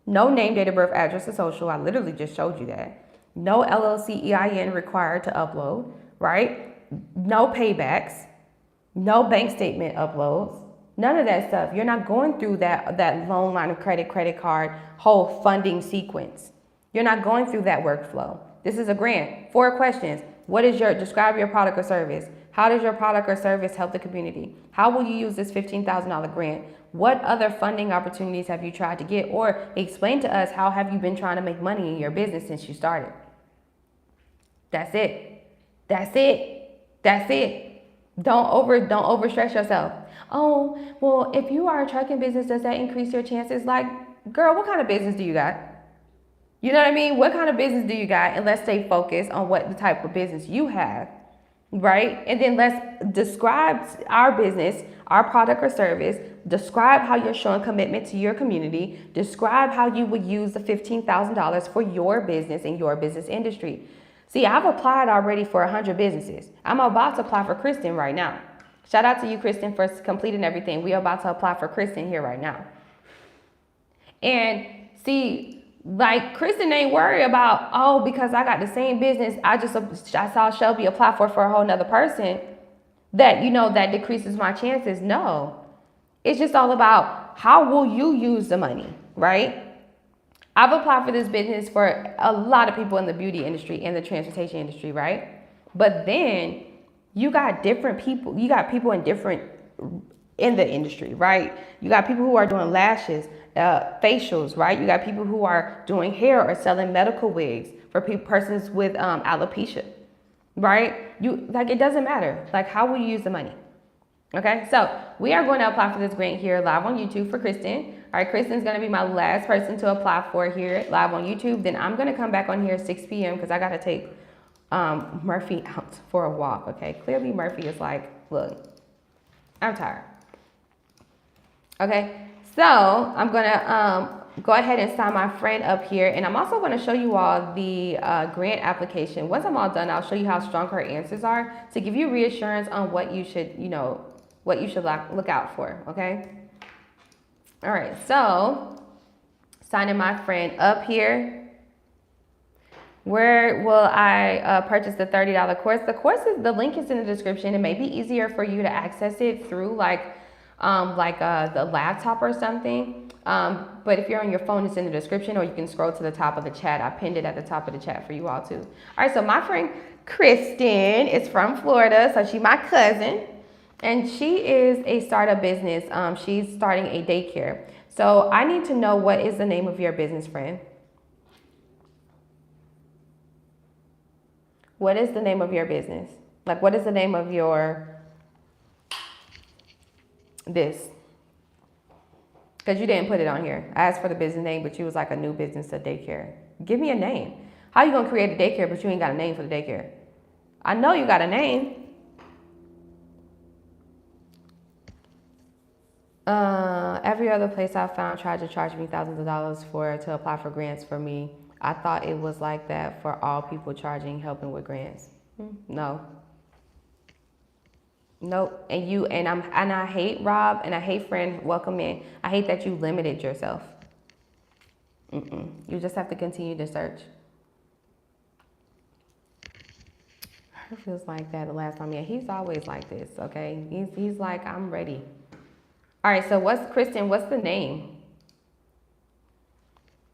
no name, date of birth, address, or social. I literally just showed you that. No LLC EIN required to upload, right? No paybacks, no bank statement uploads, none of that stuff. You're not going through that loan, line of credit card, whole funding sequence. You're not going through that workflow. This is a grant. 4 questions. Describe your product or service. How does your product or service help the community? How will you use this $15,000 grant? What other funding opportunities have you tried to get? Or explain to us, how have you been trying to make money in your business since you started? That's it. That's it. That's it. Don't overstress yourself. Oh, well, if you are a trucking business, does that increase your chances? Like, girl, what kind of business do you got? You know what I mean? What kind of business do you got? And let's stay focused on what the type of business you have. Right? And then let's describe our business, our product or service, describe how you're showing commitment to your community, describe how you would use the $15,000 for your business and your business industry. See, I've applied already for 100 businesses. I'm about to apply for Kristen right now. Shout out to you, Kristen, for completing everything. We are about to apply for Kristen here right now. And see, like Kristen ain't worried about, oh, because I got the same business, I saw Shelby apply for a whole nother person, that, that decreases my chances. No, it's just all about how will you use the money, right? I've applied for this business for a lot of people in the beauty industry and the transportation industry, right? But then you got different people. You got people in the industry, right? You got people who are doing lashes, facials, right? You got people who are doing hair or selling medical wigs for persons with alopecia, right? It doesn't matter. Like, how will you use the money? Okay, so we are going to apply for this grant here live on YouTube for Kristen. All right, Kristen's going to be my last person to apply for here live on YouTube. Then I'm going to come back on here 6 p.m. because I got to take Murphy out for a walk. Okay, clearly Murphy is like, look, I'm tired. Okay, so I'm going to go ahead and sign my friend up here. And I'm also going to show you all the grant application. Once I'm all done, I'll show you how strong her answers are to give you reassurance on what you should, look out for, okay? All right, so signing my friend up here. Where will I purchase the $30 course? The link is in the description. It may be easier for you to access it through the laptop or something. But if you're on your phone, it's in the description, or you can scroll to the top of the chat. I pinned it at the top of the chat for you all too. All right, so my friend Kristen is from Florida, so she's my cousin. And she is a startup business. She's starting a daycare. So I need to know, what is the name of your business, friend? What is the name of your business? Like, what is the name of this? Because you didn't put it on here. I asked for the business name, but you was like a new business, a daycare. Give me a name. How you going to create a daycare, but you ain't got a name for the daycare? I know you got a name. Every other place I found tried to charge me thousands of dollars to apply for grants for me. I thought it was like that for all people helping with grants. No. Nope. And I hate Rob, and I hate friend, welcome in. I hate that you limited yourself. You just have to continue to search. It feels like that the last time. Yeah, he's always like this, okay? He's like, I'm ready. All right, so Kristen, what's the name?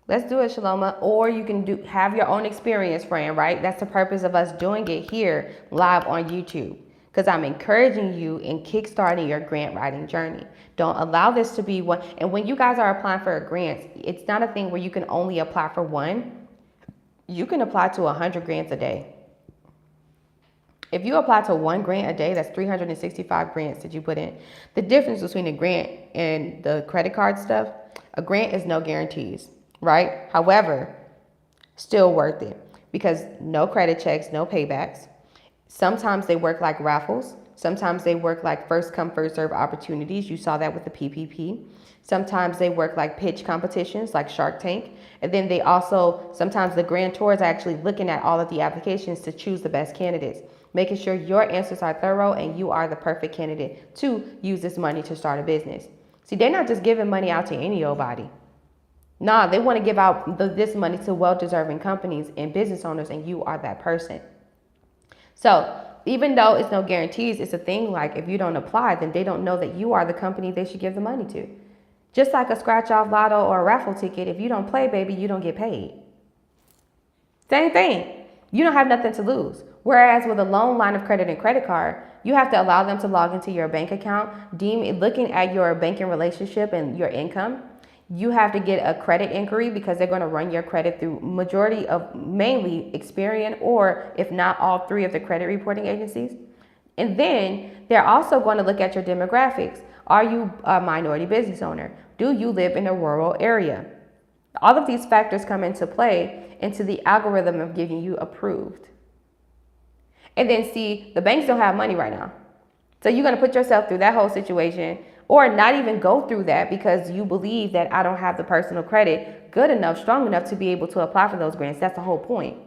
Let's do it, Shaloma. Or you can have your own experience, friend, right? That's the purpose of us doing it here live on YouTube. Because I'm encouraging you in kickstarting your grant writing journey. Don't allow this to be one. And when you guys are applying for a grant, it's not a thing where you can only apply for one. You can apply to 100 grants a day. If you apply to one grant a day, that's 365 grants that you put in. The difference between a grant and the credit card stuff, a grant is no guarantees, right? However, still worth it because no credit checks, no paybacks. Sometimes they work like raffles. Sometimes they work like first come, first serve opportunities. You saw that with the PPP. Sometimes they work like pitch competitions like Shark Tank. And then sometimes the grantors are actually looking at all of the applications to choose the best candidates, making sure your answers are thorough and you are the perfect candidate to use this money to start a business. See, they're not just giving money out to any old body. Nah, they want to give out this money to well-deserving companies and business owners, and you are that person. So even though it's no guarantees, it's a thing like if you don't apply, then they don't know that you are the company they should give the money to. Just like a scratch-off lotto or a raffle ticket, if you don't play, baby, you don't get paid. Same thing. You don't have nothing to lose. Whereas with a loan, line of credit, and credit card, you have to allow them to log into your bank account, looking at your banking relationship and your income. You have to get a credit inquiry because they're going to run your credit through mainly Experian, or if not all three of the credit reporting agencies. And then they're also going to look at your demographics. Are you a minority business owner? Do you live in a rural area? All of these factors come into play into the algorithm of giving you approved. And then see, the banks don't have money right now. So you're going to put yourself through that whole situation, or not even go through that because you believe that I don't have the personal credit good enough, strong enough to be able to apply for those grants. That's the whole point.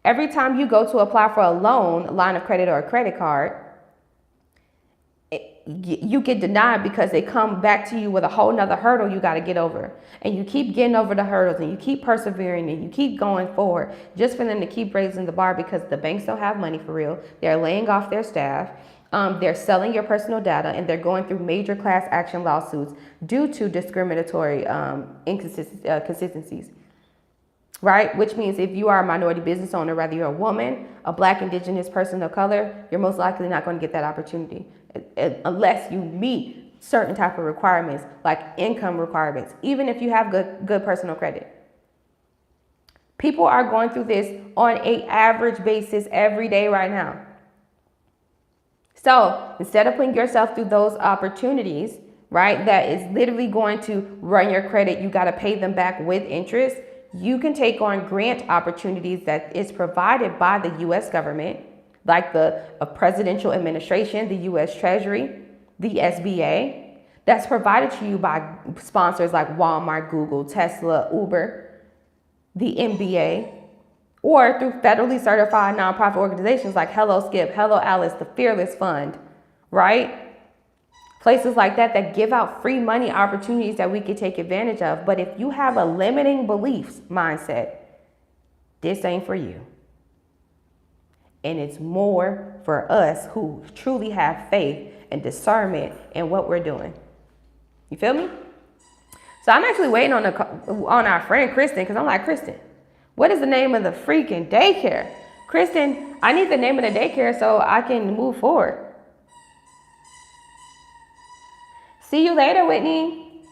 Every time you go to apply for a loan, line of credit, or a credit card, you get denied because they come back to you with a whole nother hurdle you got to get over. And you keep getting over the hurdles and you keep persevering and you keep going forward just for them to keep raising the bar, because the banks don't have money for real. They're laying off their staff. They're selling your personal data, and they're going through major class action lawsuits due to discriminatory inconsistencies. Right? Which means if you are a minority business owner, whether you're a woman, a Black, Indigenous person of color, you're most likely not going to get that opportunity unless you meet certain type of requirements, like income requirements, even if you have good personal credit. People are going through this on an average basis every day right now. So instead of putting yourself through those opportunities, right, that is literally going to run your credit, you got to pay them back with interest. You can take on grant opportunities that is provided by the U.S. government, like the presidential administration, the U.S. Treasury, the SBA, that's provided to you by sponsors like Walmart, Google, Tesla, Uber, the NBA, or through federally certified nonprofit organizations like Hello Skip, Hello Alice, the Fearless Fund, right? Places like that give out free money opportunities that we could take advantage of. But if you have a limiting beliefs mindset, this ain't for you. And it's more for us who truly have faith and discernment in what we're doing. You feel me? So I'm actually waiting on our friend Kristen, because I'm like, Kristen, what is the name of the freaking daycare? Kristen, I need the name of the daycare so I can move forward. See you later, Whitney.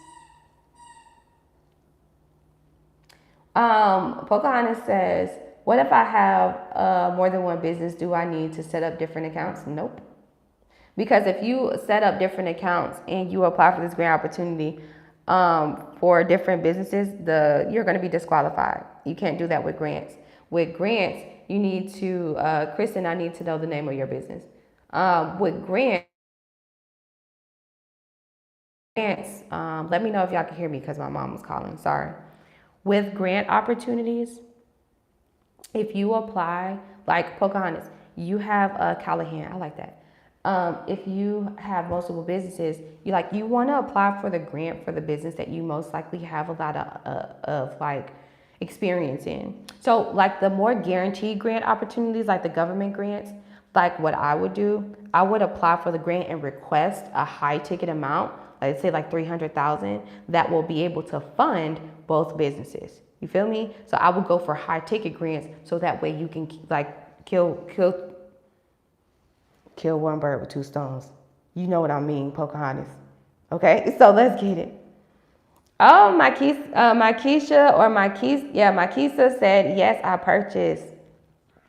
Pocahontas says, what if I have more than one business? Do I need to set up different accounts? Nope. Because if you set up different accounts and you apply for this grant opportunity for different businesses, you're going to be disqualified. You can't do that with grants. With grants, you need to, Kristen, I need to know the name of your business. With grants, let me know if y'all can hear me because my mom was calling. Sorry. With grant opportunities, if you apply, like Pocahontas, you have Callahan. I like that. If you have multiple businesses, you want to apply for the grant for the business that you most likely have a lot of experience in. So like the more guaranteed grant opportunities, like the government grants, like what I would do, I would apply for the grant and request a high ticket amount, let's say like 300,000, that will be able to fund both businesses. You feel me? So I would go for high ticket grants so that way you can kill one bird with two stones. You know what I mean, Pocahontas. Okay, so let's get it. Oh, Makisa said, yes, I purchased.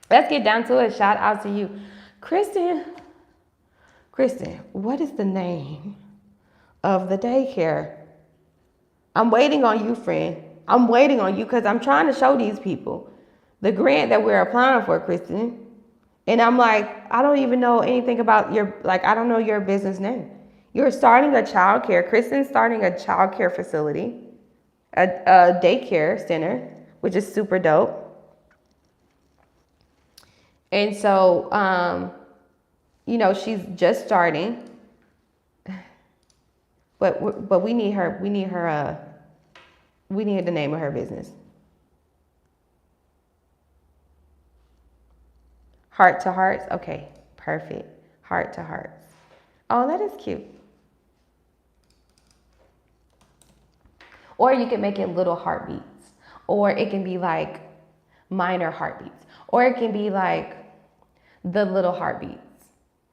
Let's get down to it. Shout out to you. Kristen, what is the name of the daycare? I'm waiting on you, friend. I'm waiting on you because I'm trying to show these people the grant that we're applying for, Kristen. And I'm like, I don't even know anything about I don't know your business name. You're starting a childcare. Kristen's starting a childcare facility, a daycare center, which is super dope. And so, she's just starting, but we need the name of her business. Heart to Hearts. Okay, perfect. Heart to Hearts. Oh, that is cute. Or you can make it little heartbeats, or it can be like minor heartbeats, or it can be like the little heartbeats.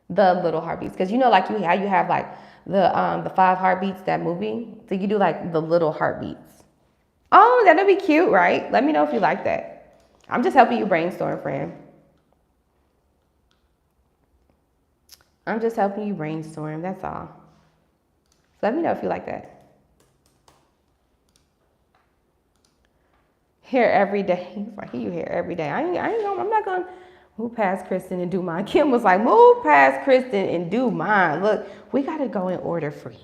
Because how you have like the 5 heartbeats, that movie. So you do like the little heartbeats. Oh, that'll be cute, right? Let me know if you like that. I'm just helping you brainstorm, friend. I'm just helping you brainstorm. That's all. So let me know if you like that. Here every day. I hear you here every day. I'm not going to move past Kristen and do mine. Kim was like, move past Kristen and do mine. Look, we got to go in order for you.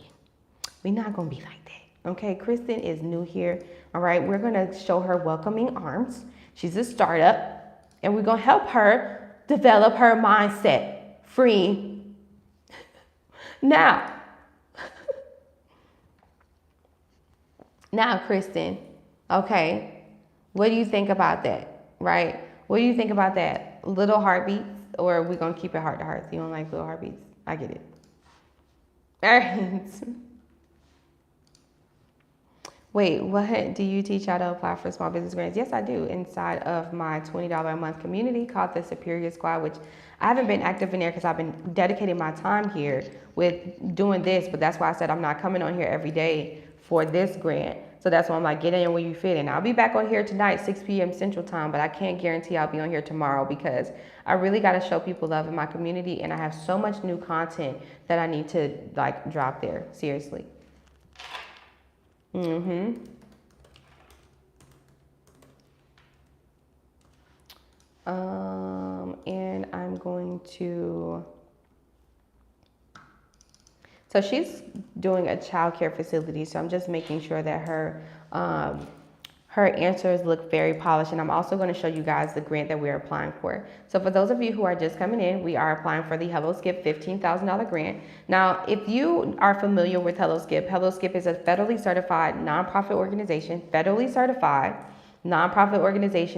We're not going to be like that. Okay, Kristen is new here. All right, we're going to show her welcoming arms. She's a startup. And we're going to help her develop her mindset. Free. Now, Kristen, okay, what do you think about that, right? What do you think about that? Little heartbeats, or are we going to keep it heart to heart? You don't like little heartbeats? I get it. All right. Wait, what do you teach how to apply for small business grants? Yes, I do. Inside of my $20 a month community called the Superior Squad, which I haven't been active in there because I've been dedicating my time here with doing this. But that's why I said I'm not coming on here every day for this grant. So that's why I'm like, get in where you fit in. I'll be back on here tonight, 6 p.m. Central Time, but I can't guarantee I'll be on here tomorrow because I really got to show people love in my community. And I have so much new content that I need to like drop there. Seriously. And I'm going to, so she's doing a childcare facility. So I'm just making sure that her answers look very polished. And I'm also going to show you guys the grant that we're applying for. So for those of you who are just coming in, we are applying for the Hello Skip $15,000 grant. Now, if you are familiar with Hello Skip is a federally certified nonprofit organization,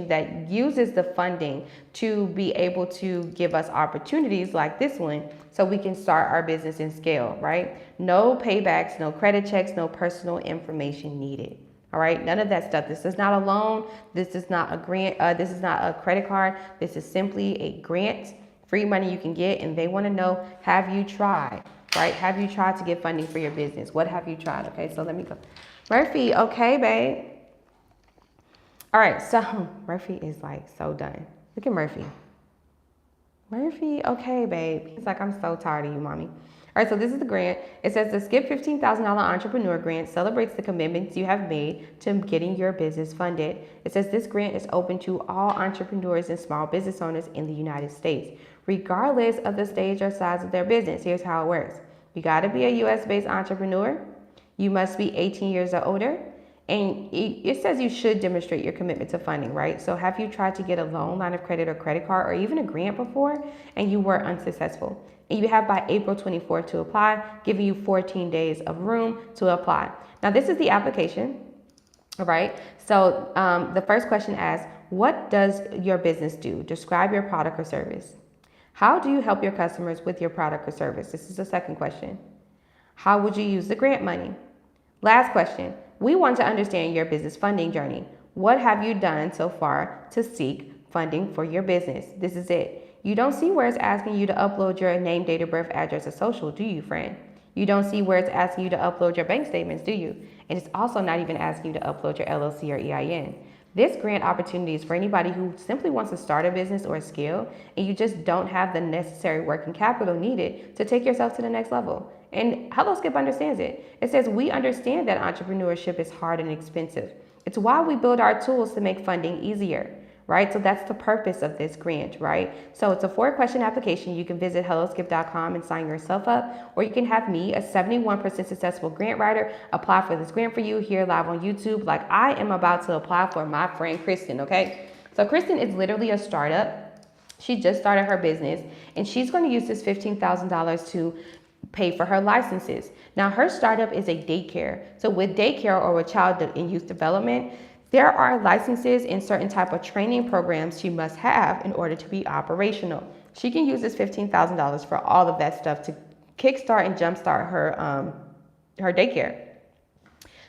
that uses the funding to be able to give us opportunities like this one so we can start our business and scale, right? No paybacks, no credit checks, no personal information needed. All right, none of that stuff. This is not a loan. This is not a grant. This is not a credit card. This is simply a grant, free money you can get. And they want to know, have you tried, right? Have you tried to get funding for your business? What have you tried? Okay, so let me go. Murphy, okay, babe. All right, so Murphy is like so done. Look at Murphy. Murphy, okay, babe. He's like, I'm so tired of you, mommy. All right, so this is the grant. It says the Skip $15,000 Entrepreneur Grant celebrates the commitments you have made to getting your business funded. It says this grant is open to all entrepreneurs and small business owners in the United States, regardless of the stage or size of their business. Here's how it works. You got to be a U.S.-based entrepreneur. You must be 18 years or older. And it says you should demonstrate your commitment to funding, right? So have you tried to get a loan, line of credit, or credit card, or even a grant before, and you were unsuccessful? And you have by April 24th to apply, giving you 14 days of room to apply. Now, this is the application, all right? So the first question asks, what does your business do? Describe your product or service. How do you help your customers with your product or service? This is the second question. How would you use the grant money? Last question. We want to understand your business funding journey. What have you done so far to seek funding for your business? This is it. You don't see where it's asking you to upload your name, date of birth, address, or social, do you, friend? You don't see where it's asking you to upload your bank statements, do you? And it's also not even asking you to upload your LLC or EIN. This grant opportunity is for anybody who simply wants to start a business or scale, and you just don't have the necessary working capital needed to take yourself to the next level. And Hello Skip understands it. It says, we understand that entrepreneurship is hard and expensive. It's why we build our tools to make funding easier, right? So that's the purpose of this grant, right? So it's a 4-question application. You can visit helloskip.com and sign yourself up, or you can have me, a 71% successful grant writer, apply for this grant for you here live on YouTube, like I am about to apply for my friend Kristen, okay? So Kristen is literally a startup. She just started her business, and she's going to use this $15,000 to pay for her licenses. Now, her startup is a daycare. So with daycare or with child and youth development, there are licenses and certain type of training programs she must have in order to be operational. She can use this $15,000 for all of that stuff to kickstart and jumpstart her daycare.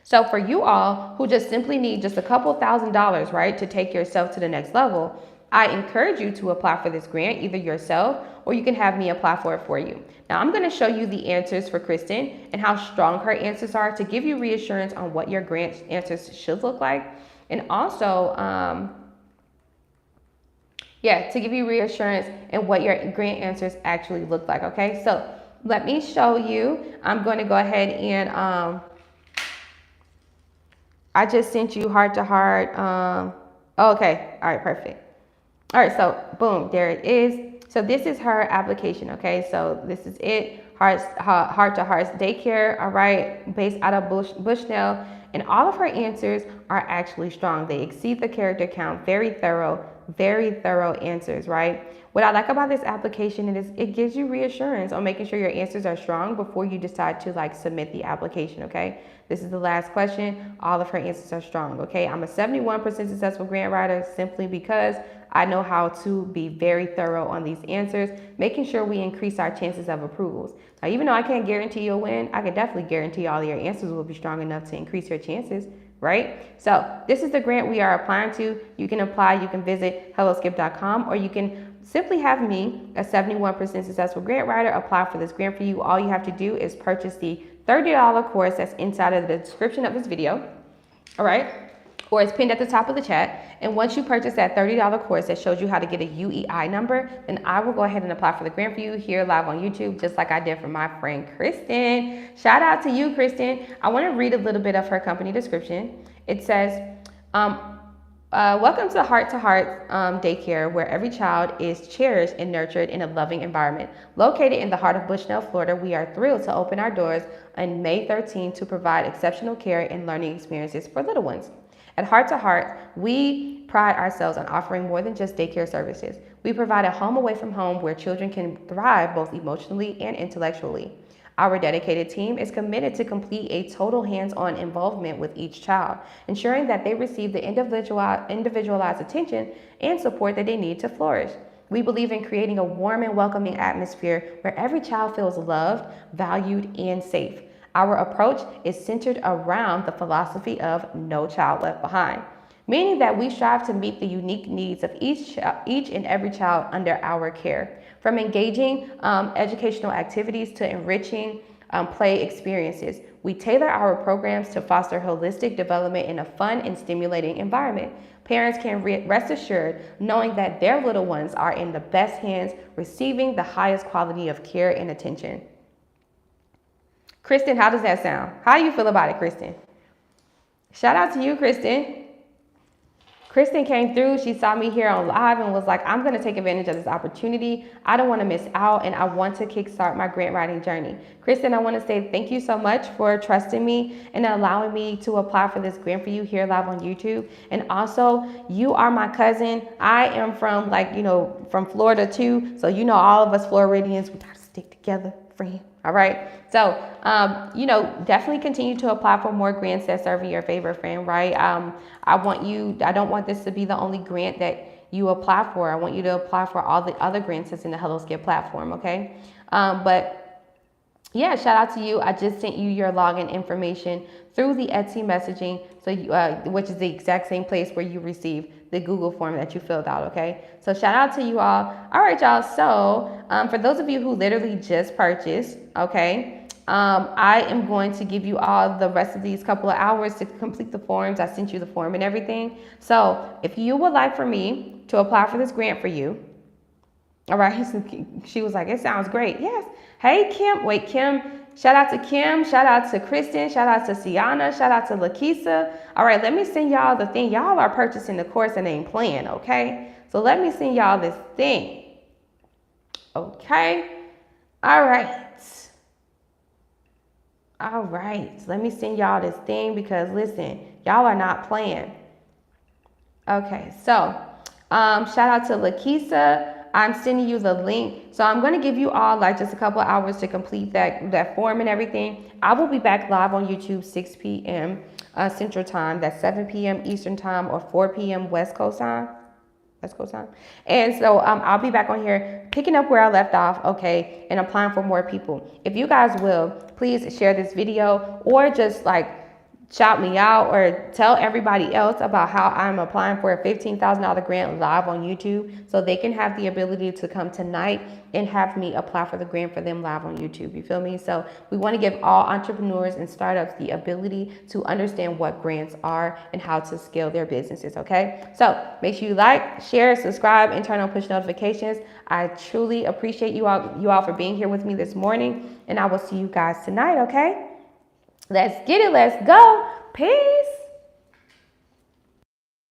So for you all who just simply need just a couple $1,000s, right, to take yourself to the next level, I encourage you to apply for this grant, either yourself or you can have me apply for it for you. Now, I'm going to show you the answers for Kristen and how strong her answers are to give you reassurance on what your grant answers should look like. And also, to give you reassurance and what your grant answers actually look like, okay? So let me show you. I'm going to go ahead and I just sent you heart to heart. Okay, all right, perfect. All right, so boom, there it is. So this is her application, okay? So this is it, Heart to Hearts Daycare, all right, based out of Bushnell. And all of her answers are actually strong. They exceed the character count, very thorough answers, right? What I like about this application is it gives you reassurance on making sure your answers are strong before you decide to like submit the application, okay? This is the last question. All of her answers are strong, okay? I'm a 71% successful grant writer simply because I know how to be very thorough on these answers, making sure we increase our chances of approvals. Now, even though I can't guarantee you'll win, I can definitely guarantee all of your answers will be strong enough to increase your chances, right? So this is the grant we are applying to. You can apply, you can visit helloskip.com, or you can simply have me, a 71% successful grant writer, apply for this grant for you. All you have to do is purchase the $30 course that's inside of the description of this video, all right? Or it's pinned at the top of the chat. And once you purchase that $30 course that shows you how to get a UEI number, then I will go ahead and apply for the grant for you here live on YouTube, just like I did for my friend Kristen. Shout out to you, Kristen. I want to read a little bit of her company description. It says, welcome to Heart Daycare, where every child is cherished and nurtured in a loving environment. Located in the heart of Bushnell, Florida, we are thrilled to open our doors on May 13 to provide exceptional care and learning experiences for little ones. At Heart to Heart, we pride ourselves on offering more than just daycare services. We provide a home away from home where children can thrive both emotionally and intellectually. Our dedicated team is committed to complete a total hands-on involvement with each child, ensuring that they receive the individualized attention and support that they need to flourish. We believe in creating a warm and welcoming atmosphere where every child feels loved, valued, and safe. Our approach is centered around the philosophy of no child left behind, meaning that we strive to meet the unique needs of each and every child under our care. From engaging educational activities to enriching play experiences, we tailor our programs to foster holistic development in a fun and stimulating environment. Parents can rest assured knowing that their little ones are in the best hands, receiving the highest quality of care and attention. Kristen, how does that sound? How do you feel about it, Kristen? Shout out to you, Kristen. Kristen came through. She saw me here on live and was like, I'm going to take advantage of this opportunity. I don't want to miss out, and I want to kickstart my grant writing journey. Kristen, I want to say thank you so much for trusting me and allowing me to apply for this grant for you here live on YouTube. And also, you are my cousin. I am from from Florida too. So, all of us Floridians, we got to stick together, friend. All right. So, definitely continue to apply for more grants that serve in your favor, friend, right? I don't want this to be the only grant that you apply for. I want you to apply for all the other grants that's in the HelloSkip platform, okay? But yeah, shout out to you. I just sent you your login information through the Etsy messaging, so which is the exact same place where you received the Google form that you filled out, okay? So shout out to you all. All right, y'all. So for those of you who literally just purchased, okay, I am going to give you all the rest of these couple of hours to complete the forms. I sent you the form and everything. So if you would like for me to apply for this grant for you, all right, she was like, it sounds great. Yes. Hey, Kim. Wait, Kim. Shout out to Kim. Shout out to Kristen. Shout out to Sienna. Shout out to Lakisa. All right, let me send y'all the thing. Y'all are purchasing the course and ain't playing, okay? So let me send y'all this thing. Okay. All right. All right. Let me send y'all this thing because, listen, y'all are not playing. Okay. So shout out to Lakisa. I'm sending you the link. So I'm going to give you all just a couple of hours to complete that form and everything. I will be back live on YouTube 6 p.m. Central Time. That's 7 p.m. Eastern Time or 4 p.m. West Coast Time. And so I'll be back on here picking up where I left off, okay, and applying for more people. If you guys will, please share this video or just shout me out or tell everybody else about how I'm applying for a $15,000 grant live on YouTube so they can have the ability to come tonight and have me apply for the grant for them live on YouTube. You feel me? So we want to give all entrepreneurs and startups the ability to understand what grants are and how to scale their businesses, okay? So make sure you like, share, subscribe, and turn on push notifications. I truly appreciate you all for being here with me this morning, and I will see you guys tonight, okay? Let's get it. Let's go. Peace.